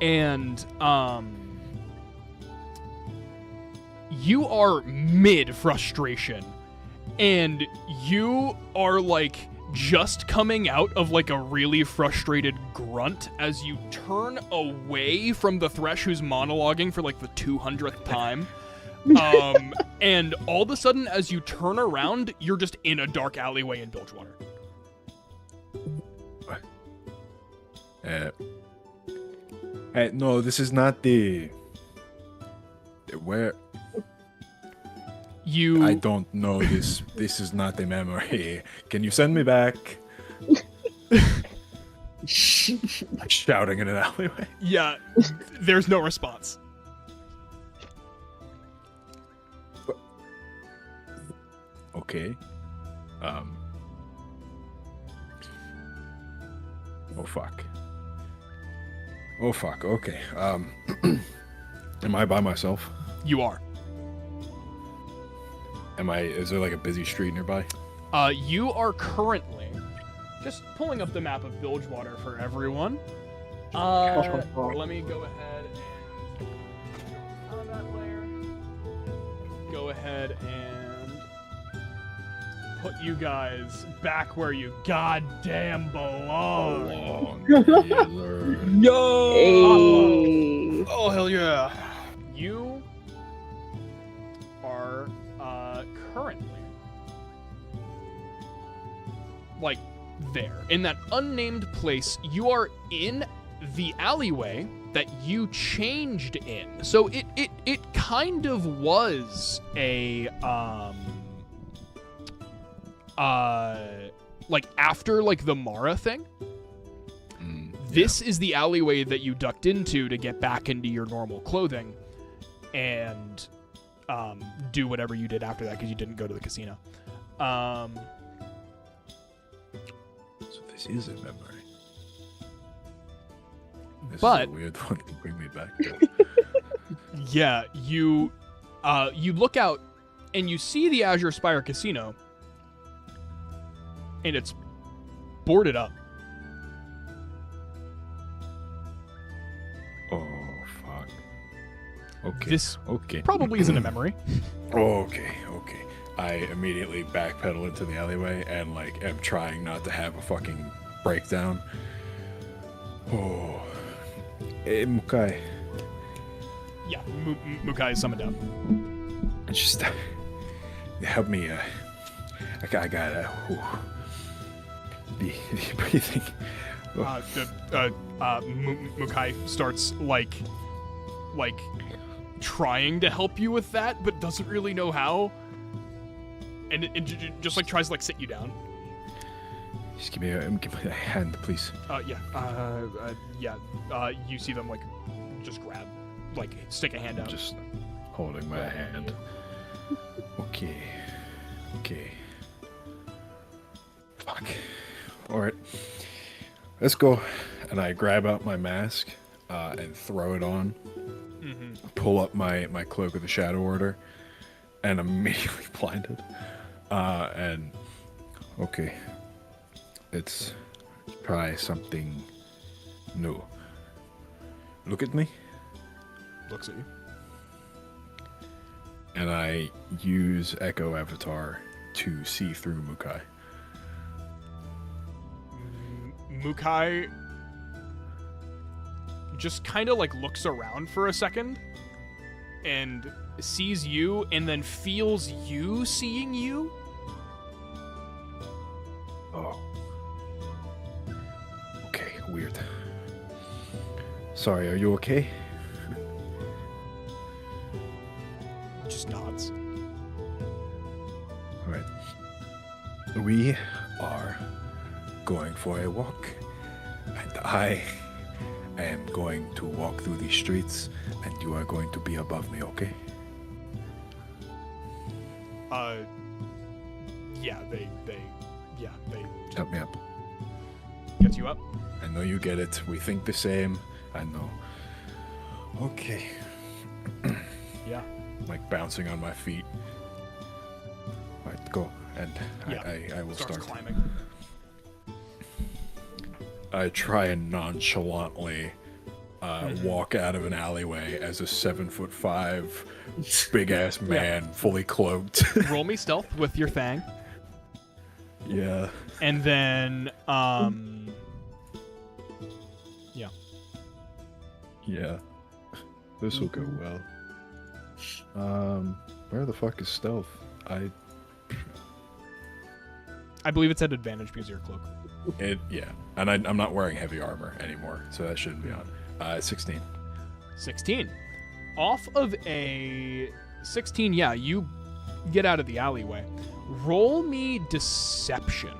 And you are mid frustration, and you are like just coming out of like a really frustrated grunt as you turn away from the Thresh who's monologuing for like the 200th time. And all of a sudden, as you turn around, you're just in a dark alleyway in Bilgewater. No, this is not the... Where... You... I don't know this. This is not the memory. Can you send me back? Shouting in an alleyway. Yeah, there's no response. Okay. Oh fuck. Oh fuck. Okay. Am I by myself? You are. Is there like a busy street nearby? You are currently just pulling up the map of Bilgewater for everyone. Let me go ahead and combat layer. Go ahead and put you guys back where you goddamn belong. Yo! Hey. Oh, hell yeah. You are currently like there in that unnamed place. You are in the alleyway that you changed in. So it kind of was a like after like the Mara thing. This is the alleyway that you ducked into to get back into your normal clothing and do whatever you did after that because you didn't go to the casino. So this is a memory. This But is a weird one to bring me back to. yeah, you look out and you see the Azure Spire Casino, and it's boarded up. Oh fuck. Okay. This okay. probably isn't a memory. Okay. I immediately backpedal into the alleyway and like am trying not to have a fucking breakdown. Oh. Hey, Mukai. Yeah, Mukai is summoned up. Just help me. I got the breathing. Mukai starts like trying to help you with that, but doesn't really know how, and it just like tries to like sit you down. Just give me a hand, please. You see them like just grab, like stick a hand out. Just holding my hand. Okay. Fuck. Alright. Let's go. And I grab out my mask and throw it on. Mm-hmm. Pull up my cloak of the Shadow Order. And immediately blinded. And okay. Let's try something new. Look at me. Looks at you. And I use Echo Avatar to see through Mukai. Mukai just kind of like looks around for a second and sees you and then feels you seeing you. Oh. Okay, weird. Sorry, are you okay? Just nods. Alright. We are going for a walk. And I am going to walk through these streets, and you are going to be above me, okay? They Help me up. get you up. I know you get it. We think the same. I know. Okay. Yeah. Like bouncing on my feet. Alright, go. And I will Starts start climbing. I try and nonchalantly walk out of an alleyway as a 7'5" big ass man, fully cloaked. Roll me stealth with your thang. Yeah. And then, Yeah. This will go well. Where the fuck is stealth? I believe it's at advantage because of your cloak. Yeah. And I'm not wearing heavy armor anymore, so that shouldn't be on. 16. 16. Off of a 16, yeah, you get out of the alleyway. Roll me deception.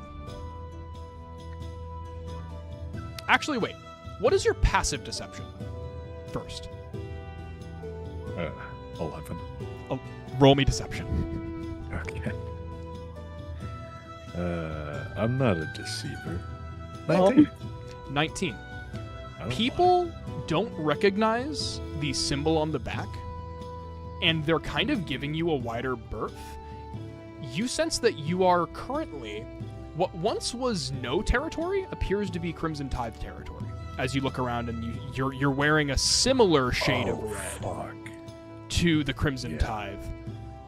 Actually, wait. What is your passive deception? First. 11. Roll me deception. Okay. I'm not a deceiver. 19. 19. I don't People don't recognize the symbol on the back, and they're kind of giving you a wider berth. You sense that you are currently what once was no territory appears to be Crimson Tithe territory. As you look around, and you're wearing a similar shade of red to the Crimson Tithe,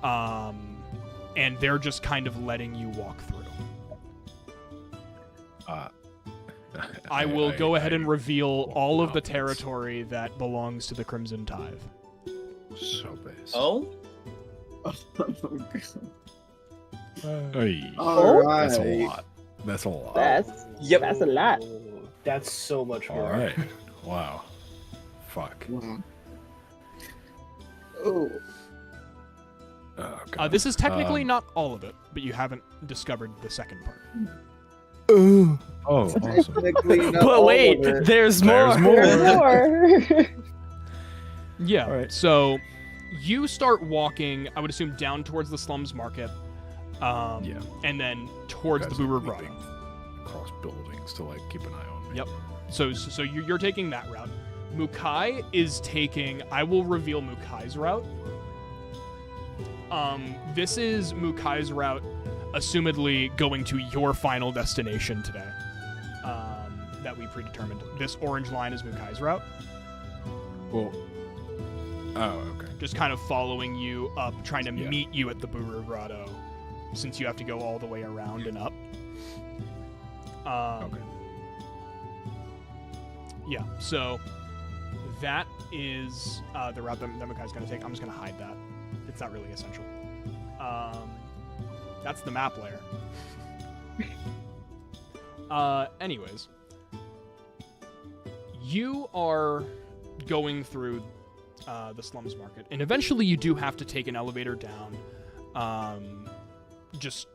and they're just kind of letting you walk through. I will go ahead and reveal all of the territory that belongs to the Crimson Tithe. So base. Oh? Hey. Alright. That's a lot. That's a lot. That's a lot. That's so much more. Alright. Wow. Fuck. Wow. Oh. Oh, God. This is technically not all of it, but you haven't discovered the second part. Ooh. Oh, awesome. Technically not all But of wait, it. there's more. There's more. Yeah. All right. So you start walking, I would assume, down towards the slums market. Yeah. And then towards the Guys are Boober leaping Grotto. across buildings to like keep an eye on me. Yep. So you're taking that route. Mukai is taking. I will reveal Mukai's route. This is Mukai's route, assumedly going to your final destination today. That we predetermined. This orange line is Mukai's route. Well. Oh, okay. Just kind of following you up, trying to Yeah. meet you at the Boober Grotto, since you have to go all the way around and up. Okay. Yeah, so that is the route that Mukai's going to take. I'm just going to hide that. It's not really essential. That's the map layer. Anyways, you are going through the slums market, and eventually you do have to take an elevator down. Just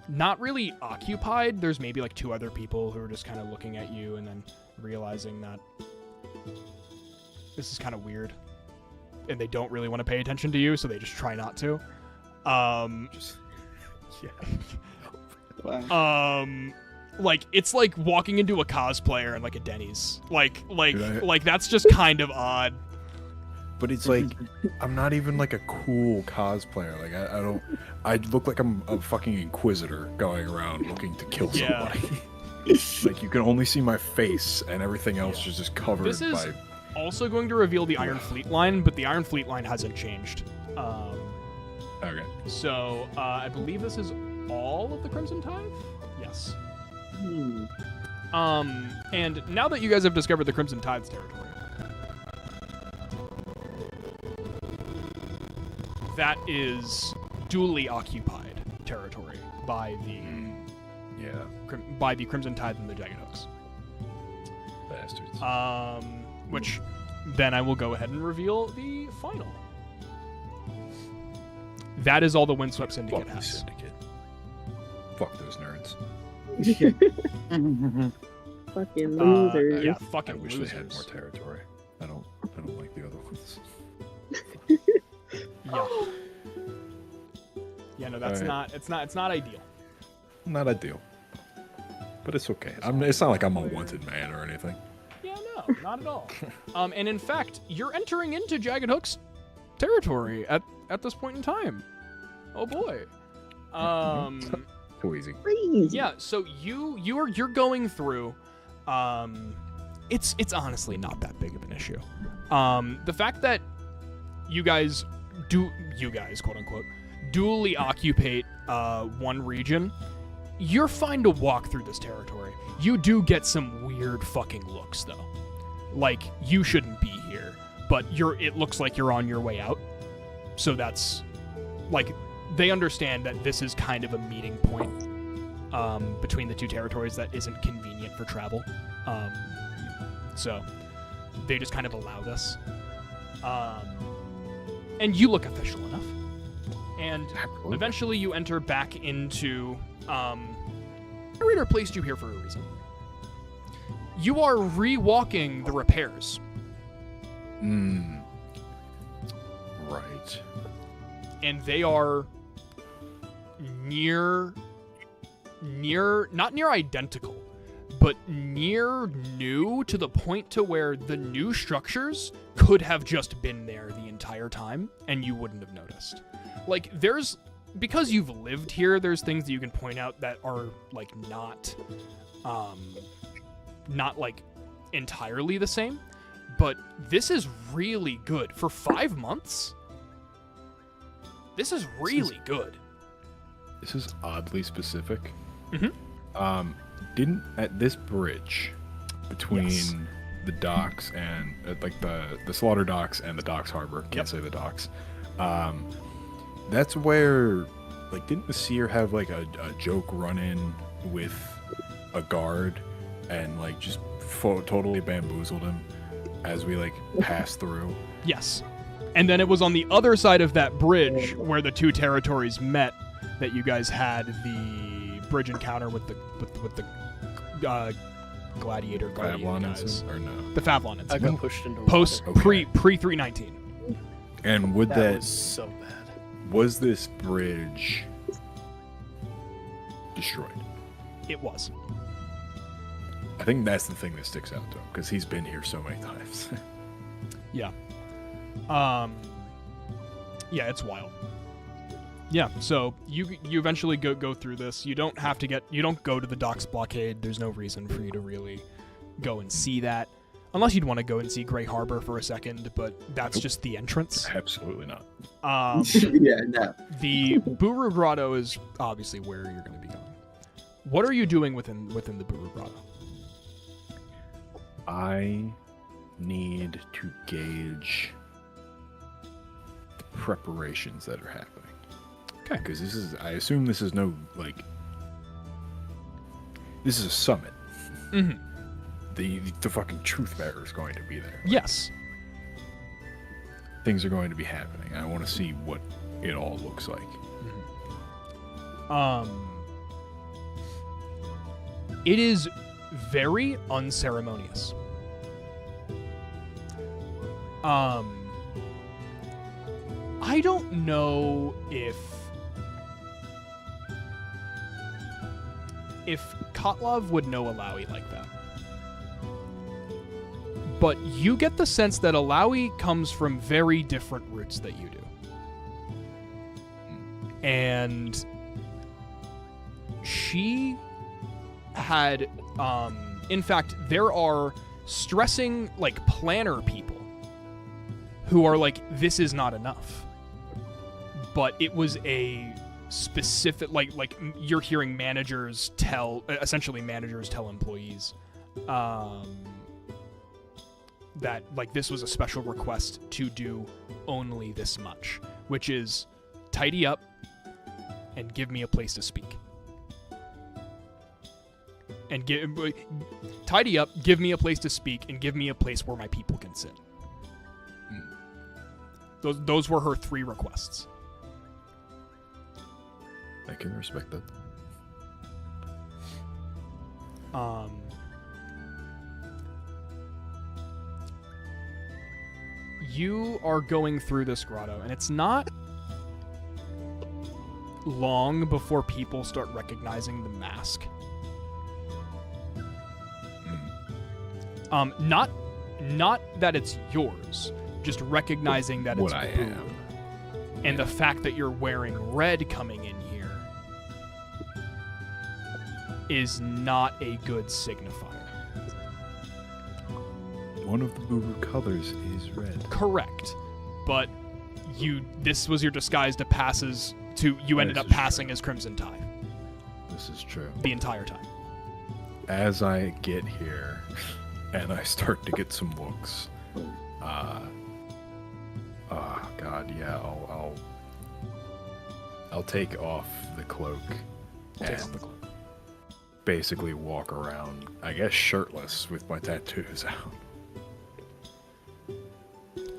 not really occupied. There's maybe like 2 other people who are just kind of looking at you and then realizing that this is kind of weird, and they don't really want to pay attention to you, so they just try not to. Like it's like walking into a cosplayer in like a Denny's. Like that's just kind of odd. But it's like, I'm not even like a cool cosplayer. Like I look like I'm a fucking inquisitor going around looking to kill somebody. Like you can only see my face and everything else is just covered This is by... also going to reveal the Iron Fleet line, but the Iron Fleet line hasn't changed. Okay. So I believe this is all of the Crimson Tithe? Yes. And now that you guys have discovered the Crimson Tide's territory, that is duly occupied territory by the by the Crimson Tithe and the Jagged Hooks. Bastards. Which then I will go ahead and reveal the final. That is all the Windswept Syndicate Fuck has. Syndicate. Fuck those nerds. Fucking losers. Yeah, fucking I wish losers. they had more territory. I don't like the other ones. Yeah. Yeah, no, that's Alright. it's not ideal. Not ideal. But it's okay. It's not like I'm a wanted man or anything. Yeah, no, not at all. And in fact, you're entering into Jagged Hook's territory at this point in time. Oh boy. Too easy. Crazy. Yeah, so you're going through. It's honestly not that big of an issue. The fact that you guys quote unquote duly occupy one region, you're fine to walk through this territory. You do get some weird fucking looks though. Like you shouldn't be here, but it looks like you're on your way out. So that's like they understand that this is kind of a meeting point between the 2 territories that isn't convenient for travel. So they just kind of allow this. And you look official enough. And eventually you enter back into... Narrator placed you here for a reason. You are re-walking the repairs. Right. And they are not near identical, but near new to the point to where the new structures could have just been there the entire time and you wouldn't have noticed. Like because you've lived here, there's things that you can point out that are like not like entirely the same, but this is really good for 5 months. This is really good. This is oddly specific. Mm-hmm. Didn't at this bridge between Yes. the docks and like the slaughter docks and the docks harbor, can't say the docks. That's where like didn't the seer have like a joke run in with a guard and like just totally bamboozled him as we like passed through? Yes. And then it was on the other side of that bridge where the 2 territories met that you guys had the bridge encounter with the gladiator guardian Favlon guys. incident, or no? The Favlon I incident. got pushed into Post water. pre 319. And would That that was so bad. was this bridge destroyed? It was. I think that's the thing that sticks out to him because he's been here so many times. Yeah. Yeah, it's wild. Yeah, so you eventually go through this. You don't go to the docks blockade. There's no reason for you to really go and see that. Unless you'd want to go and see Gray Harbor for a second, but that's just the entrance. Absolutely not. Yeah, no. The Buru Grotto is obviously where you're going to be going. What are you doing within the Buru Grotto? I need to gauge the preparations that are happening. Okay. Because I assume this is no, like, this is a summit. Mm-hmm. the fucking truth bearer is going to be there. Yes. Things are going to be happening. I want to see what it all looks like. It is very unceremonious. I don't know if Kotlov would know Alawi like that. But you get the sense that Alawi comes from very different roots that you do. And she had, in fact, there are stressing, like, planner people who are like, this is not enough. But it was a specific, like you're hearing managers tell employees, that, like, this was a special request to do only this much, which is tidy up and give me a place to speak. And tidy up, give me a place to speak, and give me a place where my people can sit. Those were her 3 requests. I can respect that. You are going through this grotto, and it's not long before people start recognizing the mask. Not that it's yours, just recognizing that it's what I Boo. am. And the fact that you're wearing red coming in here is not a good signifier. One of the Boo colors is red. Correct. But this was your disguise to you ended This up is passing true. as Crimson Tide This is true. the entire time. As I get here and I start to get some looks, God, yeah, I'll take off the cloak and basically walk around, I guess, shirtless with my tattoos out.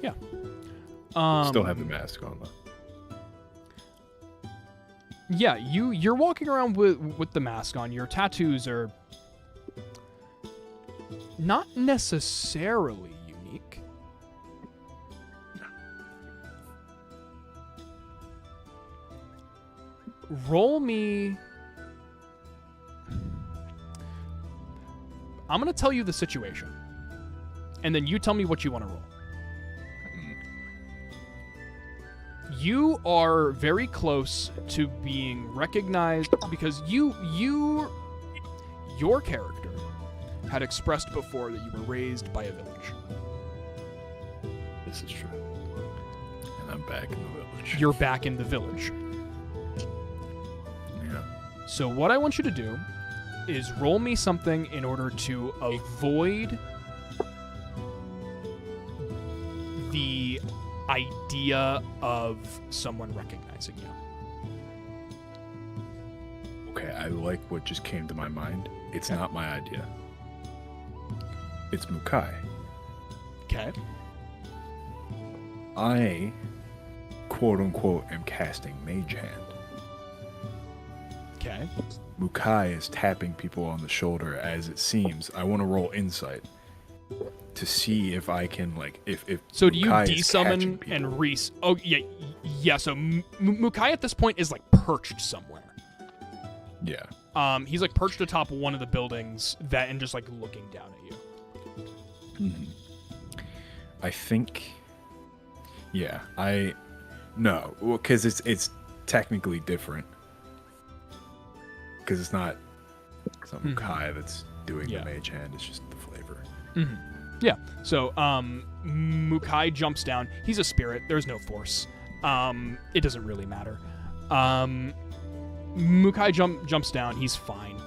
Yeah. Still have the mask on though. Yeah, you're walking around with the mask on. Your tattoos are not necessarily unique. Roll me. I'm going to tell you the situation. And then you tell me what you want to roll. You are very close to being recognized because your character had expressed before that you were raised by a village. This is true. And I'm back in the village. You're back in the village. Yeah. So what I want you to do is roll me something in order to avoid the idea of someone recognizing you. Okay, I like what just came to my mind. It's not my idea. It's Mukai. Okay. I, quote unquote, am casting Mage Hand. Okay. Mukai is tapping people on the shoulder as it seems. I want to roll insight to see if I can, like, if So do you Mukai is catching desummon people. and Oh yeah. So Mukai at this point is like perched somewhere. Yeah. He's like perched atop one of the buildings and just like looking down at you. I think. Yeah. No, well, because it's technically different. Because it's not Mukai that's doing Yeah. the Mage Hand. It's just the flavor. Yeah. So Mukai jumps down. He's a spirit. There's no force. It doesn't really matter. Mukai jumps down. He's fine.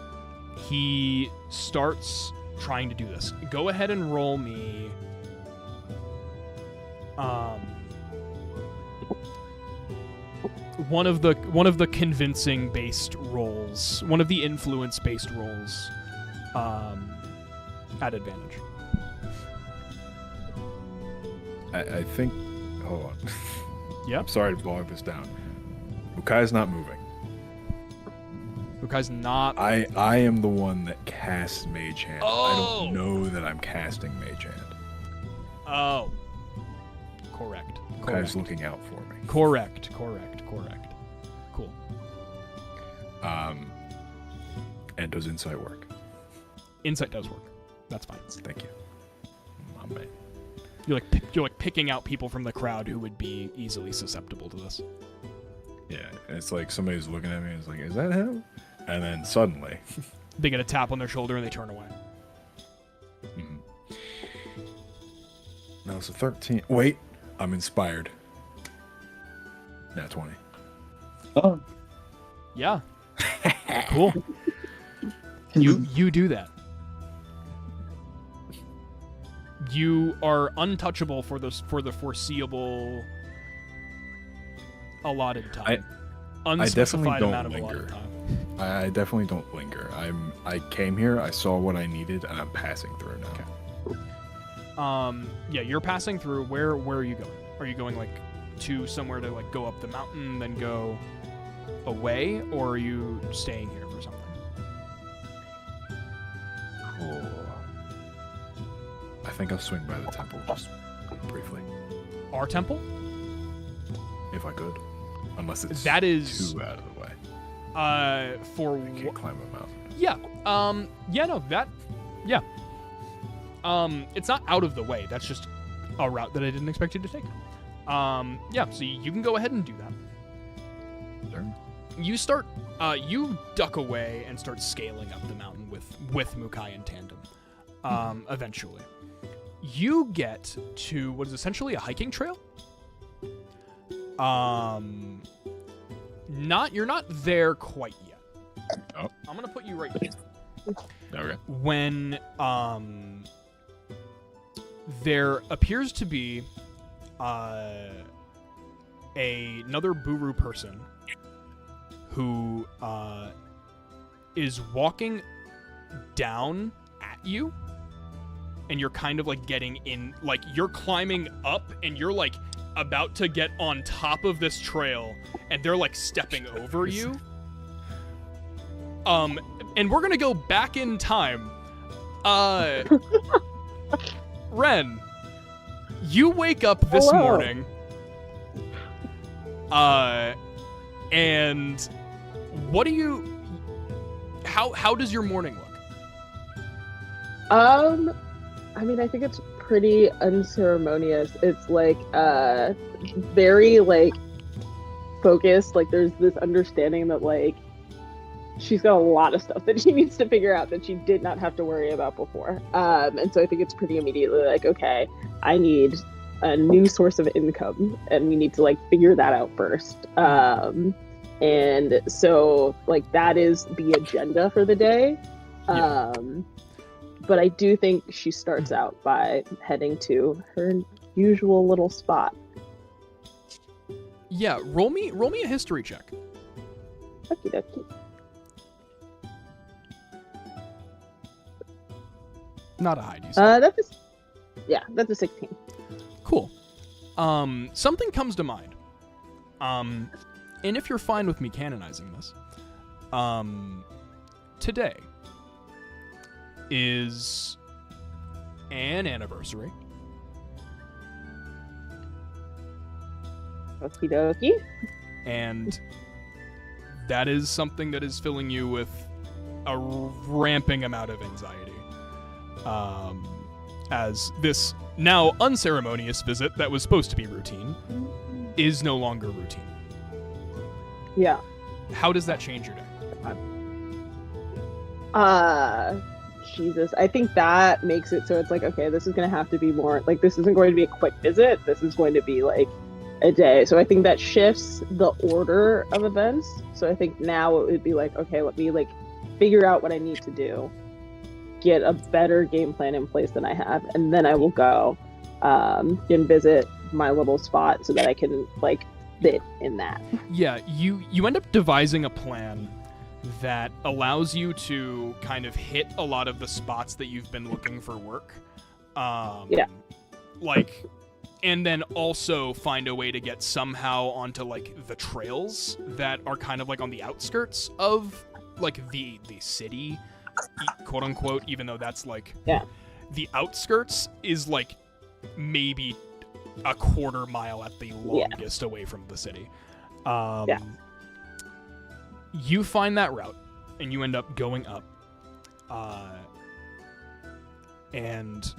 He starts trying to do this. Go ahead and roll me. One of the convincing based rolls. One of the influence based rolls. at advantage. I think. Hold on. Yeah. I'm sorry to bog this down. Ukai's not moving. Ukai's not. I am the one that casts Mage Hand. I Oh! don't know that I'm casting Mage Hand. Oh. Correct. Ukai's looking out for me. Correct. Cool. And does insight work? Insight does work. That's fine. Thank you. My man. You're like picking out people from the crowd who would be easily susceptible to this. Yeah, it's like somebody's looking at me and it's like, is that him? And then suddenly... They get a tap on their shoulder and they turn away. No, it's a 13. Wait, I'm inspired. Nat 20. Oh. Yeah. Cool. You do that. You are untouchable for the foreseeable allotted time. I definitely Unspecified don't amount of linger. allotted time. I definitely don't linger. I came here, I saw what I needed, and I'm passing through now. Okay. Yeah, you're passing through. Where are you going? Are you going like to somewhere to like go up the mountain, then go away, or are you staying here for something? Cool. I think I'll swing by the temple just briefly, Our temple? if I could. Unless it's That is too out of the way. for I can't climb a mountain. yeah. It's not out of the way. That's just a route that I didn't expect you to take. Yeah, so you can go ahead and do that. Sure. You start, you duck away and start scaling up the mountain with Mukai in tandem. Eventually, you get to what is essentially a hiking trail. You're not there quite yet. Oh. I'm gonna put you right here. Okay. When there appears to be another Buru person who is walking down at you, and you're kind of like getting in, like you're climbing up and you're like about to get on top of this trail, and they're like stepping over you. And we're gonna go back in time. Ren, you wake up this Hello. morning. And what do you? How does your morning look? I mean, I think it's pretty unceremonious. It's like very like focused. Like there's this understanding that like she's got a lot of stuff that she needs to figure out that she did not have to worry about before. And so I think it's pretty immediately like, okay, I need a new source of income and we need to like figure that out first. And so like that is the agenda for the day. Yeah. But I do think she starts out by heading to her usual little spot. Yeah, roll me a history check. Okie dokie. Not a high, do you say? That's a 16. Cool. Something comes to mind. And if you're fine with me canonizing this, today is an anniversary. Okie dokie. And that is something that is filling you with a ramping amount of anxiety. As this now unceremonious visit that was supposed to be routine is no longer routine. Yeah. How does that change your day? Jesus. I think that makes it so it's like, okay, this is going to have to be more, like, this isn't going to be a quick visit. This is going to be, like, a day. So I think that shifts the order of events. So I think now it would be like, okay, let me, like, figure out what I need to do, get a better game plan in place than I have, and then I will go and visit my little spot so that I can, like, fit in that. Yeah, you end up devising a plan that allows you to kind of hit a lot of the spots that you've been looking for work. Yeah. Like, and then also find a way to get somehow onto like the trails that are kind of like on the outskirts of like the city, quote unquote, even though that's like the outskirts is like maybe a quarter mile at the longest away from the city. You find that route and you end up going up, and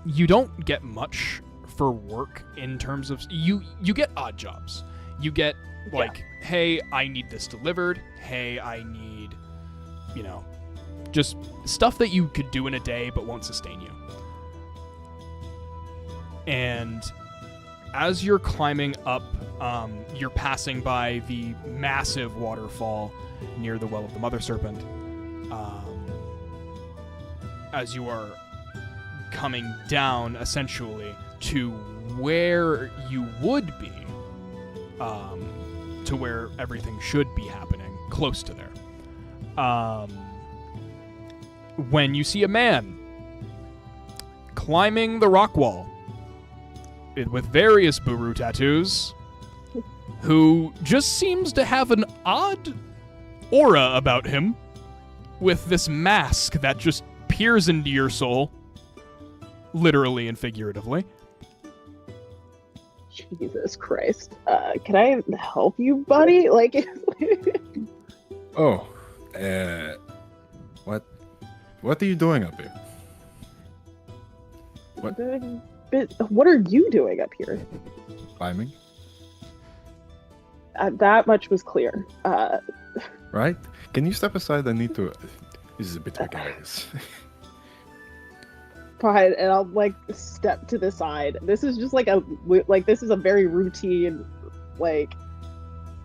you don't get much for work in terms of you get odd jobs. You get like, hey, I need this delivered. Hey, I need, you know, just stuff that you could do in a day but won't sustain you. And as you're climbing up, you're passing by the massive waterfall near the Well of the Mother Serpent. As you are coming down, essentially, to where you would be, to where everything should be happening, close to there. When you see a man climbing the rock wall with various Buru tattoos, who just seems to have an odd aura about him, with this mask that just peers into your soul, literally and figuratively. Jesus Christ. Can I help you, buddy? Like, Oh, what are you doing up here? what are you doing up here? Climbing, That much was clear. right? Can you step aside? I need to. This is a bit precarious. Fine, and I'll like step to the side. This is just like this is a very routine, like,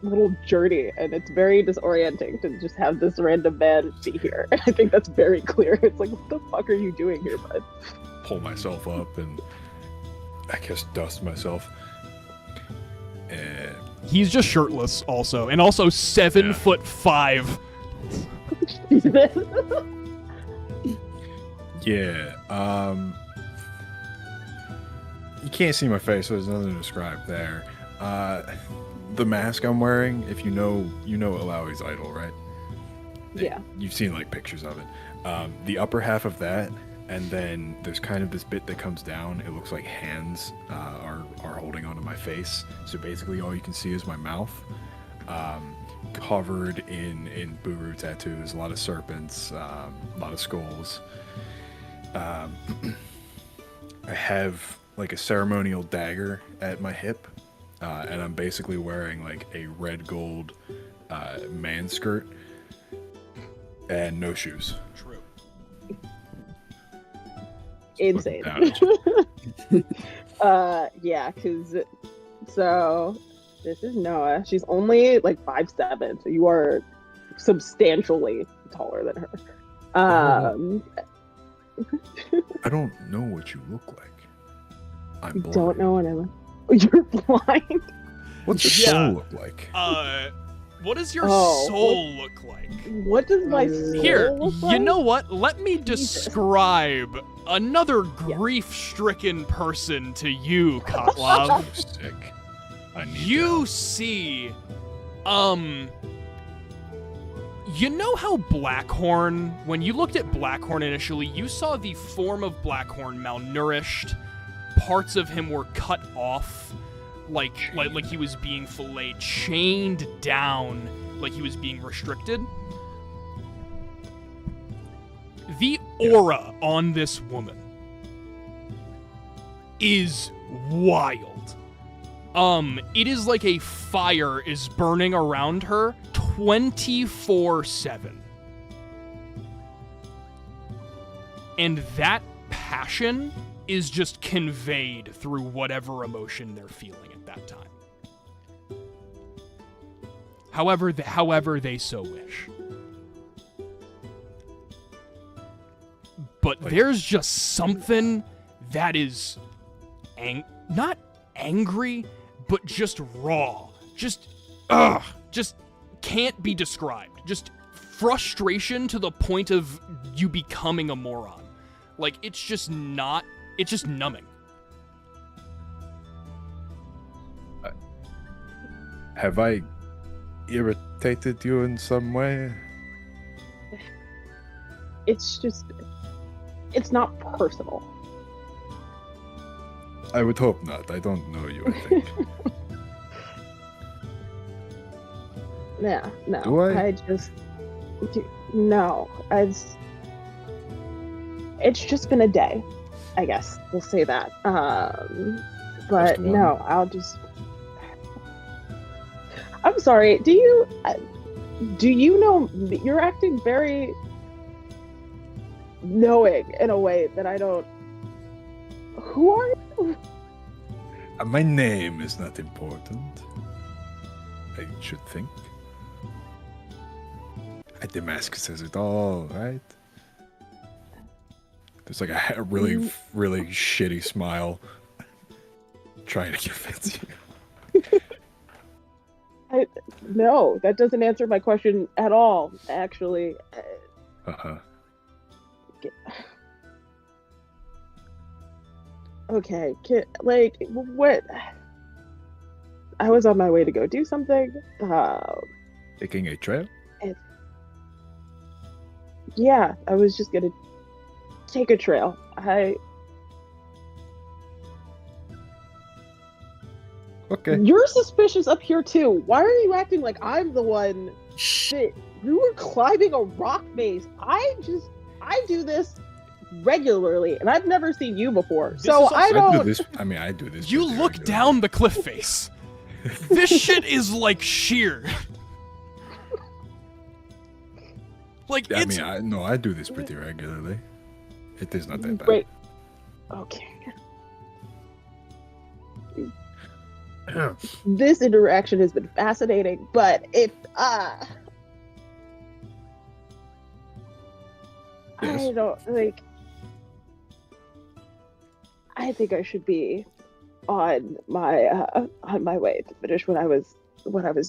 little journey, and it's very disorienting to just have this random man be here. I think that's very clear. It's like, what the fuck are you doing here, bud? Pull myself up and I guess dust myself. He's just shirtless, also, and also 7'5". Yeah. You can't see my face, so there's nothing to describe there. The mask I'm wearing, if you know Alawi's idol, right? Yeah. You've seen like pictures of it. The upper half of that, and then there's kind of this bit that comes down. It looks like hands are holding onto my face. So basically, all you can see is my mouth, covered in Buru tattoos. A lot of serpents, a lot of skulls. I have like a ceremonial dagger at my hip, and I'm basically wearing like a red gold man skirt and no shoes. True. Insane. Yeah, because so this is Noah. She's only like 5'7", so you are substantially taller than her. I don't know what you look like. I'm blind. Don't know what I look. You're blind. What's your soul look like? What does your soul look like? What does my soul Here, look like? you know what? Let me describe another grief-stricken person to you, Kotlov. Sick. I need You see, you know how Blackhorn, when you looked at Blackhorn initially, you saw the form of Blackhorn malnourished, parts of him were cut off, like he was being filleted, chained down, like he was being restricted? The aura on this woman is wild. It is like a fire is burning around her 24/7. And that passion is just conveyed through whatever emotion they're feeling at that time. However they so wish. But there's just something that is not angry, but just raw. Just can't be described. Just frustration to the point of you becoming a moron. Like, it's just numbing. Have I irritated you in some way? It's not personal. I would hope not. I don't know you, I think. Yeah, no. Do I? No. It's just been a day, I guess. We'll say that. But no, I'm sorry. Do you know, you're acting very knowing in a way that I don't. Who are you? My name is not important. I should think. Damascus says it all, right? There's like a really, really shitty smile trying to convince you. No, that doesn't answer my question at all, actually. Uh-huh. Okay, what? I was on my way to go do something. Taking a trail? Yeah, I was just gonna take a trail. Okay. You're suspicious up here too. Why are you acting like I'm the one that you were climbing a rock face? I do this regularly, and I've never seen you before. So I don't. I do this. You look regularly. down the cliff face. This shit is like sheer. Like, Yeah, it's... I do this pretty regularly. It is not that bad. Wait. Okay. This interaction has been fascinating, but if Yes. I don't like. I think I should be on my way to finish what I was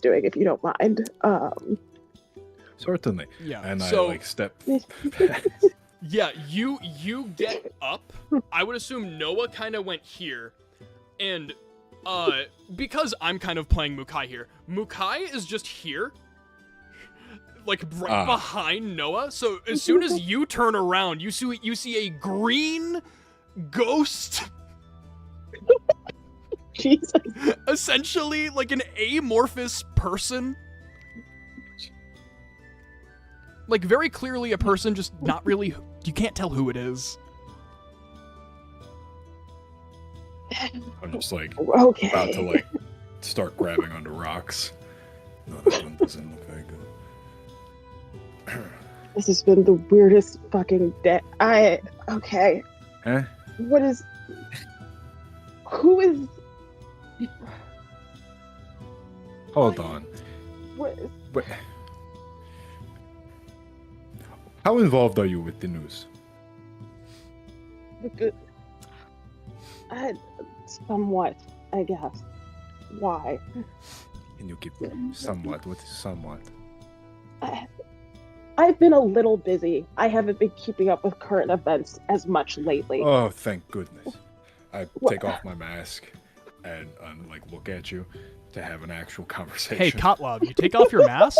doing, if you don't mind. Certainly. Yeah. And so, I step. yeah, you get up. I would assume Noah kind of went here, and because I'm kind of playing Mukai here, Mukai is just here, like right behind Noah. So as soon as you turn around, you see a green ghost. Jesus. Essentially, like an amorphous person. Like, very clearly a person, just not really... You can't tell who it is. I'm just like Okay. about to like start grabbing onto rocks. No, that one doesn't look very good. This has been the weirdest fucking day. Okay. Huh? What is... Who is... Hold on. What is... But how involved are you with the news? Somewhat, I guess. Why? Can you keep somewhat? What is somewhat? I've been a little busy. I haven't been keeping up with current events as much lately. Oh, thank goodness. I take off my mask and like look at you to have an actual conversation. Hey, Kotlov, you take off your mask?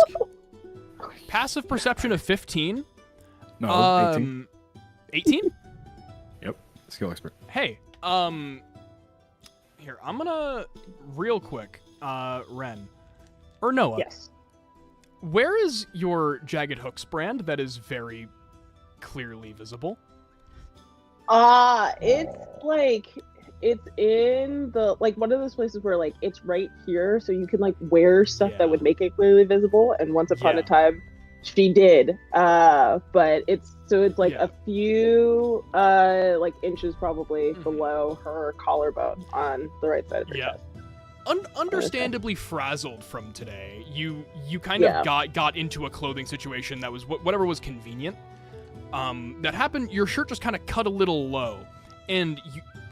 Passive perception of 15? No, 18. 18? Yep, skill expert. Hey, here, I'm gonna, real quick, Ren, or Noah. Yes. Where is your Jagged Hooks brand that is very clearly visible? It's like, it's in the, like, one of those places where, like, it's right here, so you can, like, wear stuff that would make it clearly visible, and once upon a time, she did. But it's like a few, like, inches probably below her collarbone on the right side of her chest. Understandably frazzled from today, you kind of got into a clothing situation that was whatever was convenient. That happened. Your shirt just kind of cut a little low, and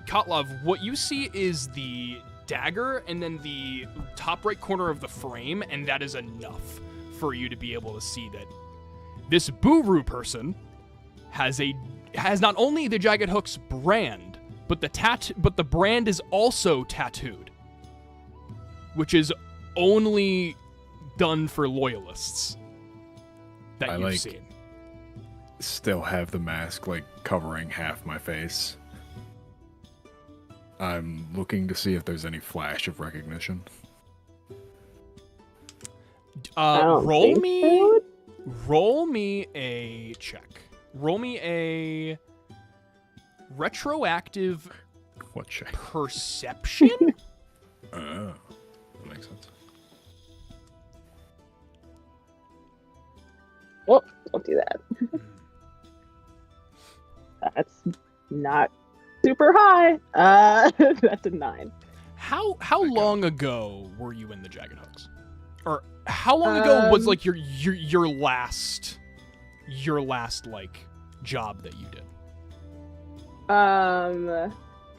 Kotlov, what you see is the dagger and then the top right corner of the frame, and that is enough for you to be able to see that This Buru person has not only the Jagged Hooks brand, but the brand is also tattooed, which is only done for loyalists that you've seen. Still have the mask like covering half my face. I'm looking to see if there's any flash of recognition. Roll me a check. Roll me a retroactive What check? perception. That makes sense. Well, don't do that. That's not super high. That's a 9. How long ago were you in the Jagged Hooks? Or how long ago was like your last like job that you did?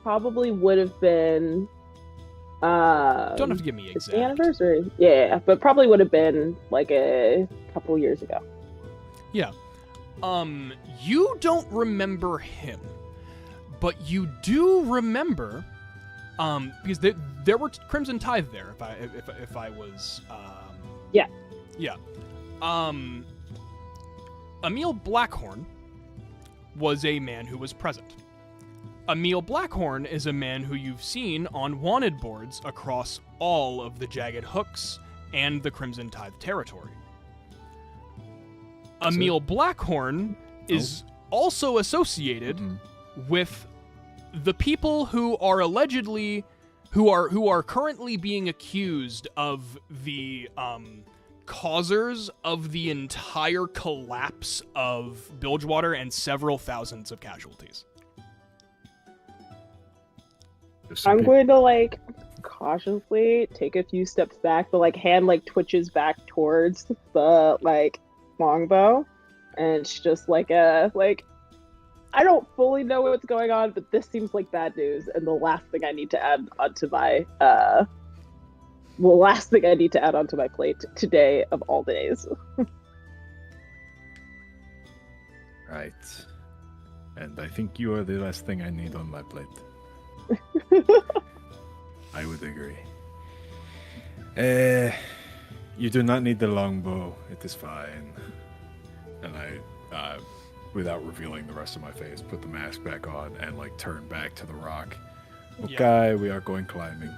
Probably would have been Don't have to give me it's exact. the anniversary. Yeah, but probably would have been like a couple years ago. Yeah. You don't remember him, but you do remember, because there were Crimson Tithe there. If I was, Yeah. Yeah. Emil Blackhorn was a man who was present. Emil Blackhorn is a man who you've seen on wanted boards across all of the Jagged Hooks and the Crimson Tithe territory. Emil Blackhorn is also associated with the people who are allegedly who are currently being accused of the causers of the entire collapse of Bilgewater and several thousands of casualties. I'm going to like cautiously take a few steps back. The like hand like twitches back towards the like longbow, and it's just like I don't fully know what's going on, but this seems like bad news. And the last thing I need to add onto my plate today of all days. Right. And I think you are the last thing I need on my plate. I would agree. You do not need the longbow. It is fine. And I, without revealing the rest of my face, put the mask back on and like turn back to the rock. Okay, we are going climbing.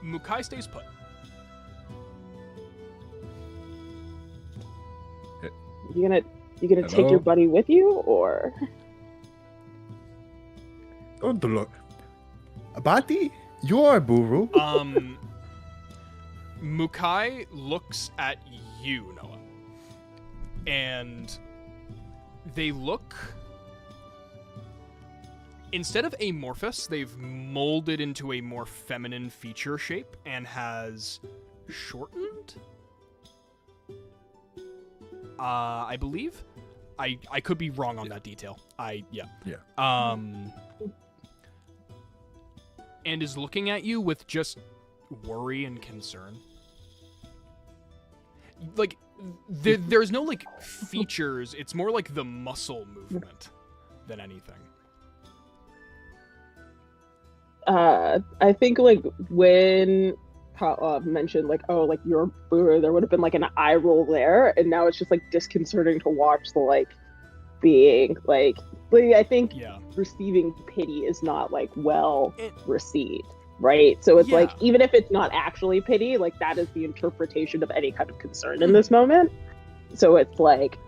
Mukai stays put. You gonna take your buddy with you, or? Don't look. Abati, you're a Buru. Mukai looks at you, Noah. And they look... Instead of amorphous, they've molded into a more feminine feature shape and has shortened? I believe? I could be wrong on that detail. Yeah. And is looking at you with just worry and concern. Like, there's no, like, features. It's more like the muscle movement than anything. I think, like, when mentioned, like, oh, like, you're Buru, there would have been, like, an eye roll there, and now it's just, like, disconcerting to watch the, like, being, like I think receiving pity is not, like, well received, right? So it's, like, even if it's not actually pity, like, that is the interpretation of any kind of concern in this moment. So it's, like...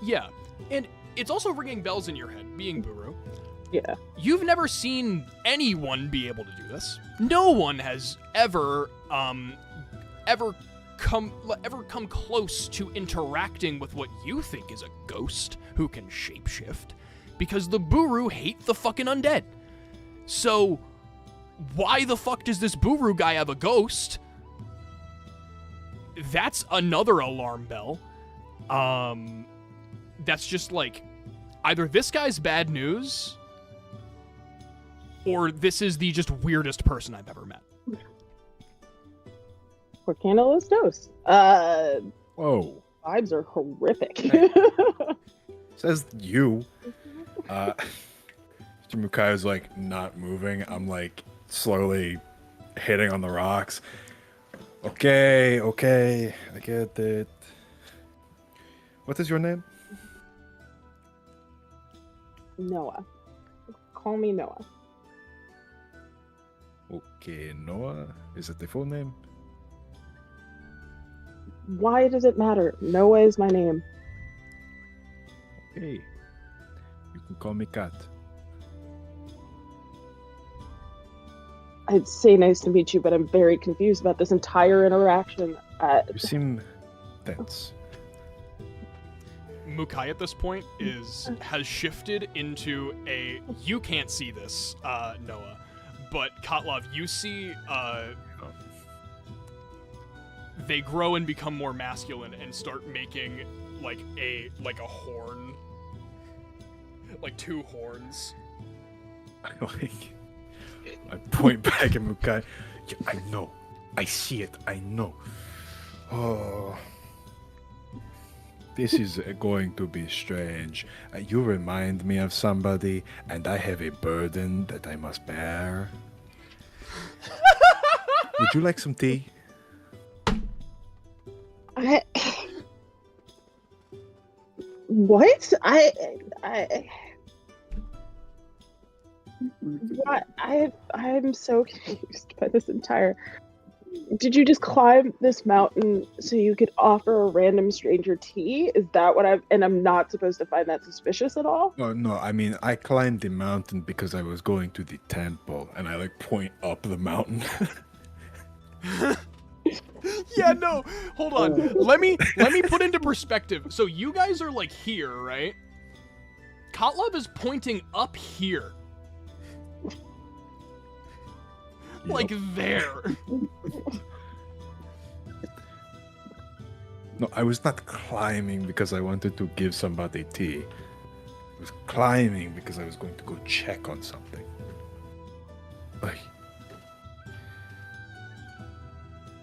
Yeah, and it's also ringing bells in your head, being Buru. Yeah. You've never seen anyone be able to do this. No one has ever come close to interacting with what you think is a ghost who can shapeshift, because the Buru hate the fucking undead. So why the fuck does this Buru guy have a ghost? That's another alarm bell. That's just like, either this guy's bad news, or this is the just weirdest person I've ever met. Por qué no los dos? Whoa. vibes are horrific. Says you. Mukai is like not moving. I'm like slowly hitting on the rocks. Okay, I get it. What is your name? Noah. Call me Noah. Okay, Noah. Is it the full name? Why does it matter? Noah is my name. Okay. You can call me Kat. I'd say nice to meet you, but I'm very confused about this entire interaction. You seem tense. Mukai at this point has shifted into a you can't see this, Noah, but Kotlov, you see they grow and become more masculine and start making like a horn, like two horns. I point back at Mukai. Yeah, I know. I see it. I know. Oh. This is going to be strange. You remind me of somebody, and I have a burden that I must bear. Would you like some tea? What? What? I'm so confused by this entire. Did you just climb this mountain so you could offer a random stranger tea? Is that what I'm not supposed to find that suspicious at all? Oh, no, I mean, I climbed the mountain because I was going to the temple, and I like point up the mountain. Yeah, no, hold on. Let me put into perspective. So you guys are like here, right? Kotlov is pointing up here. Like there. No, I was not climbing because I wanted to give somebody tea. I was climbing because I was going to go check on something. Like,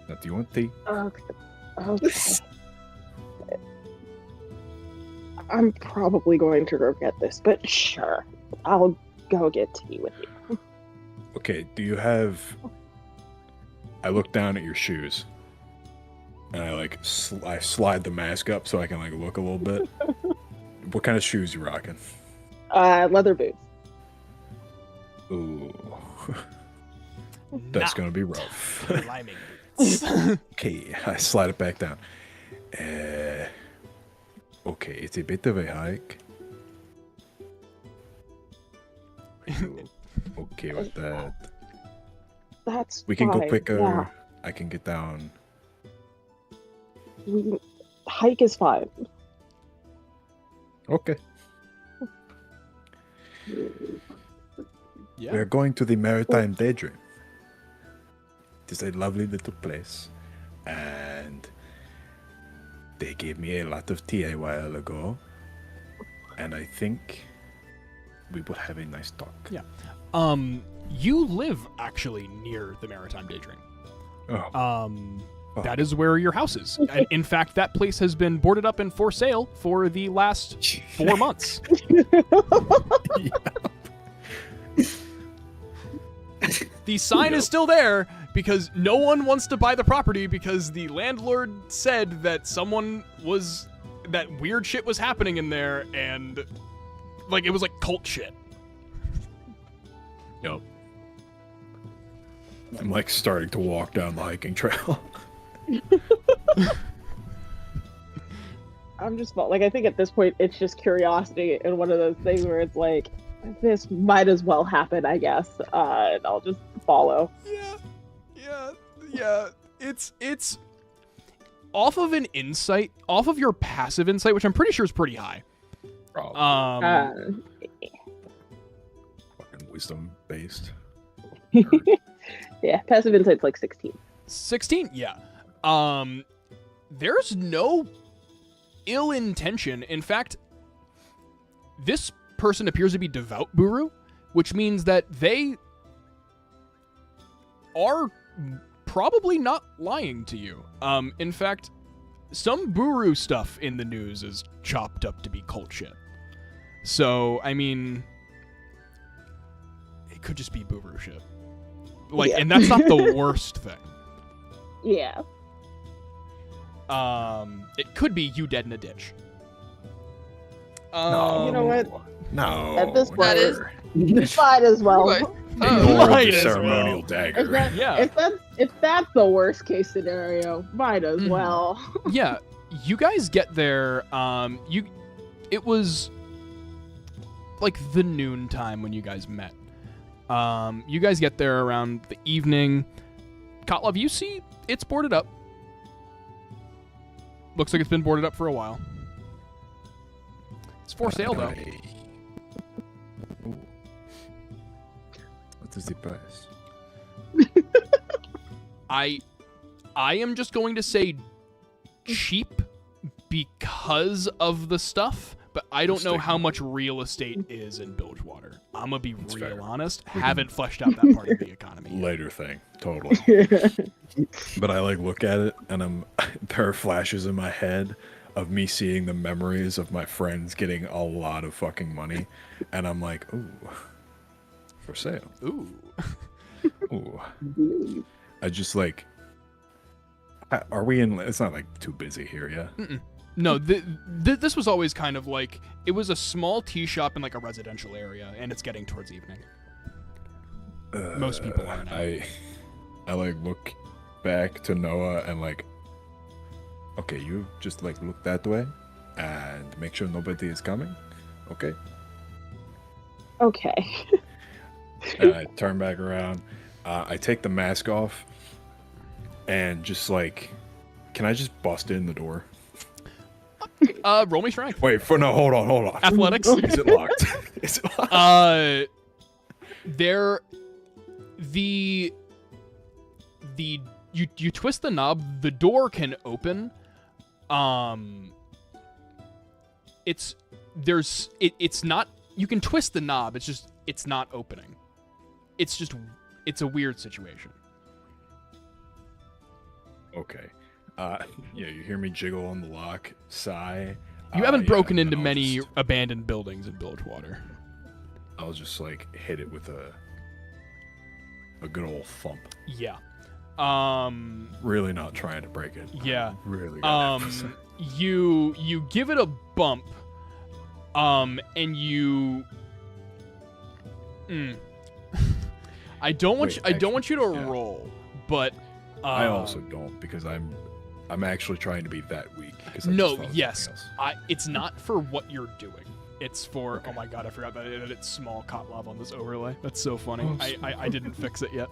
now, do you want tea? Okay. I'm probably going to regret this, but sure. I'll go get tea with you. Okay, do you have... I look down at your shoes. And I like I slide the mask up so I can like look a little bit. What kind of shoes you rocking? Leather boots. Ooh. That's gonna be rough. Climbing. Okay, I slide it back down. Okay, it's a bit of a hike. Okay with that. That's We can go fine, quicker. yeah. I can get down. Hike is fine. Okay. Yeah. We're going to the Maritime Daydream. It is a lovely little place. And they gave me a lot of tea a while ago. And I think we will have a nice talk. Yeah. You live actually near the Maritime Daydream. Oh. That is where your house is. And in fact, that place has been boarded up and for sale for the last 4 months. The sign is still there because no one wants to buy the property because the landlord said that that weird shit was happening in there and like it was like cult shit. Yep. I'm like starting to walk down the hiking trail. I'm just like, I think at this point it's just curiosity and one of those things where it's like, this might as well happen, I guess, and I'll just follow. Yeah. It's off of an insight, off of your passive insight, which I'm pretty sure is pretty high. Fucking wisdom based. Yeah, passive insight's like 16. 16? Yeah. There's no ill intention. In fact, this person appears to be devout Buru, which means that they are probably not lying to you. In fact, some Buru stuff in the news is chopped up to be cult shit. So, I mean, it could just be Buru shit. Like, Yeah. and that's not the worst thing. Yeah. It could be you dead in a ditch. No. You know what? No. At this point, That is- might as well. Right. Ignore Might the as ceremonial well. dagger. Yeah. If that's the worst case scenario, might as Mhm. well. Yeah, you guys get there. It was like the noon time when you guys met. You guys get there around the evening. Kotlov, you see it's boarded up. Looks like it's been boarded up for a while. It's for sale though. Ooh. What is the price? I am just going to say cheap because of the stuff, but I don't know how much real estate is in Bilgewater. I'm gonna be That's real fair. honest. Haven't fleshed out that part of the economy yet. Later thing, totally. But I like look at it, and there are flashes in my head of me seeing the memories of my friends getting a lot of fucking money, and I'm like, ooh, for sale. Ooh. Ooh. I just like. Are we in? It's not like too busy here, yeah. Mm-mm. No, this was always kind of like, it was a small tea shop in like a residential area, and it's getting towards evening. Most people are now. I like look back to Noah and like, okay, you just like look that way and make sure nobody is coming. Okay. Okay. And I turn back around. I take the mask off and just like, can I just bust in the door? Roll me strength. Wait, hold on. Athletics. Is it locked? Is it locked? You twist the knob, the door can open. It's not, you can twist the knob, it's not opening. It's a weird situation. Okay. Yeah, you hear me jiggle on the lock, sigh. You haven't broken and into I'll many just- abandoned buildings in Bilgewater. I'll just like hit it with a good old thump. Yeah. Really not trying to break it. Yeah. Really. You give it a bump, and you. I don't want you to yeah. roll, but. I also don't because I'm actually trying to be that weak. Because Yes. It's not for what you're doing. It's for oh my god, I forgot that it's small Kotlov on this overlay. That's so funny. Oh, I didn't fix it yet.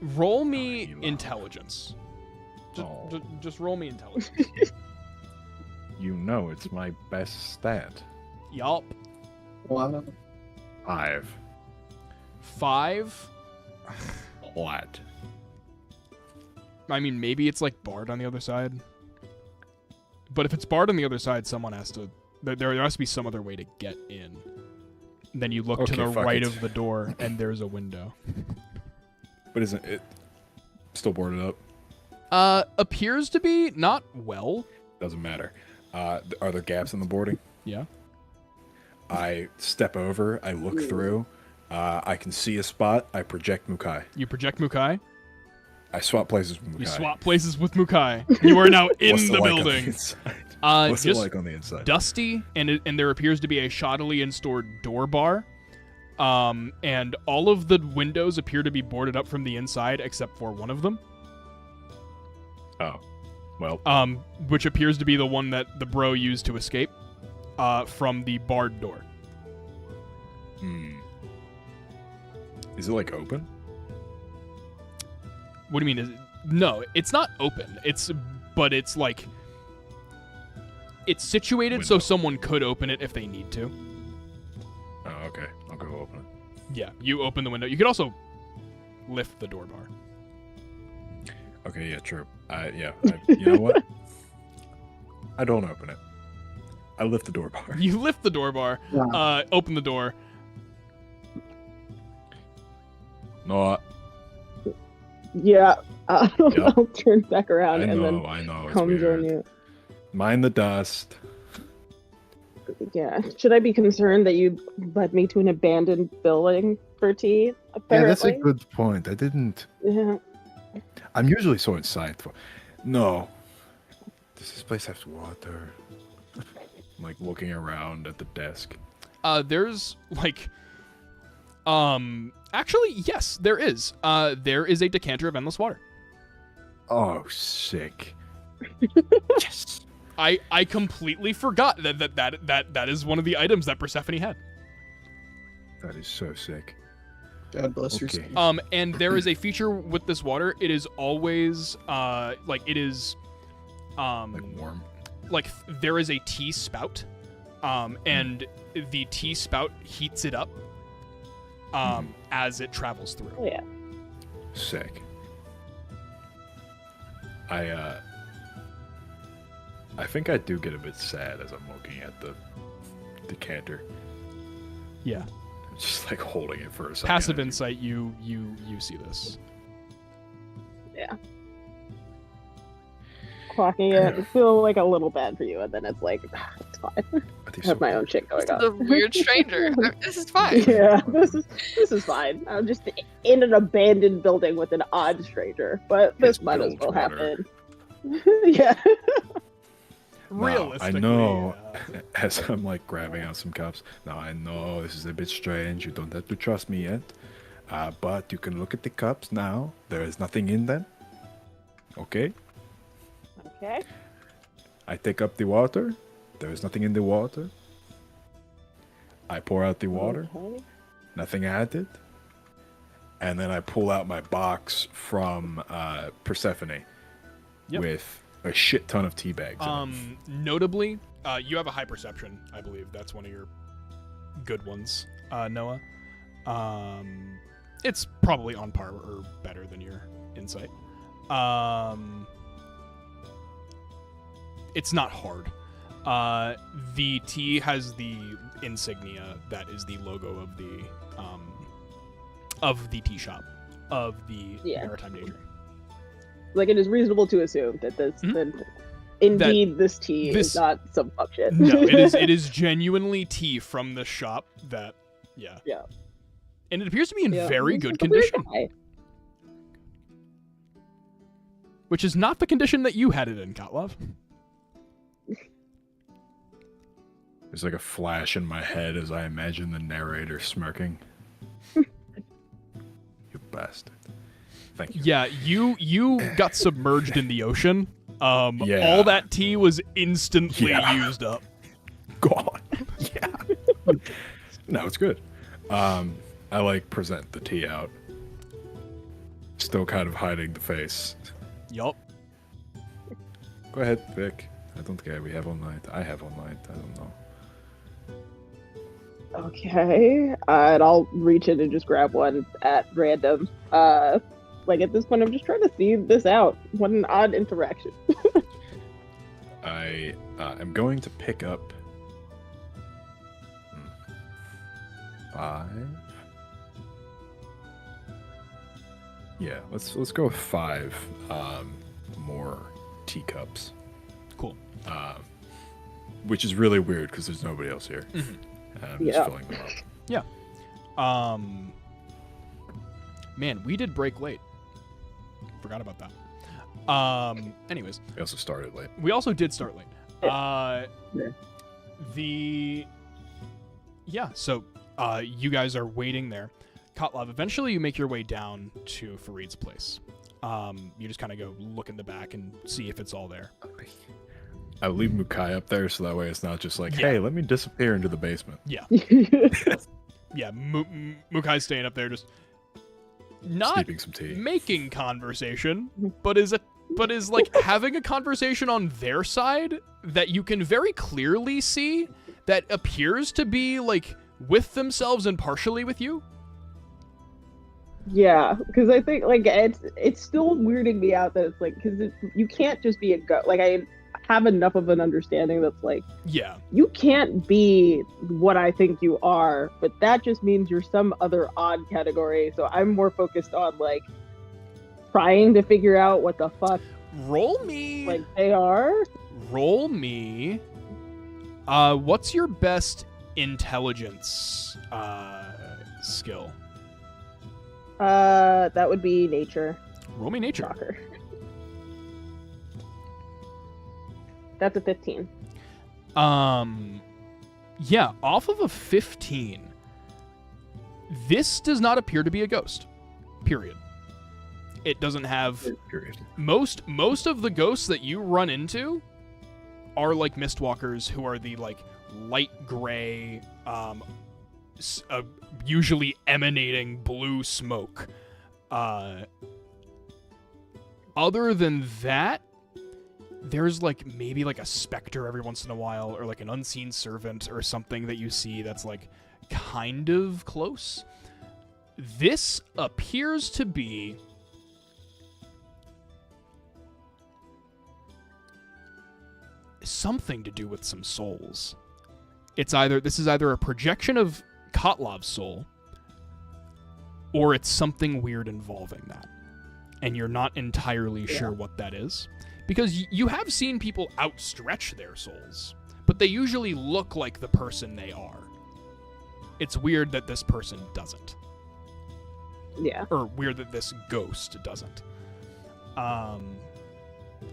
Roll me intelligence. Just roll me intelligence. You know it's my best stat. Yup. Wow. 5. What? I mean, maybe it's like barred on the other side. But if it's barred on the other side, someone has to. There has to be some other way to get in. Then you look to Okay, the fuck right it. of the door, and there's a window. But isn't it still boarded up? Appears to be not well. Doesn't matter. Are there gaps in the boarding? Yeah. I step over. I look through. I can see a spot. I project Mukai. You project Mukai. I swap places with Mukai. You swap places with Mukai. You are now in What's the it like on building. inside? What's Just it like on the inside? dusty, and there appears to be a shoddily installed door bar. And all of the windows appear to be boarded up from the inside, except for one of them. Oh, well. Which appears to be the one that the bro used to escape, from the barred door. Is it like open? What do you mean? No, it's not open. It's like it's situated so Window. someone could open it if they need to. Oh, okay. I'll go open it. Yeah, you open the window. You could also lift the door bar. Okay, yeah, true. You know what? I don't open it. I lift the door bar. You lift the door bar, Wow. open the door. No, Yeah, Yep. I'll turn back around I and know, then I know. It's come join weird. you. Mind the dust. Yeah. Should I be concerned that you led me to an abandoned building for tea? Apparently. Yeah, that's a good point. I didn't. Yeah. I'm usually so insightful. No. Does this place have water? I'm like looking around at the desk. There's like, actually, yes, there is. There is a decanter of endless water. Oh, sick. Yes. I completely forgot that is one of the items that Persephone had. That is so sick. God bless your Okay. skin. And there is a feature with this water. It is always like it is Like warm. like there is a tea spout, and the tea spout heats it up as it travels through. Oh, yeah. Sick. I think I do get a bit sad as I'm looking at the decanter. Yeah. Just like holding it for a second. Passive insight, you see this. Clocking it. It's feeling like a little bad for you, and then it's like, it's fine. I have my own shit going This is a on. weird stranger. This is fine. Yeah, this is fine. I'm just in an abandoned building with an odd stranger, but this It's might as well Bilgewater. happen. Yeah. Realistically, I know. As I'm like grabbing out some cups. Now I know this is a bit strange. You don't have to trust me yet. But you can look at the cups now. There is nothing in them. Okay? Okay. I take up the water. There is nothing in the water. I pour out the water. Okay. Nothing added. And then I pull out my box from Persephone Yep. with a shit ton of tea bags. in it. Notably, you have a high perception. I believe that's one of your good ones, Noah. It's probably on par or better than your insight. It's not hard. The tea has the insignia that is the logo of the tea shop of the Yeah. Maritime Daydream. Like, it is reasonable to assume that this, that indeed this tea this- is not some fuck shit. No, it is genuinely tea from the shop that, yeah. Yeah. And it appears to be in Yeah. very He's good like a weird condition, guy. which is not the condition that you had it in, Kotlov. There's like a flash in my head as I imagine the narrator smirking. You bastard. Thank you. Yeah, you got submerged in the ocean. Yeah. All that tea was instantly Yeah. used up. God. Yeah. No, it's good. I like present the tea out. Still kind of hiding the face. Yup. Go ahead, Vic. I don't care. We have all night. I have all night. I don't know. Okay. And I'll reach in and just grab one at random. Like, at this point, I'm just trying to see this out. What an odd interaction. I am going to pick up 5. Yeah, let's go with 5 more teacups. Cool. Which is really weird because there's nobody else here. Mhm. I'm just Yeah. filling them up. Man, we did break late. Forgot about that. Anyways, We also started late. we also did start late. So you guys are waiting there. Kotlov, eventually you make your way down to Farid's place. You just kind of go look in the back and see if it's all there. I leave Mukai up there so that way it's not just like, Yeah. hey, let me disappear into the basement. Yeah, Mukai's staying up there, just not Steeping some tea. making conversation, but is like having a conversation on their side that you can very clearly see that appears to be like with themselves and partially with you. Yeah, because I think, like, it's still weirding me out that it's like, because you can't just be a goat. Like, I have enough of an understanding that's like, Yeah. you can't be what I think you are, but that just means you're some other odd category. So I'm more focused on, like, trying to figure out what the fuck Roll me. like they are. Roll me. What's your best intelligence skill? That would be nature. Roll me nature. Shocker. That's a 15. Yeah, off of a 15, this does not appear to be a ghost. Period. It doesn't have... Period. Most of the ghosts that you run into are like mistwalkers, who are the like light gray, usually emanating blue smoke. Other than that, there's like maybe like a specter every once in a while, or like an unseen servant or something that you see that's like kind of close. This appears to be something to do with some souls. This is either a projection of Kotlov's soul, or it's something weird involving that. And you're not entirely sure what that is. Because you have seen people outstretch their souls, but they usually look like the person they are. It's weird that this person doesn't. Yeah. Or weird that this ghost doesn't.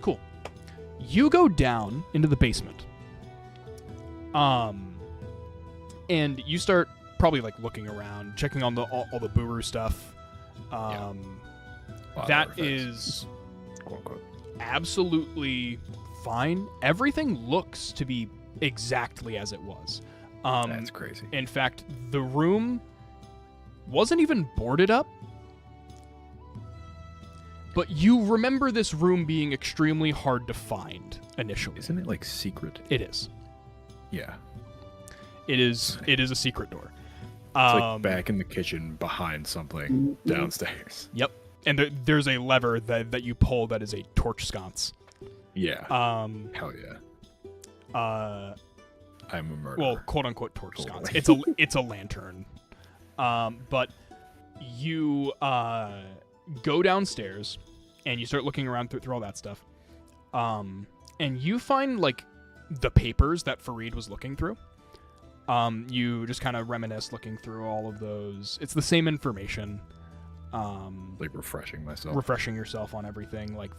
Cool. You go down into the basement. And you start probably like looking around, checking on all the Buru stuff. That is absolutely fine. Everything looks to be exactly as it was. That's crazy. In fact, the room wasn't even boarded up. But you remember this room being extremely hard to find initially. Isn't it like secret? It is. Yeah. It is a secret door. It's like back in the kitchen behind something downstairs. Yep. And there's a lever that you pull that is a torch sconce. Yeah. Hell yeah. I'm a murderer. Well, quote unquote torch Totally. sconce. It's a lantern. But you go downstairs and you start looking around through all that stuff. And you find like the papers that Fareed was looking through. You just kind of reminisce looking through all of those. It's the same information. Like refreshing myself. Refreshing yourself on everything, like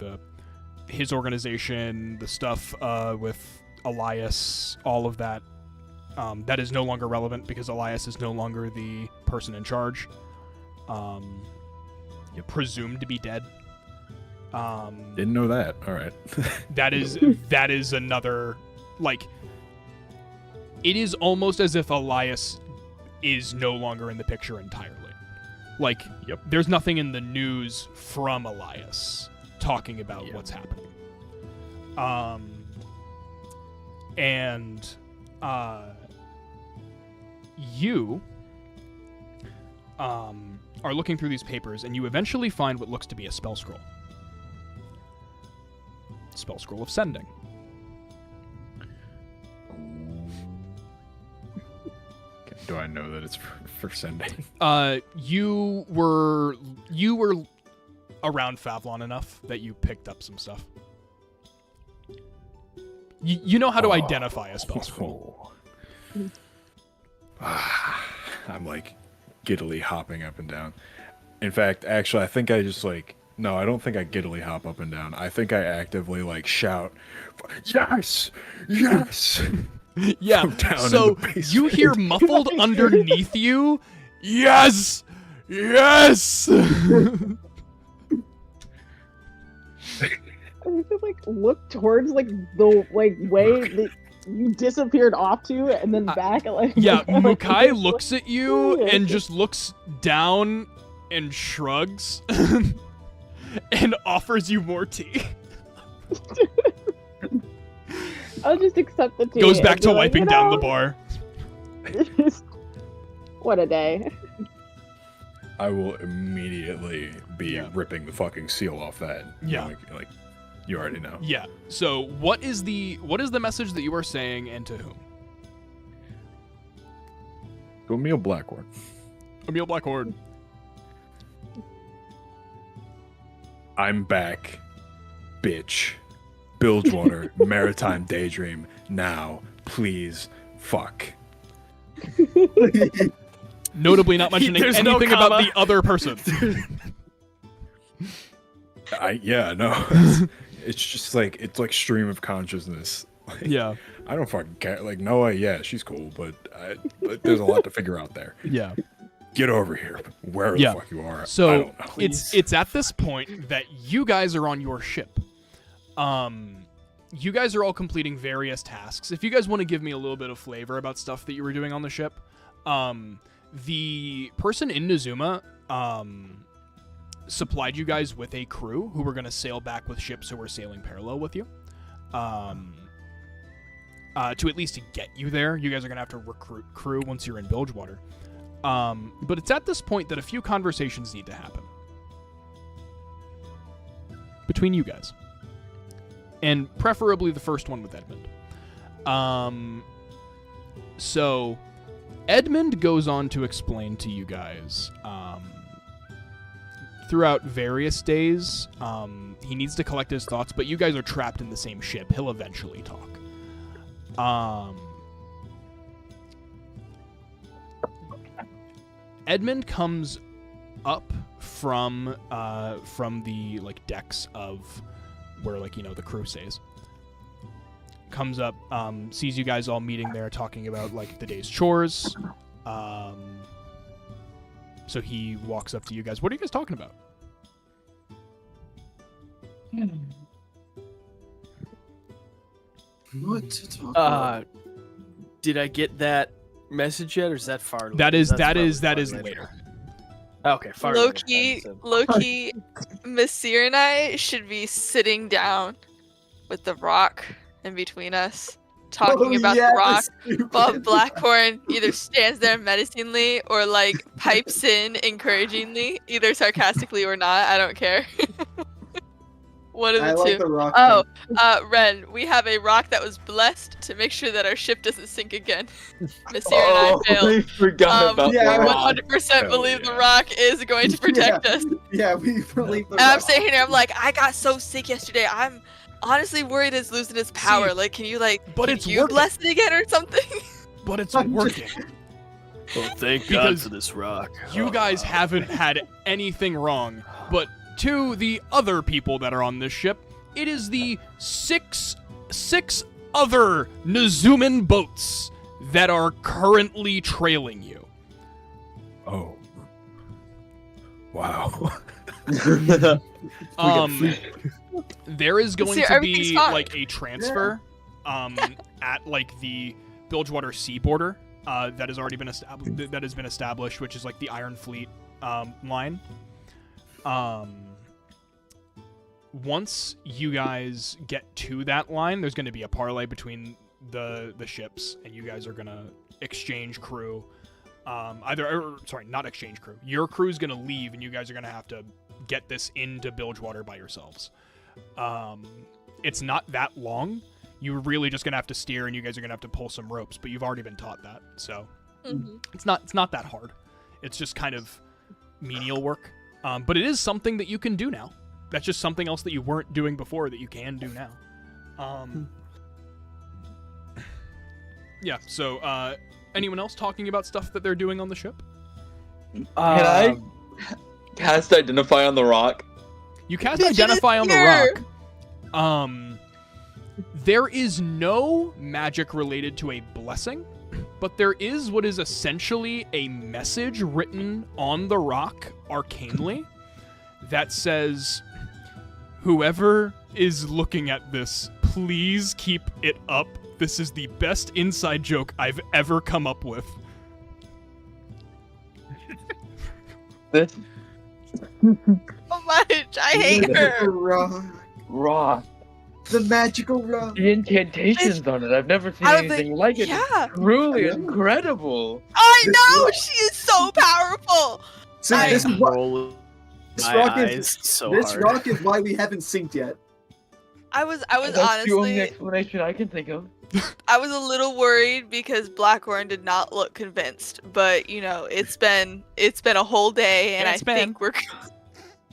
his organization, the stuff with Elias, all of that. That is no longer relevant because Elias is no longer the person in charge. Presumed to be dead. Didn't know that. All right. that is another, like, it is almost as if Elias is no longer in the picture entirely. Like, there's nothing in the news from Elias talking about what's happening. You are looking through these papers, and you eventually find what looks to be a spell scroll. Spell scroll of sending. Do I know that it's for sending? You were around Favlon enough that you picked up some stuff. You know how to identify a spell scroll. I'm like giddily hopping up and down. In fact, actually, I think I just like... No, I don't think I giddily hop up and down. I think I actively like shout, "Yes! Yes!" Yeah, so you hear muffled underneath you, "Yes! Yes!" I could like look towards like the like way that you disappeared off to, and then back. Like Mukai looks at you and just looks down and shrugs, and offers you more tea. I'll just accept the tea. Goes back to wiping down the bar. What a day. I will immediately be ripping the fucking seal off that. Yeah. Like you already know. Yeah. So what is the message that you are saying, and to whom? To Emil Blackhorn. Emil Blackhorn. I'm back, bitch. Bilgewater, Maritime Daydream. Now, please, fuck. Notably not mentioning There's no anything about comma. the other person. It's just like stream of consciousness. Like, Yeah. I don't fucking care. Like Noah, yeah, she's cool, but there's a lot to figure out there. Yeah. Get over here, wherever Yeah. the fuck you are. I So don't know. it's at this point that you guys are on your ship. You guys are all completing various tasks. If you guys want to give me a little bit of flavor about stuff that you were doing on the ship, the person in Nazuma supplied you guys with a crew who were going to sail back with ships who were sailing parallel with you. To at least get you there, you guys are going to have to recruit crew once you're in Bilgewater. But it's at this point that a few conversations need to happen between you guys, and preferably the first one with Edmund. So Edmund goes on to explain to you guys throughout various days. He needs to collect his thoughts, but you guys are trapped in the same ship. He'll eventually talk. Edmund comes up from the like decks of where the crew stays. Comes up, sees you guys all meeting there, talking about like the day's chores. So he walks up to you guys. What are you guys talking about? What to talk about? Did I get that message yet, or is that far? That is probably later. Okay, far Loki, Messir and I should be sitting down with the rock in between us, talking about the rock, while Blackhorn either stands there menacingly or like pipes in encouragingly, either sarcastically or not. I don't care. One of the I two. like the rock. Oh, Ren, we have a rock that was blessed to make sure that our ship doesn't sink again. Messir and I failed. I forgot about yeah, We that. 100% believe the rock is going to protect us. Yeah, we believe the And I'm rock. sitting here, I'm like, I got so sick yesterday. I'm honestly worried it's losing its power. See, Like, can you but can it's you working. bless it again or something? But it's working. Well, thank God for this rock. You guys haven't had anything wrong, but to the other people that are on this ship, it is the six other Nazuman boats that are currently trailing you. Oh. Wow. There is going See, to everything's be fine. like a transfer at like the Bilgewater sea border that has already been established, which is like the Iron Fleet line. Once you guys get to that line, there's going to be a parlay between the ships, and you guys are going to exchange crew. Not exchange crew. Your crew's going to leave, and you guys are going to have to get this into Bilgewater by yourselves. It's not that long. You're really just going to have to steer, and you guys are going to have to pull some ropes, but you've already been taught that, so it's not that hard. It's just kind of menial work, but it is something that you can do now. That's just something else that you weren't doing before that you can do now. Yeah, so anyone else talking about stuff that they're doing on the ship? Can I cast Identify on the rock? You cast Pigeon is Identify on the here! rock. There is no magic related to a blessing, but there is what is essentially a message written on the rock arcanely that says, whoever is looking at this, please keep it up. This is the best inside joke I've ever come up with. This So much. I hate The her. rock. rock. The magical rock. The incantations on it. I've never seen I was anything like, like it. yeah. It's truly incredible. I know. She is so powerful. See, I- this is what Roll this my rock eyes is. so This hard. rock is why we haven't synced yet. I was That's the only honestly, explanation I can think of. I was a little worried because Blackhorn did not look convinced, but it's been a whole day, and Yeah, I it's been. think we're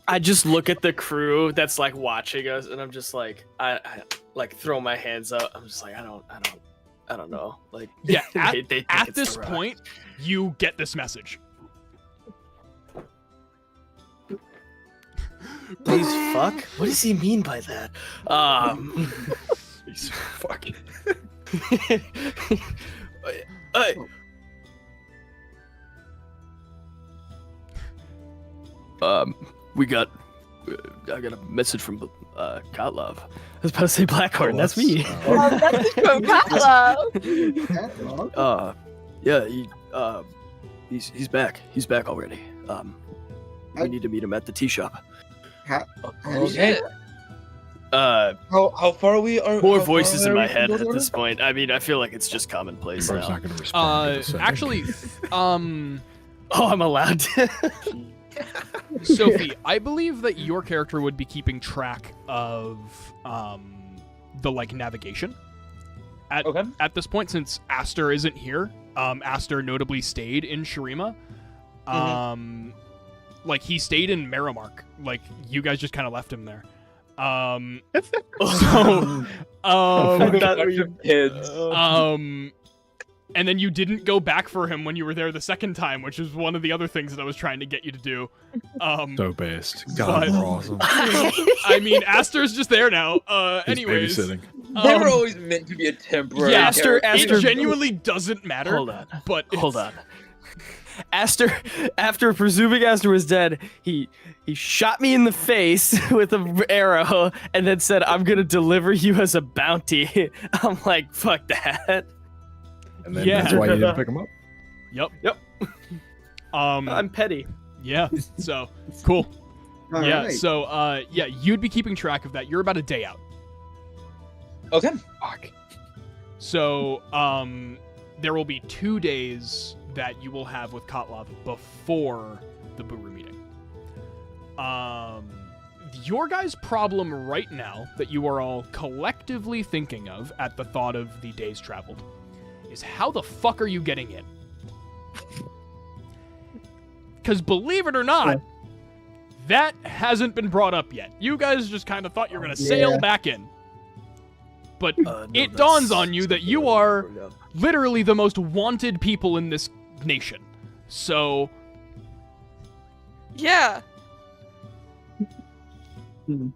I just look at the crew that's like watching us, and I'm just like, I like throw my hands up. I'm just like, I don't know. Like, Yeah, they think at it's this the rock. point, you get this message. Please fuck? What does he mean by that? He's fucking. We got. I got a message from Kotlov. I was about to say Blackhorn. That's me. Oh, that's from Katla. Yeah. He's back. He's back already. We need to meet him at the tea shop. Okay. How far are we? more voices in my head at this point. I mean, I feel like it's just commonplace Bro's now. not going to respond. Actually, Oh, I'm allowed to. Sophie, I believe that your character would be keeping track of the like navigation at this point, since Aster isn't here. Aster notably stayed in Shurima. Like he stayed in Merrimark. Like you guys just kind of left him there. Kids. And then you didn't go back for him when you were there the second time, which is one of the other things that I was trying to get you to do. So based. God, but- we're awesome. I mean, Aster's just there now. He's Anyways, babysitting. They were always meant to be a temporary. yeah, Aster- character. it genuinely doesn't matter. Hold on. But Hold it's- on. After presuming Aster was dead, he shot me in the face with an arrow and then said, "I'm gonna deliver you as a bounty." I'm like, fuck that. And then Yeah. that's why you didn't pick him up. Yep. I'm petty. Yeah. So cool. All Yeah. right. So yeah, you'd be keeping track of that. You're about a day out. Okay. Fuck. So there will be 2 days that you will have with Kotlov before the Buru meeting. Your guys' problem right now that you are all collectively thinking of at the thought of the days traveled is how the fuck are you getting in? Because believe it or not, that hasn't been brought up yet. You guys just kind of thought you were going to sail back in. But it dawns on you that you are literally the most wanted people in this nation. So, Yeah. You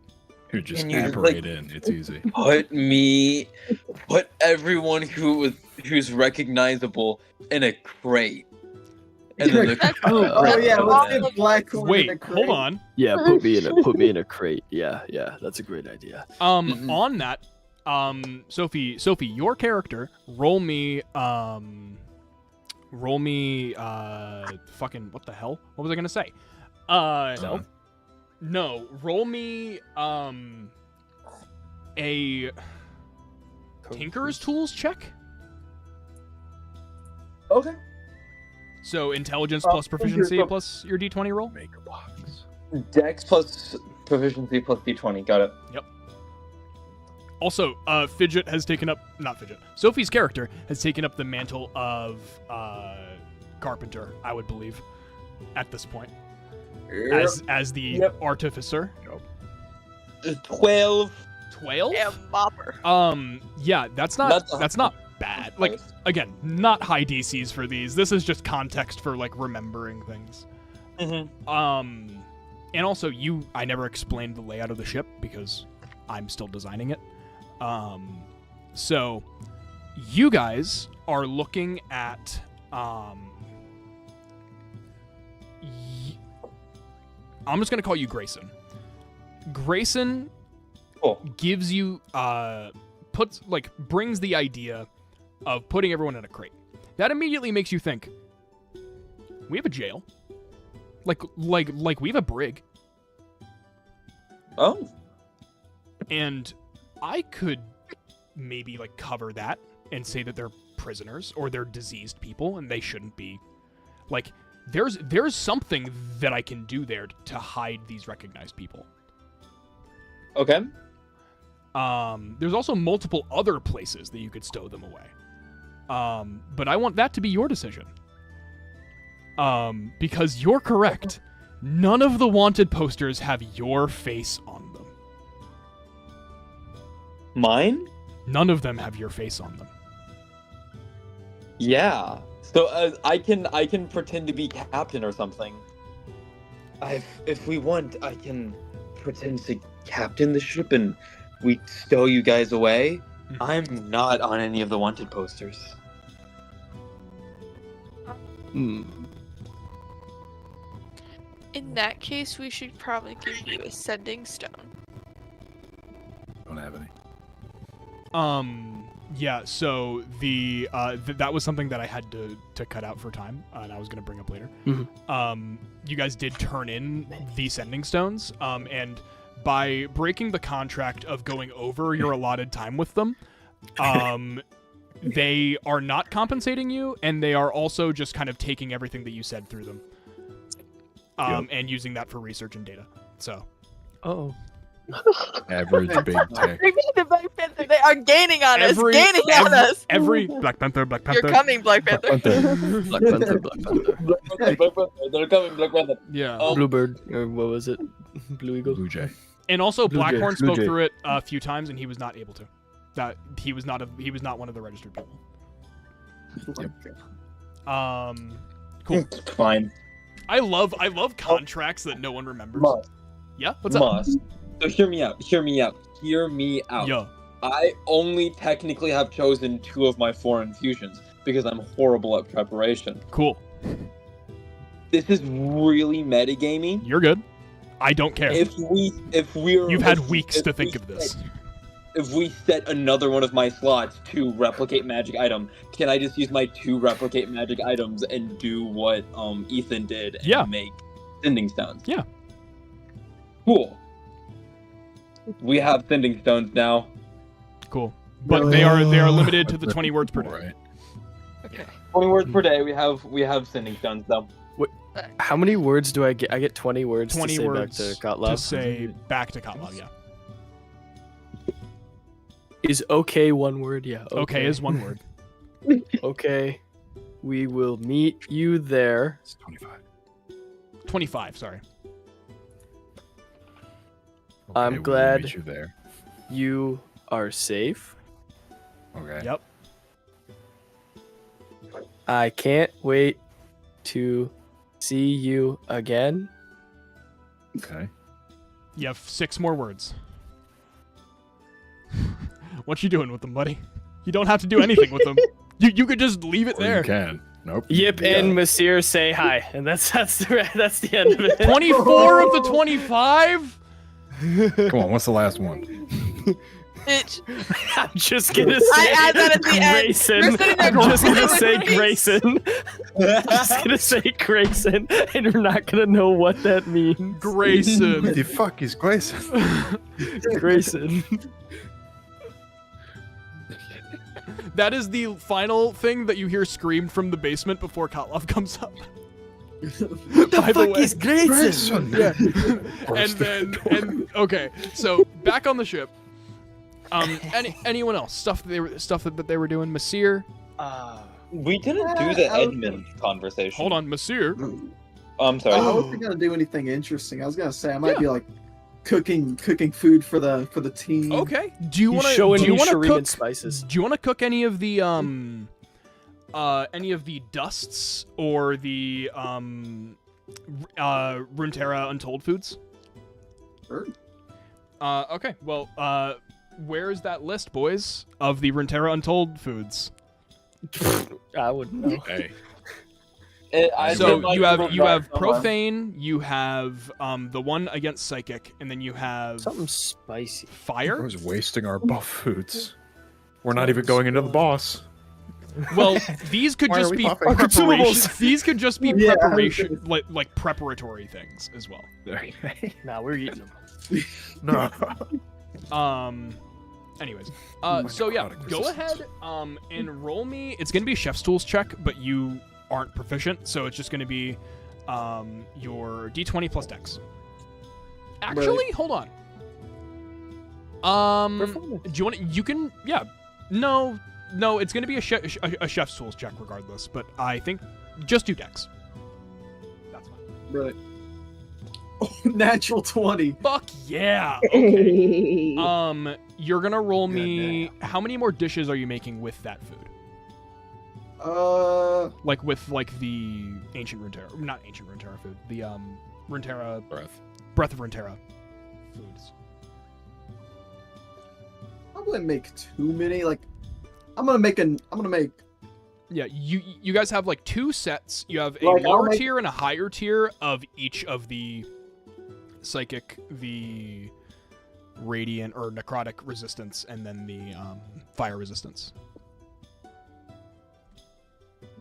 just Can you just, apparate in. It's easy. Put everyone who's recognizable in a crate. And then the Oh yeah, let's That's get Blackhorn. wait, in a crate. hold on. Yeah, put me in a crate. Yeah, that's a great idea. On that, Sophie, your character, roll me, fucking, what the hell? What was I gonna say? No, roll me, a Tinker's Tools check. Okay. So intelligence plus proficiency plus your d20 roll. Make a box. Dex plus proficiency plus d20. Got it. Also, Fidget has taken up, not Fidget, Sophie's character has taken up the mantle of Carpenter, I would believe, at this point, as the artificer. 12. 12? Yeah, mopper. Yeah, that's not bad. Like, again, not high DCs for these. This is just context for, like, remembering things. Mm-hmm. And also, I never explained the layout of the ship because I'm still designing it. So, you guys are looking at, I'm just gonna call you Grayson. Grayson gives you, brings the idea of putting everyone in a crate. That immediately makes you think, we have a jail. Like we have a brig. Oh. And I could maybe like cover that and say that they're prisoners or they're diseased people and they shouldn't be. Like there's something that I can do there to hide these recognized people. Okay. There's also multiple other places that you could stow them away. But I want that to be your decision. Because you're correct. None of the wanted posters have your face on them. Mine? None of them have your face on them. Yeah. So I can pretend to be captain or something. If we want, I can pretend to captain the ship and we stow you guys away. I'm not on any of the wanted posters. Hmm. In that case, we should probably give you a sending stone. Don't have any. Yeah, so the that was something that I had to cut out for time, and I was going to bring up later. You guys did turn in the sending stones, and by breaking the contract of going over your allotted time with them, they are not compensating you, and they are also just kind of taking everything that you said through them, and using that for research and data. So, Average big tech. They are gaining on us. Every Black Panther. You're coming, Black Panther. Black Panther. They're coming, Black Panther. Yeah. Bluebird, or what was it? Blue Eagle? Blue Jay. And also, Blue Jay, Blackhorn Blue spoke Jay. through it a few times, and he was not able to. That he was not one of the registered people. Cool. Fine. I love contracts that no one remembers. Must. Yeah. What's up? Must. So hear me out. Yo. I only technically have chosen 2 of my 4 infusions because I'm horrible at preparation. Cool. This is really metagaming. You're good. I don't care. You've had weeks to think of this. If we set another one of my slots to replicate magic item, can I just use my 2 replicate magic items and do what Ethan did and make sending stones? Yeah. Cool. We have sending stones now. Cool. But they are limited to the 20 words per day. Right. Okay. 20 words per day. We have sending stones though. How many words do I get? I get 20 words 20 to say words back to Kotlov. to say back to Kotlov, yeah. Is okay one word? Yeah. Okay is one word. Okay. We will meet you there. It's 25. 25, sorry. I'm we'll glad meet you there. you are safe. Okay. Yep. I can't wait to see you again. Okay. You have 6 more words. What you doing with them, buddy? You don't have to do anything with them. You could just leave it Or there. you can. Nope. Yip and Monsieur say hi, and that's the end of it. 24 of the 25? Come on, what's the last one? Bitch. I'm just gonna say I add that at the end. Grayson. You're sitting there I'm just gonna going say like this. Grayson. I'm just gonna say Grayson, and you're not gonna know what that means. Who Grayson. the fuck is Grayson? Grayson. That is the final thing that you hear screamed from the basement before Kotlov comes up. By the way. Grayson? And okay, so back on the ship. Anyone else? Stuff that they were doing? Monsieur? We didn't do the Edmund conversation. Hold on, Monsieur. I'm sorry. I wasn't gonna do anything interesting. I was gonna say I might be like cooking food for the team. Okay. Do you want to cook spices? Do you want to cook any of the dusts or the Runeterra Untold foods? Sure. Okay. Well, where's that list, boys, of the Runeterra Untold foods? I wouldn't know. Hey. So you have profane, you have the one against psychic, and then you have Something spicy. I fire. was wasting our buff foods. We're not even going into the boss. Well, these could Why are just we be popping? preparation. These could just be Yeah. preparation, like preparatory things as well. Nah, we're eating them. No. Anyways, my so yeah, necrotic go resistance. ahead, and roll me. It's gonna be a chef's tools check, but you aren't proficient, so it's just gonna be, your D20 plus Dex. Actually, hold on. Do you want? You can. Yeah. No. It's gonna be a chef's tools check regardless. But I think just do Dex. That's fine. Right. Natural 20. Fuck yeah. Okay. Hey. You're gonna roll Good me. How many more dishes are you making with that food? Like with the ancient Runeterra, not ancient Runeterra food. The Runeterra breath of Runeterra foods. I'm gonna make too many. Like, I'm gonna make. Yeah, you guys have like two sets. You have a Like, lower tier and a higher tier of each of the psychic, the radiant or necrotic resistance, and then the fire resistance.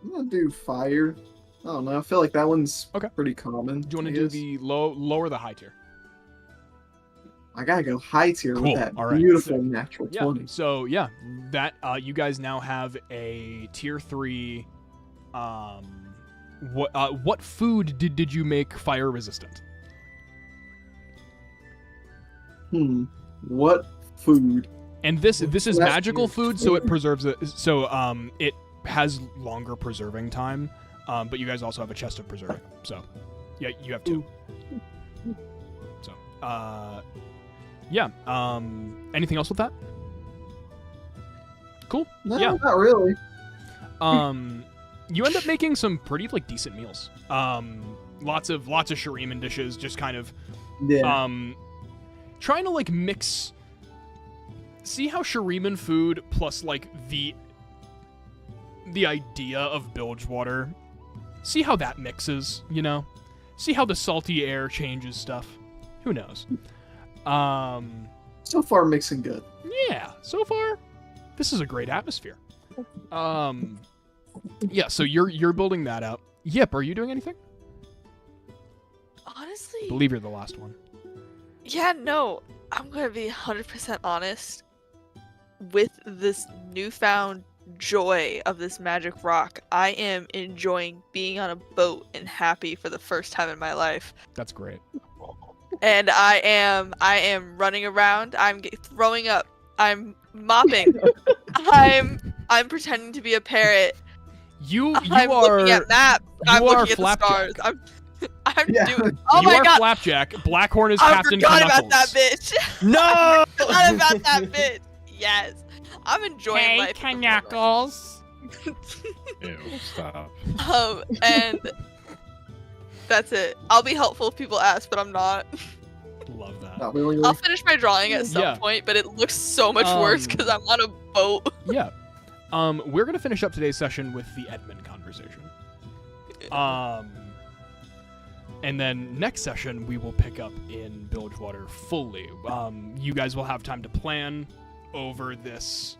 I'm gonna do fire. I don't know. I feel like that one's Okay. pretty common. Do you want to do the lower or the high tier? I gotta go high tier Cool. with that All right. beautiful natural Yeah. 20. So yeah, that you guys now have a tier 3. What food did you make fire resistant? What food? And this is That's magical tier food, so it 3. preserves it. So it has longer preserving time. But you guys also have a chest of preserving. So yeah, you have 2. So yeah. Anything else with that? Cool. No, Yeah. not really. You end up making some pretty like decent meals. Lots of Shuriman dishes, just kind of Yeah. trying to like mix. See how Shuriman food plus like the idea of Bilgewater. See how that mixes, you know? See how the salty air changes stuff. Who knows? So far, mixing good. Yeah, so far, this is a great atmosphere. Yeah, so you're building that out. Yep, are you doing anything? Honestly, I believe you're the last one. yeah, no. I'm gonna be 100% honest. With this newfound joy of this magic rock, I am enjoying being on a boat and happy for the first time in my life. That's great. And I am running around. I'm throwing up. I'm mopping. I'm pretending to be a parrot. You I'm are looking at maps. I'm you are looking at the stars. Flapjack. I'm Yeah. doing. Oh you my are god! Flapjack. Blackhorn is I Captain forgot about Knuckles. that bitch. No! Forgot about that bitch. Yes, I'm enjoying life. at the moment. Ew, stop. And that's it. I'll be helpful if people ask, but I'm not. Love that. Not really. I'll finish my drawing at some Yeah. point, but it looks so much worse because I'm on a boat. Yeah. We're gonna finish up today's session with the Edmund conversation. And then next session we will pick up in Bilgewater fully. You guys will have time to plan over this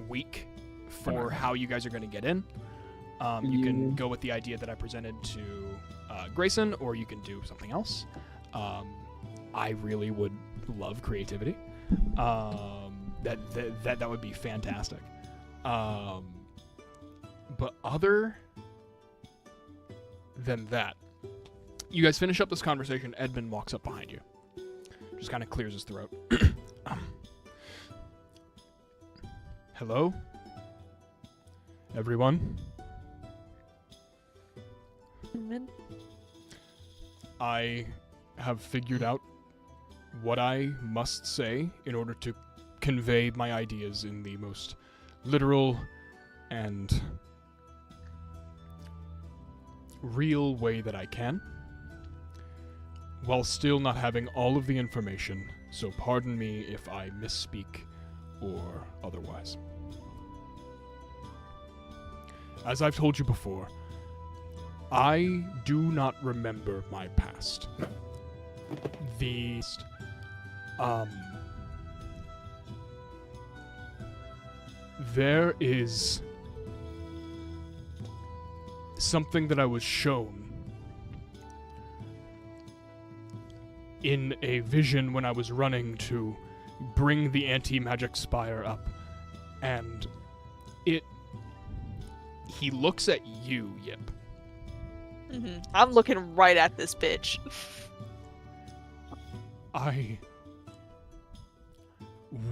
week for how you guys are going to get in. You can go with the idea that I presented to Grayson, or you can do something else. I really would love creativity. That would be fantastic. But other than that, you guys finish up this conversation. Edmund walks up behind you, just kind of clears his throat. Hello, everyone. I have figured out what I must say in order to convey my ideas in the most literal and real way that I can, while still not having all of the information, so pardon me if I misspeak or otherwise. As I've told you before, I do not remember my past. There is something that I was shown in a vision when I was running to bring the anti-magic spire up, and he looks at you, Yip. I'm looking right at this bitch. I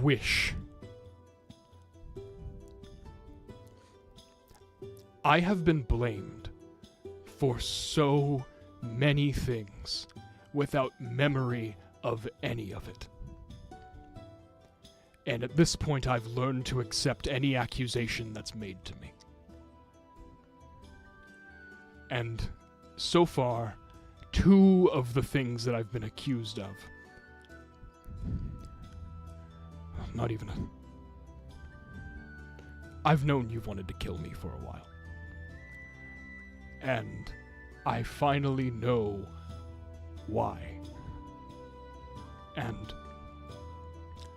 wish I have been blamed for so many things without memory of any of it. And at this point, I've learned to accept any accusation that's made to me. And so far, 2 of the things that I've been accused of, not even I've known you've wanted to kill me for a while. And I finally know why. And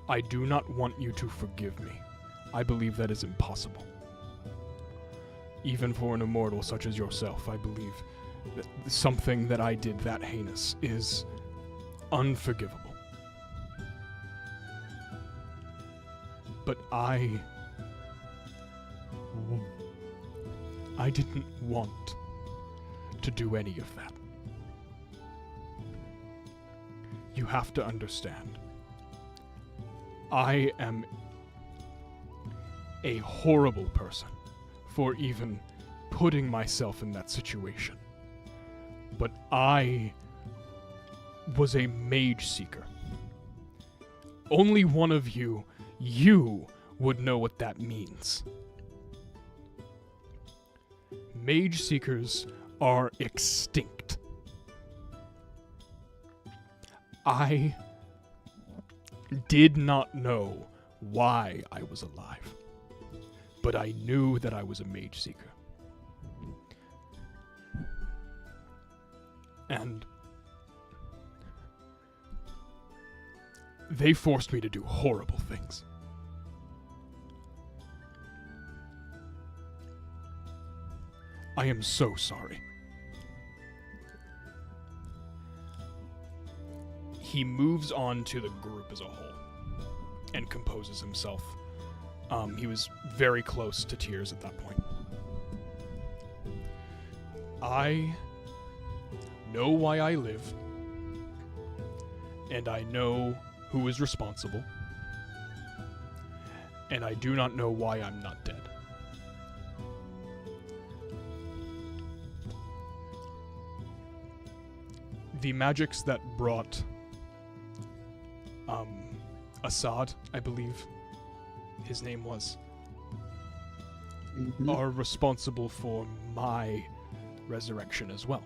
I do not want you to forgive me. I believe that is impossible. Even for an immortal such as yourself, I believe that something that I did that heinous is unforgivable. But I didn't want to do any of that. You have to understand. I am a horrible person for even putting myself in that situation. But I was a mage seeker. Only one of you would know what that means. Mage seekers are extinct. I did not know why I was alive, but I knew that I was a mage seeker. And they forced me to do horrible things. I am so sorry. He moves on to the group as a whole and composes himself. He was very close to tears at that point. I know why I live, and I know who is responsible, and I do not know why I'm not dead. The magics that brought Assad, I believe his name was, are responsible for my resurrection as well.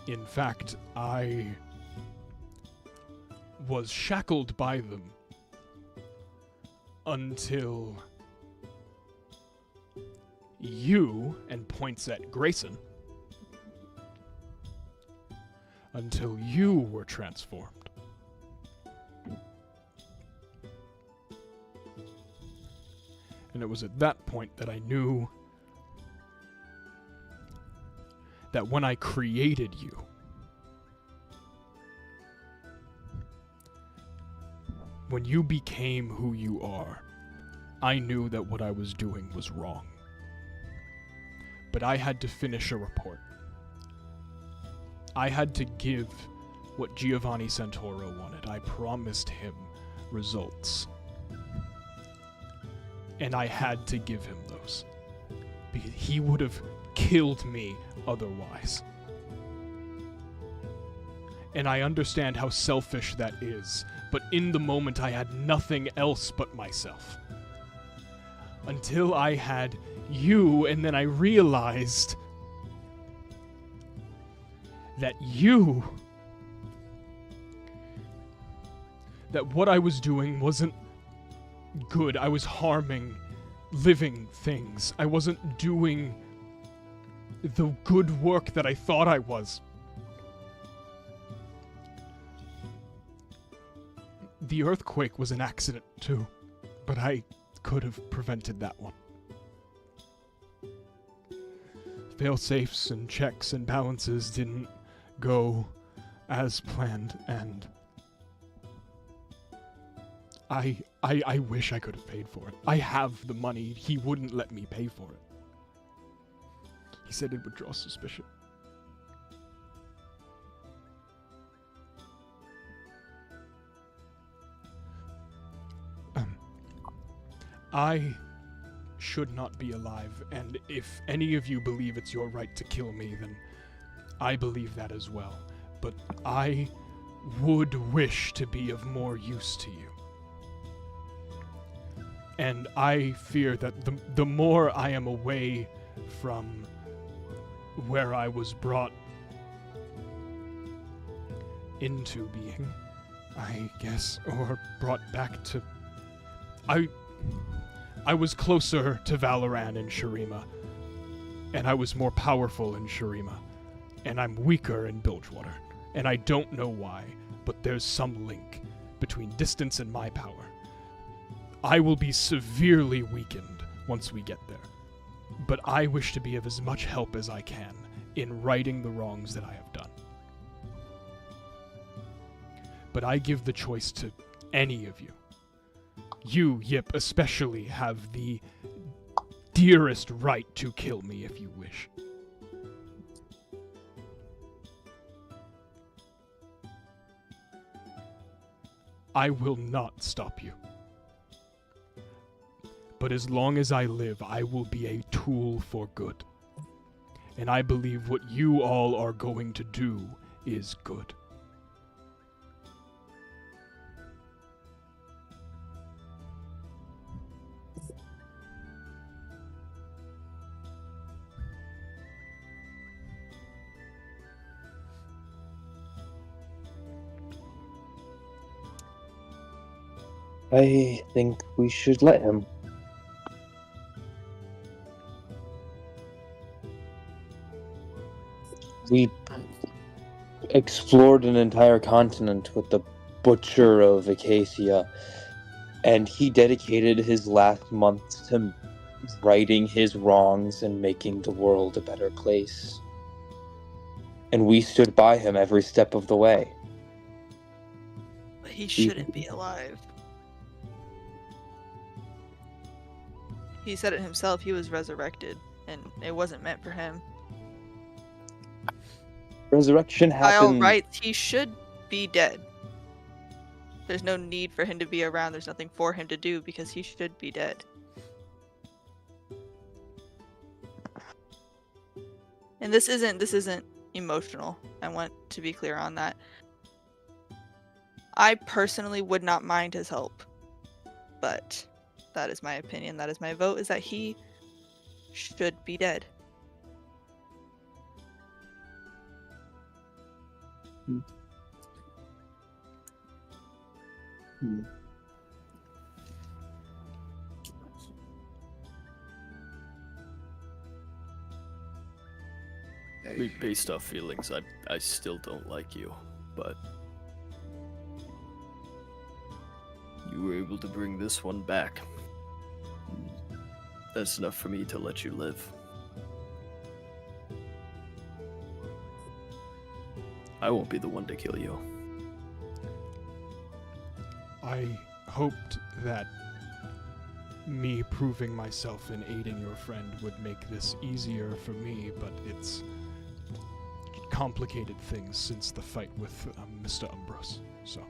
In fact, I was shackled by them until you, and points at Grayson, until you were transformed. And it was at that point that I knew that when I created you, when you became who you are, I knew that what I was doing was wrong. But I had to finish a report. I had to give what Giovanni Santoro wanted. I promised him results. And I had to give him those. Because he would have killed me otherwise. And I understand how selfish that is, but in the moment I had nothing else but myself. Until I had you, and then I realized that what I was doing wasn't good. I was harming living things. I wasn't doing the good work that I thought I was. The earthquake was an accident too, but I could have prevented that one. Fail-safes and checks and balances didn't go as planned, and I wish I could have paid for it. I have the money. He wouldn't let me pay for it. He said it would draw suspicion. I should not be alive, and if any of you believe it's your right to kill me, then I believe that as well. But I would wish to be of more use to you. And I fear that the more I am away from where I was brought into being, I guess, or brought back to... I was closer to Valoran in Shurima, and I was more powerful in Shurima, and I'm weaker in Bilgewater, and I don't know why, but there's some link between distance and my power. I will be severely weakened once we get there, but I wish to be of as much help as I can in righting the wrongs that I have done. But I give the choice to any of you. You, Yip, especially have the dearest right to kill me if you wish. I will not stop you. But as long as I live, I will be a tool for good. And I believe what you all are going to do is good. I think we should let him. We explored an entire continent with the Butcher of Acacia, and he dedicated his last months to righting his wrongs and making the world a better place. And we stood by him every step of the way. But he shouldn't be alive. He said it himself, he was resurrected, and it wasn't meant for him. Resurrection By all happened. rights, he should be dead. There's no need for him to be around, there's nothing for him to do, because he should be dead. And this isn't emotional. I want to be clear on that. I personally would not mind his help, but that is my opinion. That is my vote, is that he should be dead. I mean, based off feelings, I still don't like you, but you were able to bring this one back. That's enough for me to let you live. I won't be the one to kill you. I hoped that me proving myself and aiding your friend would make this easier for me, but it's complicated things since the fight with Mr. Umbros, so.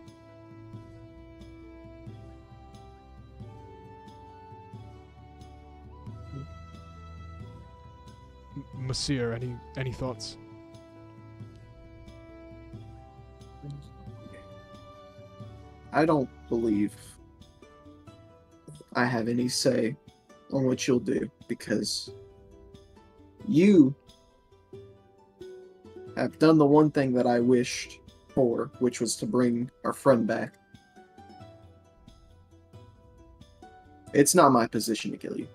Masir, any thoughts? I don't believe I have any say on what you'll do, because you have done the one thing that I wished for, which was to bring our friend back. It's not my position to kill you.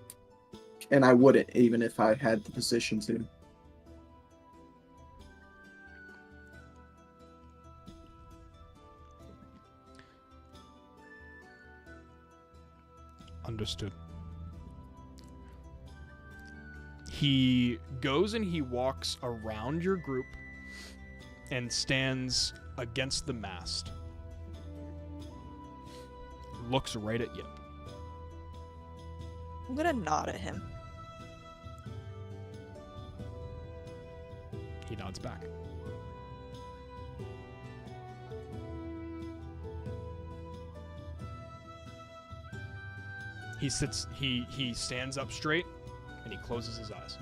And I wouldn't, even if I had the position to. Understood. He goes and he walks around your group and stands against the mast. Looks right at Yip. I'm gonna nod at him. He nods back. He sits, he stands up straight, and he closes his eyes.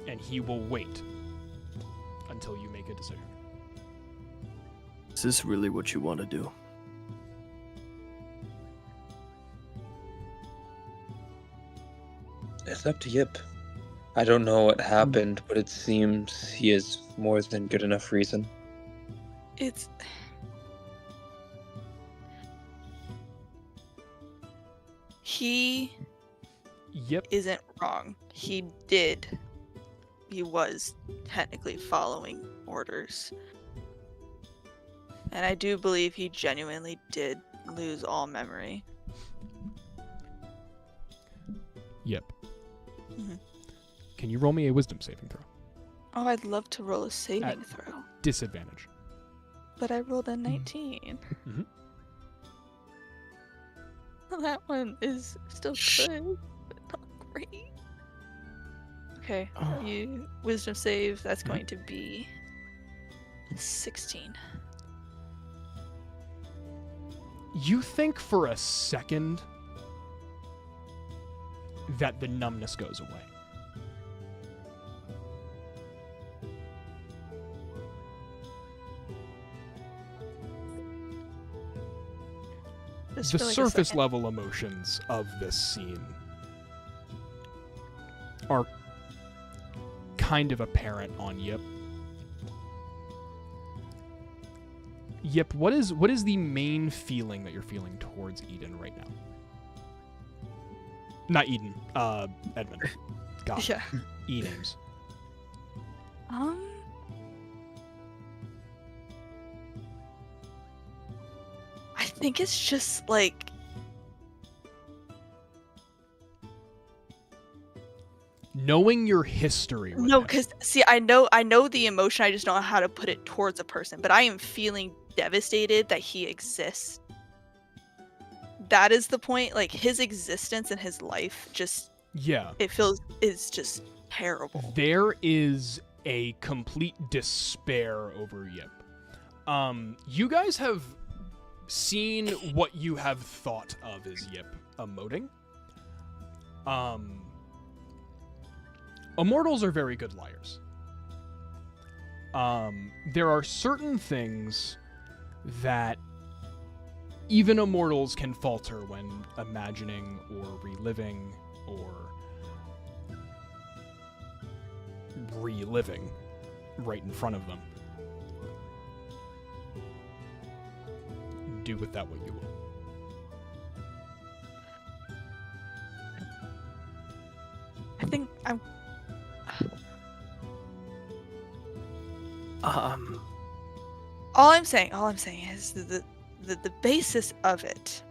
And he will wait until you make a decision. Is this really what you want to do? It's up to Yip. I don't know what happened, but it seems he has more than good enough reason. It's. He Yep. isn't wrong. He was technically following orders. And I do believe he genuinely did lose all memory. Yep. Mhm. Can you roll me a wisdom saving throw? Oh, I'd love to roll a saving throw. Disadvantage. But I rolled a 19. Mhm. That one is still good, but not great. Okay, you wisdom save, that's going to be 16. You think for a second that the numbness goes away. Just The for like a surface second. level emotions of this scene are kind of apparent on Yip. Yip, what is the main feeling that you're feeling towards Eden right now? Not Eden, Edmund. God. Yeah. E-names. I think it's just like Knowing your history with no, him. because see, I know the emotion. I just don't know how to put it towards a person. But I am feeling devastated that he exists. That is the point. Like his existence and his life, just Yeah. is just terrible. There is a complete despair over Yip. You guys have seen what you have thought of as Yip emoting. Immortals are very good liars. There are certain things that even immortals can falter when imagining or reliving or reliving right in front of them. Do with that what you will. I think I'm. All I'm saying is the basis of it,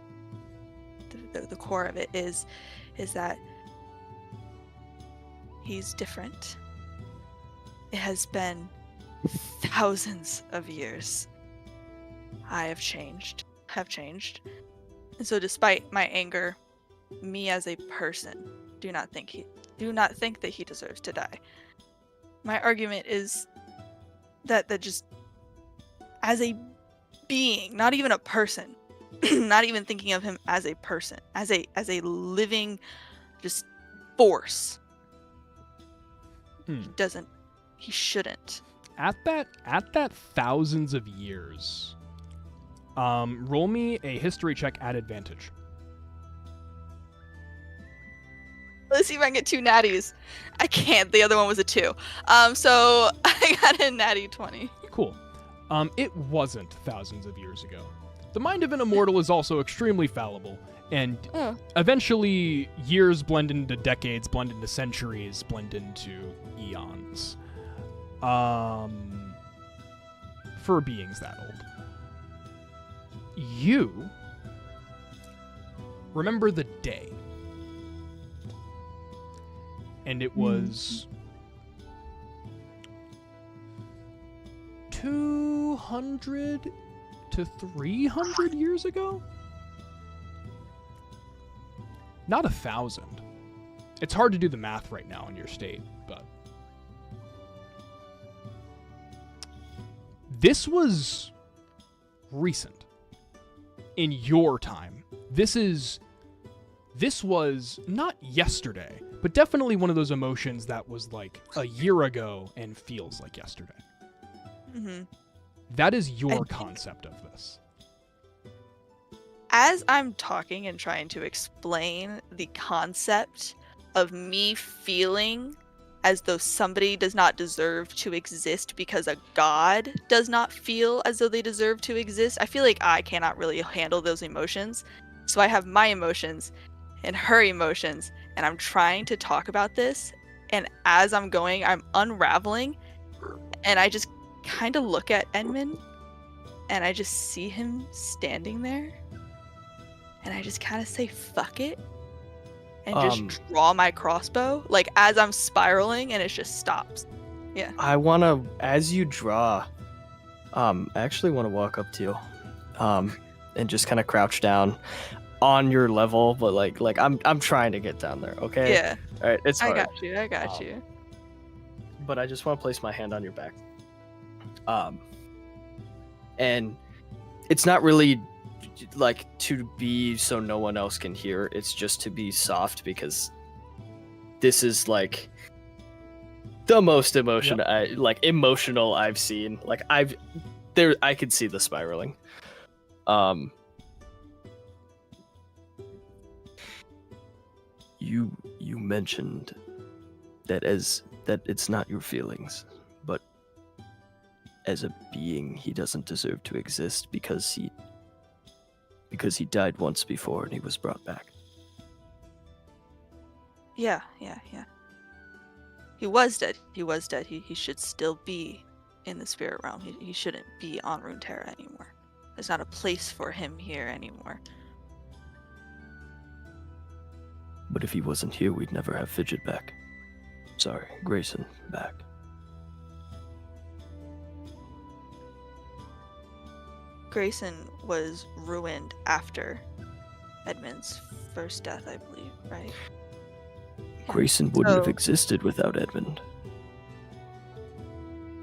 the core of it is that he's different. It has been thousands of years. I have changed. And so despite my anger, me as a person do not think that he deserves to die. My argument is that just as a being, not even a person, not even thinking of him as a person, as a living just force. He shouldn't. At that thousands of years, roll me a history check at advantage. Let's see if I can get 2 natties. I can't. The other one was a 2. So I got a natty 20. Cool. It wasn't thousands of years ago. The mind of an immortal is also extremely fallible, and eventually years blend into decades, blend into centuries, blend into eons. For beings that old. You remember the day. And it was 200 to 300 years ago? Not 1,000. It's hard to do the math right now in your state, but this was recent in your time. This was not yesterday, but definitely one of those emotions that was like a year ago and feels like yesterday. hmm That is your concept of this. As I'm talking and trying to explain the concept of me feeling as though somebody does not deserve to exist because a god does not feel as though they deserve to exist, I feel like I cannot really handle those emotions. So I have my emotions and her emotions, and I'm trying to talk about this. And as I'm going, I'm unraveling, and I just kind of look at Edmund, and I just see him standing there. And I just kind of say, fuck it. And just draw my crossbow. Like, as I'm spiraling, and it just stops. Yeah. I want to, as you draw, I actually want to walk up to you. And just kind of crouch down on your level. But, like I'm trying to get down there, okay? Yeah. All right, it's hard. I got you. But I just want to place my hand on your back. And it's not really like to be so no one else can hear. It's just to be soft because this is like the most emotional I've seen. Like I could see the spiraling. You mentioned that it's not your feelings, but as a being, he doesn't deserve to exist because he died once before and he was brought back. Yeah. He was dead. He should still be in the spirit realm. He shouldn't be on Runeterra anymore. There's not a place for him here anymore. But if he wasn't here, we'd never have Fidget back. Sorry, Grayson back. Grayson was ruined after Edmund's first death, I believe, right? Grayson wouldn't have existed without Edmund.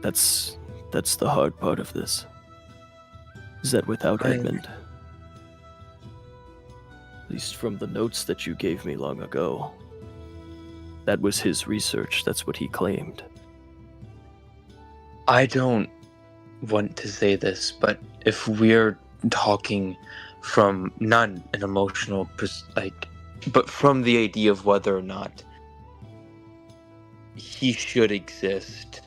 That's the hard part of this. Is that without Edmund, at least from the notes that you gave me long ago, that was his research, that's what he claimed. I don't want to say this, but if we're talking from not an emotional but from the idea of whether or not he should exist,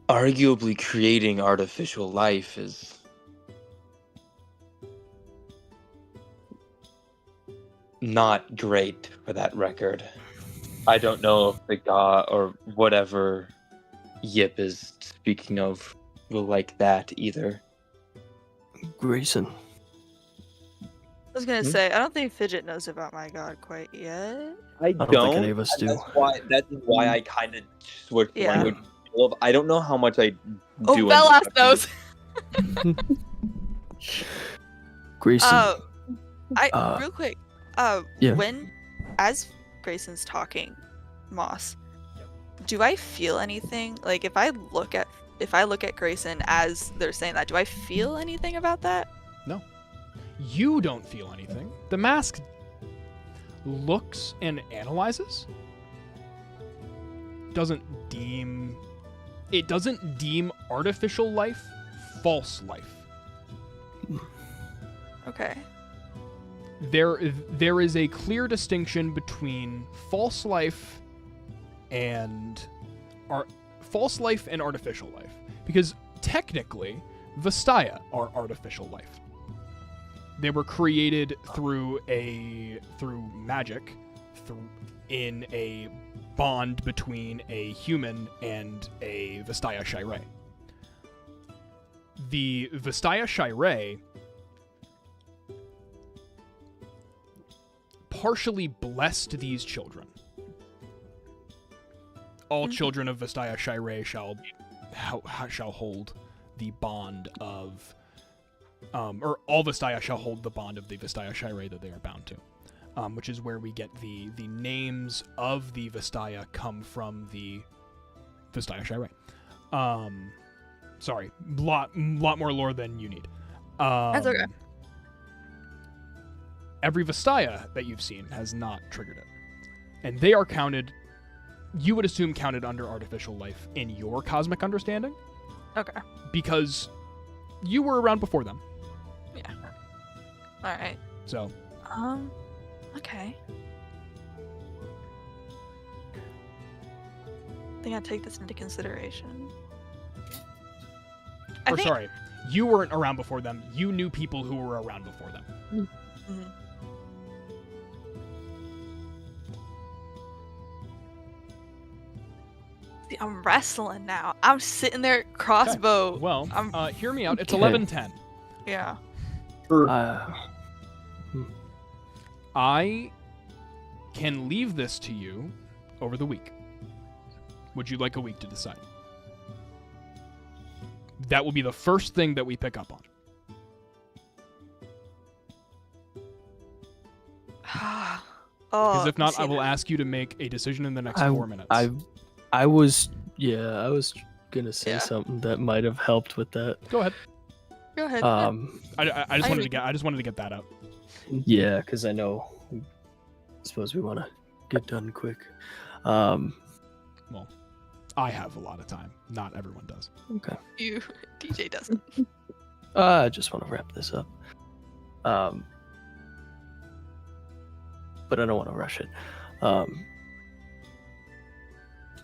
arguably creating artificial life is not great for that record. I don't know if the god or whatever Yip is speaking of will like that either. Grayson. I was gonna say, I don't think Fidget knows about my god quite yet. I don't think any of us do. That's why I kind of switched Yeah. language. I don't know how much I do. Oh, Bellas knows. Grayson. Real quick. Yeah. When, as Grayson's talking, Moss, do I feel anything? Like, if I look at Grayson as they're saying that, do I feel anything about that? No. You don't feel anything. The mask looks and analyzes. It doesn't deem artificial life false life. Okay. There is a clear distinction between false life and artificial life, because technically Vastaya are artificial life. They were created through magic, in a bond between a human and a Vastaya Shirei. The Vastaya Shirei partially blessed these children. All children of Vastaya Shirei shall hold the bond of, or all Vastaya shall hold the bond of the Vastaya Shirei that they are bound to, which is where we get the names of the Vastaya come from the Vastaya Shirei. Sorry, lot more lore than you need. That's okay. Every Vastaya that you've seen has not triggered it. And they are counted you would assume counted under artificial life in your cosmic understanding, Okay. because you were around before them. All right. So Okay. I think I take this into consideration. I or think- sorry, you weren't around before them. You knew people who were around before them. Mhm. See, I'm wrestling now. I'm sitting there crossbow. Well, I'm- hear me out. It's Okay. 11:10. Yeah. For I can leave this to you over the week. Would you like a week to decide? That will be the first thing that we pick up on. Because if not, I will ask you to make a decision in the next 4 minutes. I was gonna say Yeah. something that might have helped with that. Go ahead. Go ahead. I just wanted to get that out. Yeah, because I know. Suppose we want to get done quick. Well, I have a lot of time. Not everyone does. Okay. You, DJ doesn't. I just want to wrap this up. But I don't want to rush it.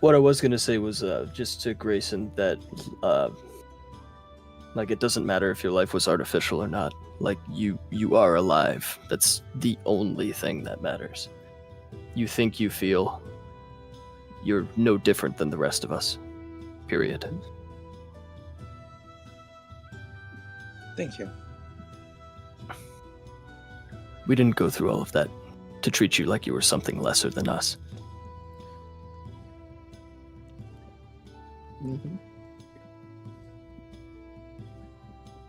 What I was gonna say was just to Grayson that like it doesn't matter if your life was artificial or not. Like you are alive. That's the only thing that matters. You think you feel. You're no different than the rest of us. Period. Thank you. We didn't go through all of that to treat you like you were something lesser than us.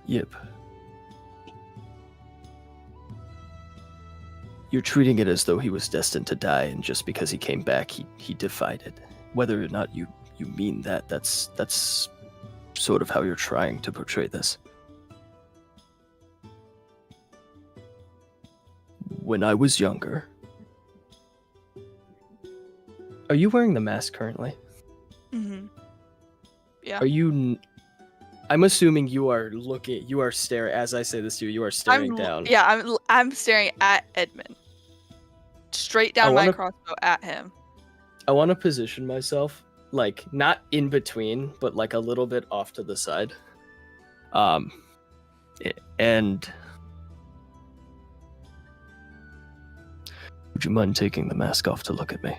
Yep. You're treating it as though he was destined to die, and just because he came back, he defied it. Whether or not you mean that, that's sort of how you're trying to portray this. When I was younger... Are you wearing the mask currently? Mm-hmm. Yeah. Are you... I'm assuming you are staring, as I say this to you, you are staring down. Yeah, I'm staring at Edmund. Straight down my crossbow at him. I want to position myself, like, not in between, but like a little bit off to the side. And... Would you mind taking the mask off to look at me?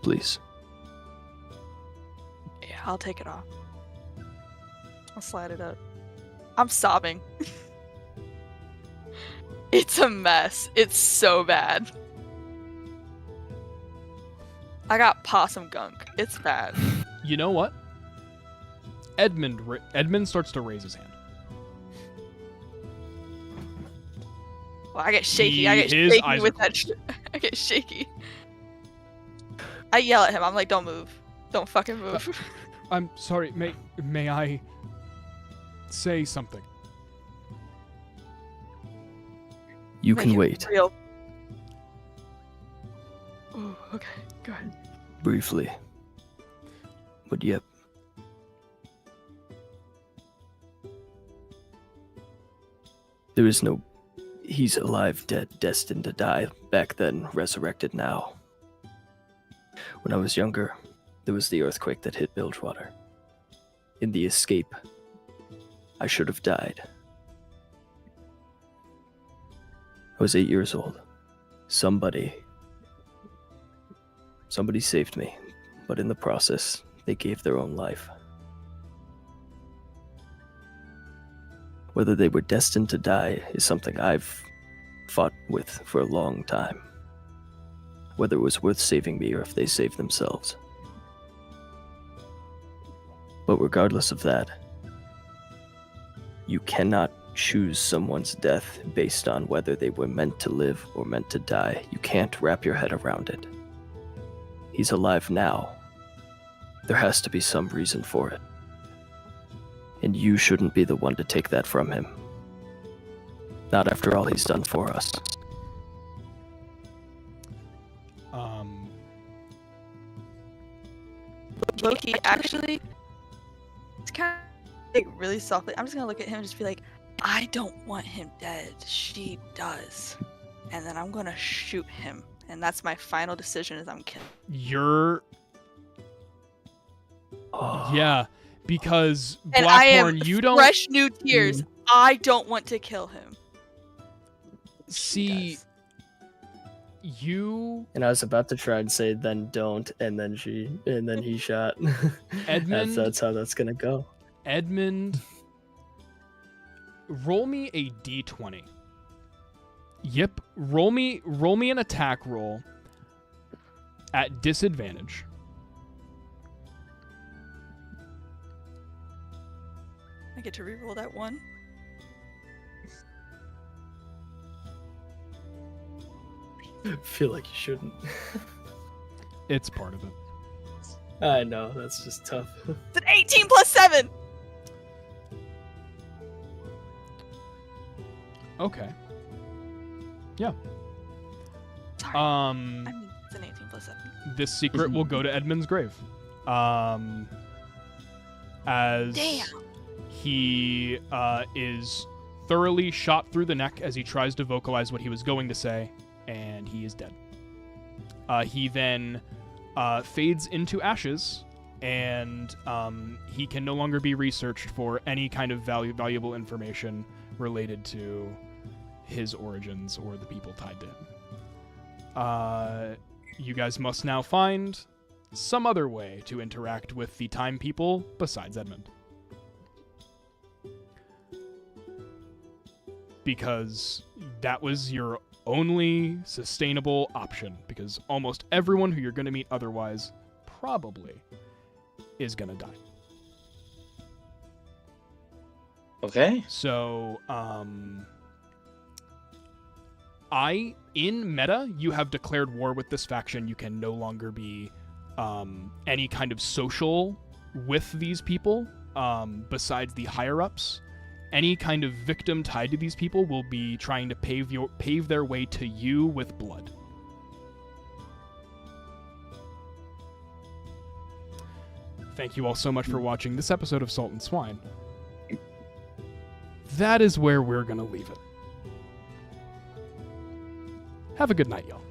Please. Yeah, I'll take it off. I'll slide it up. I'm sobbing. It's a mess. It's so bad. possum gunk. It's bad. You know what? Edmund starts to raise his hand. Well, I get shaky. His I get shaky eyes with are that. I get shaky. I yell at him. I'm like, "Don't move! Don't fucking move!" I'm sorry. May I say something? You Make can it wait. Real. Ooh, okay, go ahead. Briefly. But yep. There is no... He's alive, dead, destined to die. Back then, resurrected now. When I was younger, there was the earthquake that hit Bilgewater. In the escape, I should have died. I was 8 years old. Somebody saved me, but in the process, they gave their own life. Whether they were destined to die is something I've fought with for a long time. Whether it was worth saving me or if they saved themselves. But regardless of that, you cannot choose someone's death based on whether they were meant to live or meant to die. You can't wrap your head around it. He's alive now. There has to be some reason for it. And you shouldn't be the one to take that from him. Not after all he's done for us. Loki, actually, it's kind of like really softly. I'm just gonna look at him and just be like, I don't want him dead. She does. And then I'm gonna shoot him. And that's my final decision is I'm killing. You're... Yeah, because And I am Blackthorn, you don't... fresh new tears. I don't want to kill him. See... You... And I was about to try and say, then don't, and then he shot. Edmund... that's how that's gonna go. Edmund... Roll me a d20. Yep, roll me an attack roll at disadvantage. I get to reroll that one. I feel like you shouldn't. It's part of it. I know, that's just tough. It's an 18 plus 7! Okay. Yeah. Sorry. I mean, it's an 18 plus 7. This secret will go to Edmund's grave. As Damn. he is thoroughly shot through the neck as he tries to vocalize what he was going to say, and he is dead. He then fades into ashes, and he can no longer be researched for any kind of valuable information related to his origins or the people tied to him. You guys must now find some other way to interact with the time people besides Edmund. Because that was your only sustainable option, because almost everyone who you're going to meet otherwise probably is going to die. Okay. So, in meta, you have declared war with this faction. You can no longer be any kind of social with these people, besides the higher-ups. Any kind of victim tied to these people will be trying to pave their way to you with blood. Thank you all so much for watching this episode of Salt and Swine. That is where we're going to leave it. Have a good night, y'all.